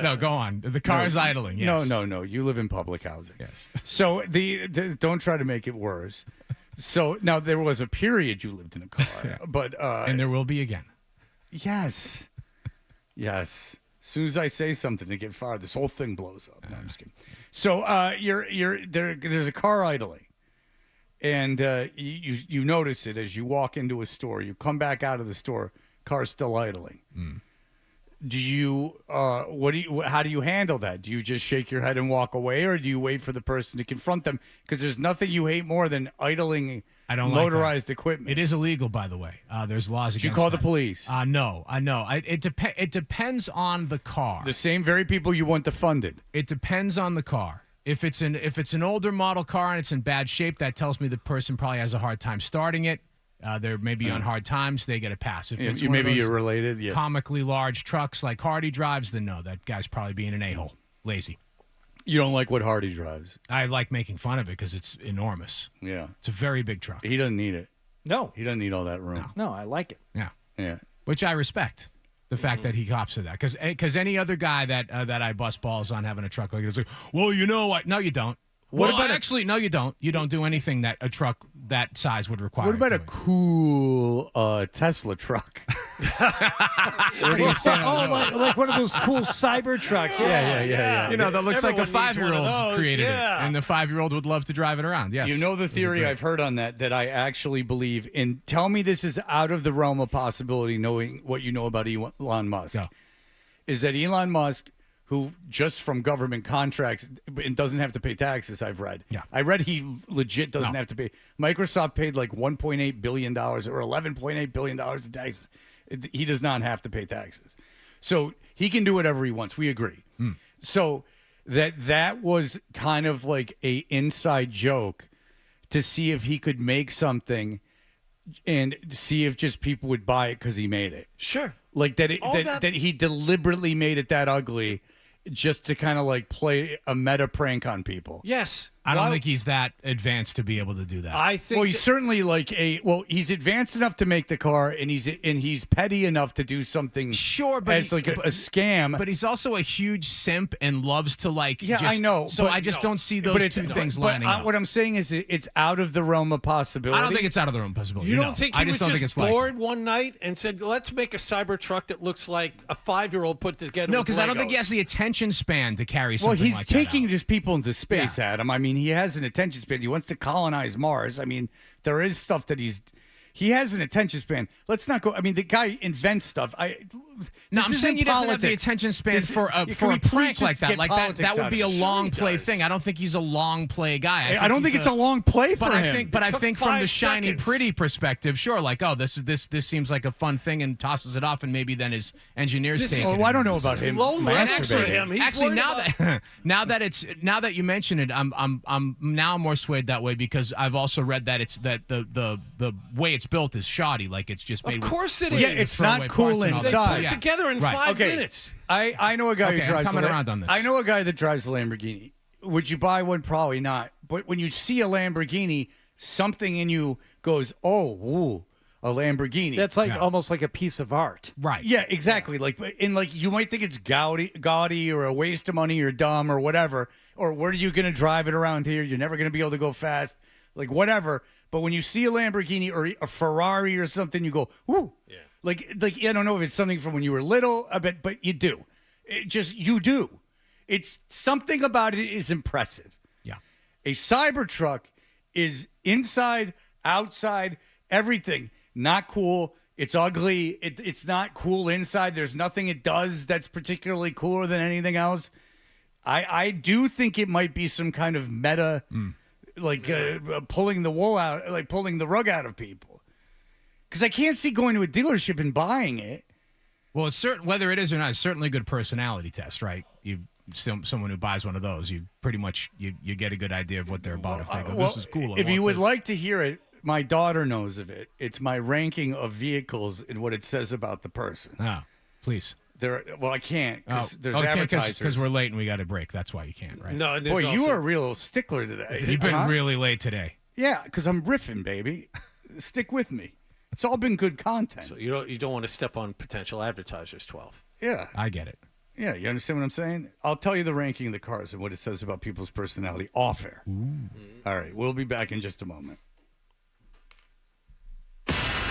No, go on. The car is idling. Yes. No. You live in public housing. Yes. So don't try to make it worse. So now there was a period you lived in a car, but and there will be again. Yes. As soon as I say something to get fired, this whole thing blows up. No, I'm just kidding. So you're there. There's a car idling, and you notice it as you walk into a store. You come back out of the store, car's still idling. Do you how do you handle that? Do you just shake your head and walk away, or do you wait for the person to confront them? Because there's nothing you hate more than idling I don't motorized like that. equipment. It is illegal, by the way. There's laws Did you against call that. the police? No. It depends on the car. The same very people you want defunded. It depends on the car. If it's an older model car and it's in bad shape, that tells me the person probably has a hard time starting it. They're maybe on hard times, they get a pass. If it's one of maybe those you're related. Yeah. comically large trucks like Hardy drives, then no, that guy's probably being an a-hole, lazy. You don't like what Hardy drives. I like making fun of it because it's enormous. Yeah. It's a very big truck. He doesn't need it. No. He doesn't need all that room. No, I like it. Yeah. Yeah. Which I respect. The fact that he cops to that. Because any other guy that I bust balls on having a truck like this, like, well, no, you don't. What Well, about actually, no, you don't. You don't do anything that a truck that size would require. What about a doing. cool Tesla truck? What do you say on those? like one of those cool cyber trucks. Yeah. You know, that looks like a Everyone needs one of 5-year-old those, created yeah. it, and the 5-year-old would love to drive it around. Yes. You know the Those are theory great. I've heard on that I actually believe in. Tell me this is out of the realm of possibility, knowing what you know about Elon Musk. Go. Is that Elon Musk, who just from government contracts and doesn't have to pay taxes, I've read. Yeah. I read he legit doesn't have to pay. Microsoft paid like $1.8 billion or $11.8 billion in taxes. He does not have to pay taxes. So he can do whatever he wants. We agree. So that was kind of like a inside joke to see if he could make something and see if just people would buy it because he made it. Sure. Like that, All that- that he deliberately made it that ugly just to kind of like play a meta prank on people. Yes. I don't think he's that advanced to be able to do that. I think. Well, he's certainly like he's advanced enough to make the car, and he's petty enough to do something. Sure, but as like a scam. But he's also a huge simp and loves to like. Yeah, just, I know. So I just don't see those two things lining up. What I'm saying is, it's out of the realm of possibility. I don't think it's out of the realm of possibility. You no. don't think I he just was don't think just it's bored one night and said, "Let's make a Cybertruck that looks like a 5-year-old put together"? No, because because I don't think he has the attention span to carry something Well, he's like taking that out. just people into space, Adam. I mean, he has an attention span. He wants to colonize Mars. I mean, there is stuff that he has an attention span. Let's not go. I mean, the guy invents stuff. No, I'm saying he doesn't have the attention span for a prank like that. Like that would be a long play thing. I don't think he's a long play guy. I don't think it's a long play for him. I think from the 5 shiny, seconds. pretty perspective, sure. Like, oh, this seems like a fun thing, and tosses it off, and maybe then his engineers take it. Oh, I don't know about him. Low level for masturbating. him. He's Actually, worried now that you mention it, I'm now more swayed that way because I've also read that it's that the way it's built is shoddy. Like it's just made. Of course it with is. Yeah, it's throwaway not cool parts and all that. inside. They put it together in 5 Okay. minutes. I know a guy Okay, who I'm drives. coming around on this. I know a guy that drives a Lamborghini. Would you buy one? Probably not. But when you see a Lamborghini, something in you goes, "Oh, ooh, a Lamborghini." That's like almost like a piece of art. Right. Yeah, exactly. Like, you might think it's gaudy or a waste of money or dumb or whatever. Or where are you going to drive it around here? You're never going to be able to go fast. Like whatever. But when you see a Lamborghini or a Ferrari or something, you go, "Ooh." Yeah. Like I don't know if it's something from when you were little, but you do. You do. It's something about it is impressive. Yeah. A Cybertruck is inside, outside, everything. Not cool. It's ugly. It's not cool inside. There's nothing it does that's particularly cooler than anything else. I do think it might be some kind of meta, pulling the wool out, like pulling the rug out of people. Because I can't see going to a dealership and buying it. Well, it's certain whether it is or not. It's certainly a good personality test, right? Someone who buys one of those, you pretty much you get a good idea of what they're about. If they go, this is cool. If you would like to hear it, my daughter knows of it. It's my ranking of vehicles and what it says about the person. Oh, please. I can't because there's advertisers. Because we're late and we got a break. That's why you can't, right? No, boy, you are a real stickler today. You've been really late today. Yeah, because I'm riffing, baby. Stick with me. It's all been good content. So you don't want to step on potential advertisers, 12. Yeah. I get it. Yeah, you understand what I'm saying? I'll tell you the ranking of the cars and what it says about people's personality off air. All right, we'll be back in just a moment.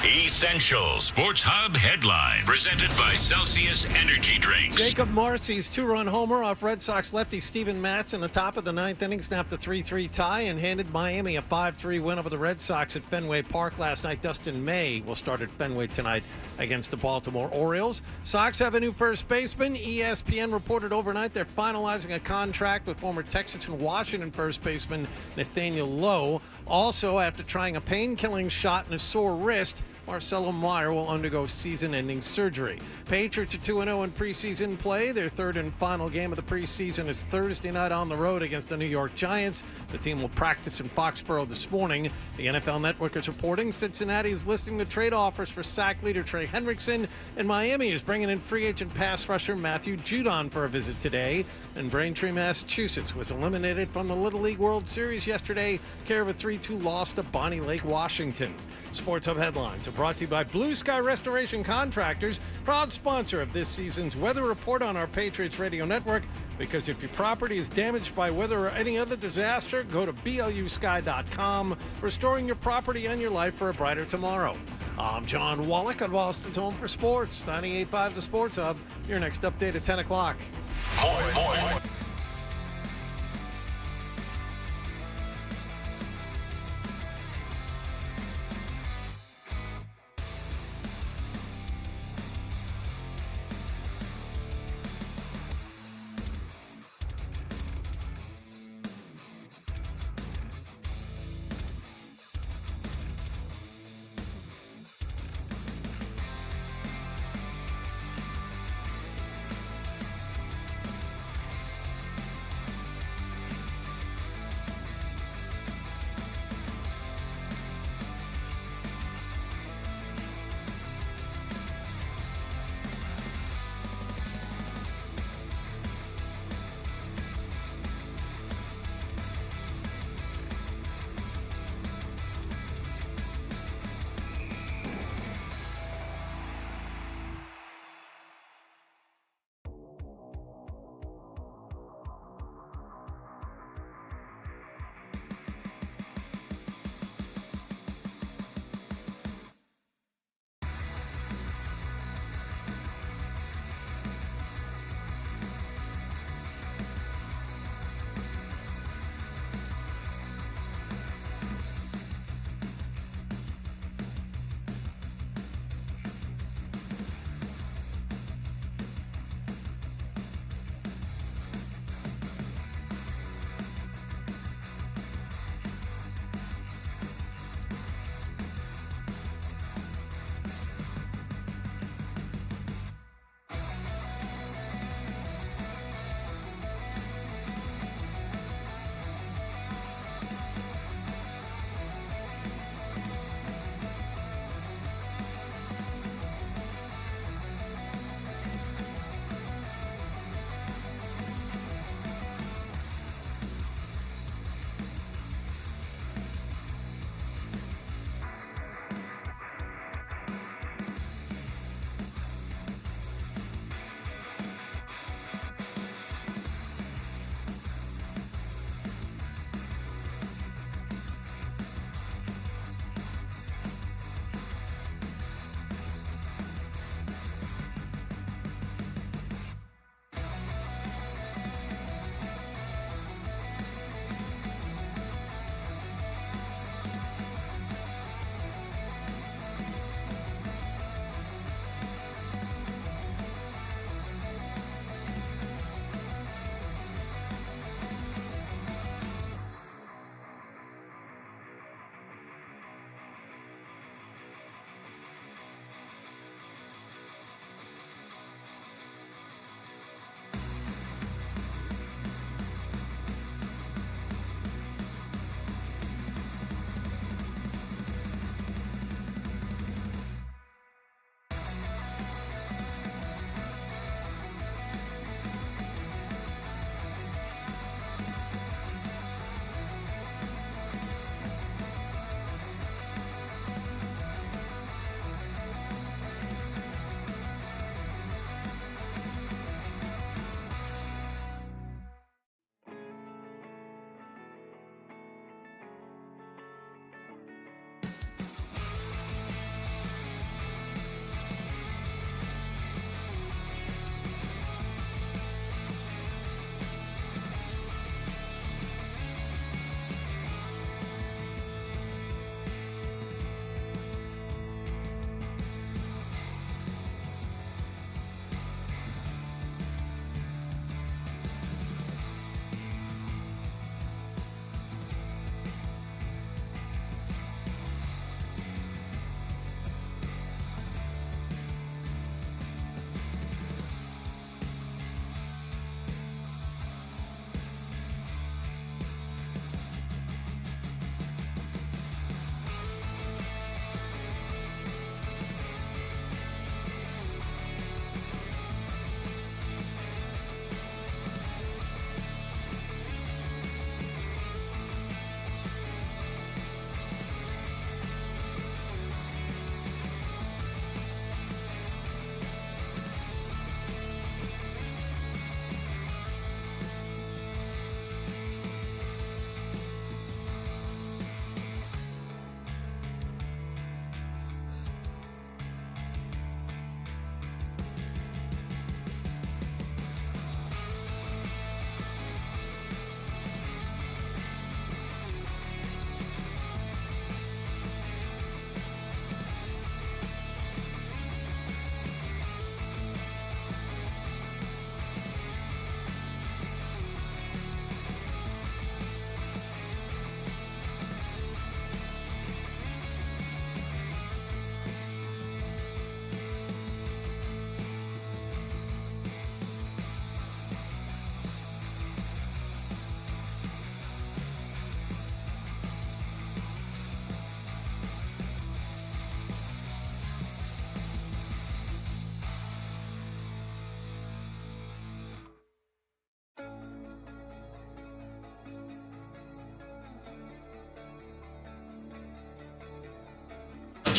Essential Sports Hub headline presented by Celsius Energy Drinks. Jacob Marcy's 2-run homer off Red Sox lefty Steven Matz in the top of the 9th inning snapped a 3-3 tie and handed Miami a 5-3 win over the Red Sox at Fenway Park last night. Dustin May will start at Fenway tonight against the Baltimore Orioles. Sox have a new first baseman. ESPN reported overnight they're finalizing a contract with former Texas and Washington first baseman Nathaniel Lowe. Also, after trying a pain-killing shot in a sore wrist, Marcelo Meyer will undergo season-ending surgery. Patriots are 2-0 in preseason play. Their third and final game of the preseason is Thursday night on the road against the New York Giants. The team will practice in Foxborough this morning. The NFL Network is reporting Cincinnati is listing the trade offers for sack leader Trey Hendrickson, and Miami is bringing in free agent pass rusher Matthew Judon for a visit today. And Braintree, Massachusetts was eliminated from the Little League World Series yesterday, care of a 3-2 loss to Bonnie Lake, Washington. Sports Hub headlines are brought to you by Blue Sky Restoration Contractors, proud sponsor of this season's weather report on our Patriots Radio Network. Because if your property is damaged by weather or any other disaster, go to BLUsky.com, restoring your property and your life for a brighter tomorrow. I'm John Wallach on Boston's Home for Sports, 98.5 The Sports Hub. Your next update at 10 o'clock. More.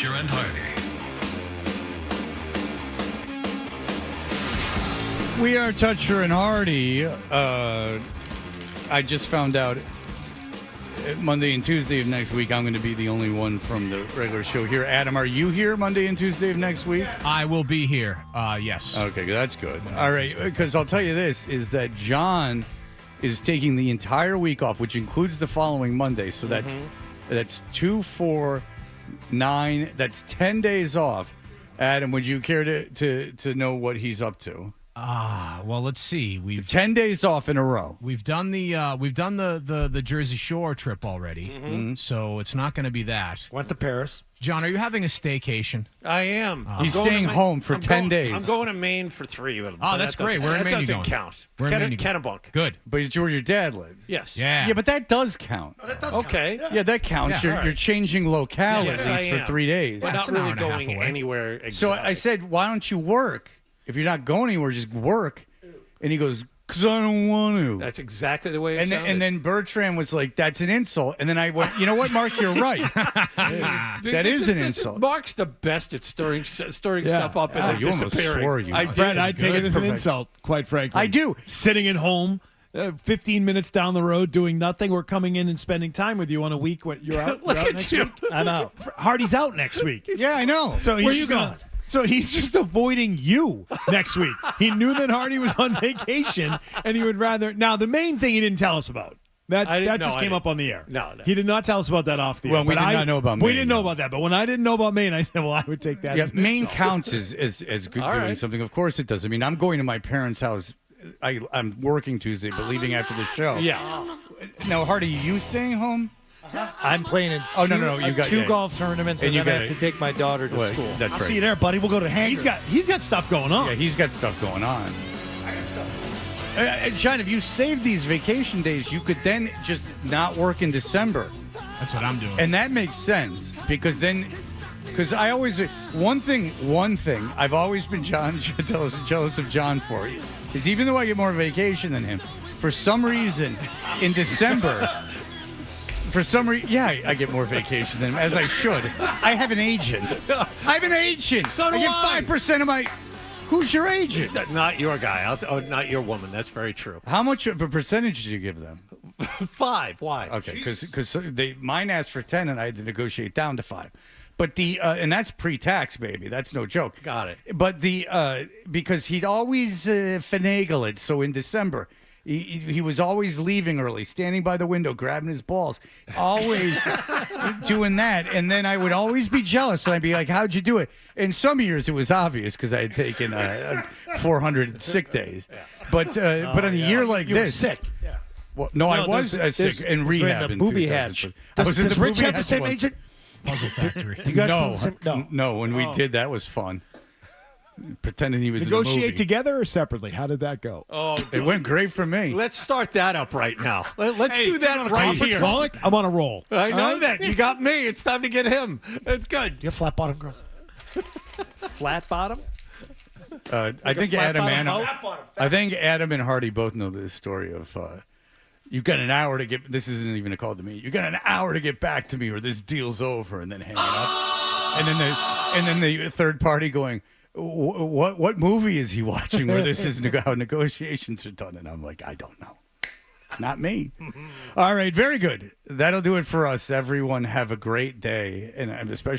Toucher and Hardy. We are Toucher and Hardy. I just found out Monday and Tuesday of next week, I'm going to be the only one from the regular show here. Adam, are you here Monday and Tuesday of next week? I will be here. Yes. Okay, that's good. All right, because I'll tell you this, is that John is taking the entire week off, which includes the following Monday. So that's 2, 4, 9. That's 10 days off. Adam, would you care to know what he's up to? Well, let's see. We've 10 days off in a row. We've done the Jersey Shore trip already, so it's not going to be that. Went to Paris. John, are you having a staycation? I am. He's staying home for 10 days. I'm going to Maine for 3. Oh, that's great. Where in Maine you going? That doesn't count. Where in Maine you going? Kennebunk. Good. But it's where your dad lives. Yes. Yeah. Yeah, but that does count. Oh, that does Okay. count. Yeah, that counts. Yeah, You're changing localities Yes, I for am. 3 days. We're That's not an hour really and a half going away. anywhere exotic. So I said, why don't you work? If you're not going anywhere, just work. And he goes, because I don't want to. That's exactly the way it sounded. And then Bertrand was like, that's an insult. And then I went, you know what, Mark, you're right. That is an insult. Mark's the best at stirring stuff up and then you almost disappearing. swore you. Brett, I take it as an insult, quite frankly. I do. Sitting at home, 15 minutes down the road, doing nothing. We're coming in and spending time with you on a week. What you're out, Look you're out at next you. week? I know. Hardy's out next week. Yeah, I know. So Where you going? So he's just avoiding you next week. He knew that Hardy was on vacation, and he would rather. Now, the main thing he didn't tell us about. That just came up on the air. No. He did not tell us about that off the air. Well, we did not know about Maine. We didn't know about that. But when I didn't know about Maine, I said, well, I would take that Yeah, as an Maine insult. counts as good All doing right. something. Of course it does. I mean, I'm going to my parents' house. I'm working Tuesday, but leaving after the show. Yeah. Now, Hardy, you staying home? I'm playing in Oh, no, you got two golf tournaments, and you then I got have to take my daughter to Well, school. That's I'll right. see you there, buddy. We'll go to Hanger. He's got stuff going on. Yeah, he's got stuff going on. I got stuff. John, if you save these vacation days, you could then just not work in December. That's what I'm doing. And that makes sense because I always, one thing I've always been jealous of John for is even though I get more vacation than him, for some reason in December, I get more vacation than him, as I should. I have an agent. So do I I. get 5% of my. Who's your agent? Not your guy. Not your woman. That's very true. How much of a percentage do you give them? 5. Why? Okay, because mine asked for 10, and I had to negotiate down to 5. But and that's pre-tax, baby. That's no joke. Got it. But because he'd always finagle it. So in December, he was always leaving early, standing by the window, grabbing his balls, always doing that. And then I would always be jealous, and I'd be like, "How'd you do it?" In some years, it was obvious because I had taken 400 sick days. But on a year like You were this, sick. Yeah. well, no, I was sick in rehab in booby 2000. hatch. I was in Does the Rich booby have the hatch same once. agent? Puzzle Factory. Do you guys No, when we did that was fun. Pretending he was in a Negotiate movie. together or separately? How did that go? Oh, It went great for me. let's start that up right now. Let's do that right here. Colic? I'm on a roll. I know that. You got me. It's time to get him. That's good. You have flat bottom girls? Flat bottom? I think flat Adam bottom and I think Adam and Hardy both know this story of you've got an hour to get. This isn't even a call to me. You got an hour to get back to me, or this deal's over, and then hanging up, and then the third party going, what movie is he watching where this is how negotiations are done? And I'm like, I don't know. It's not me. All right, very good. That'll do it for us. Everyone have a great day, and especially.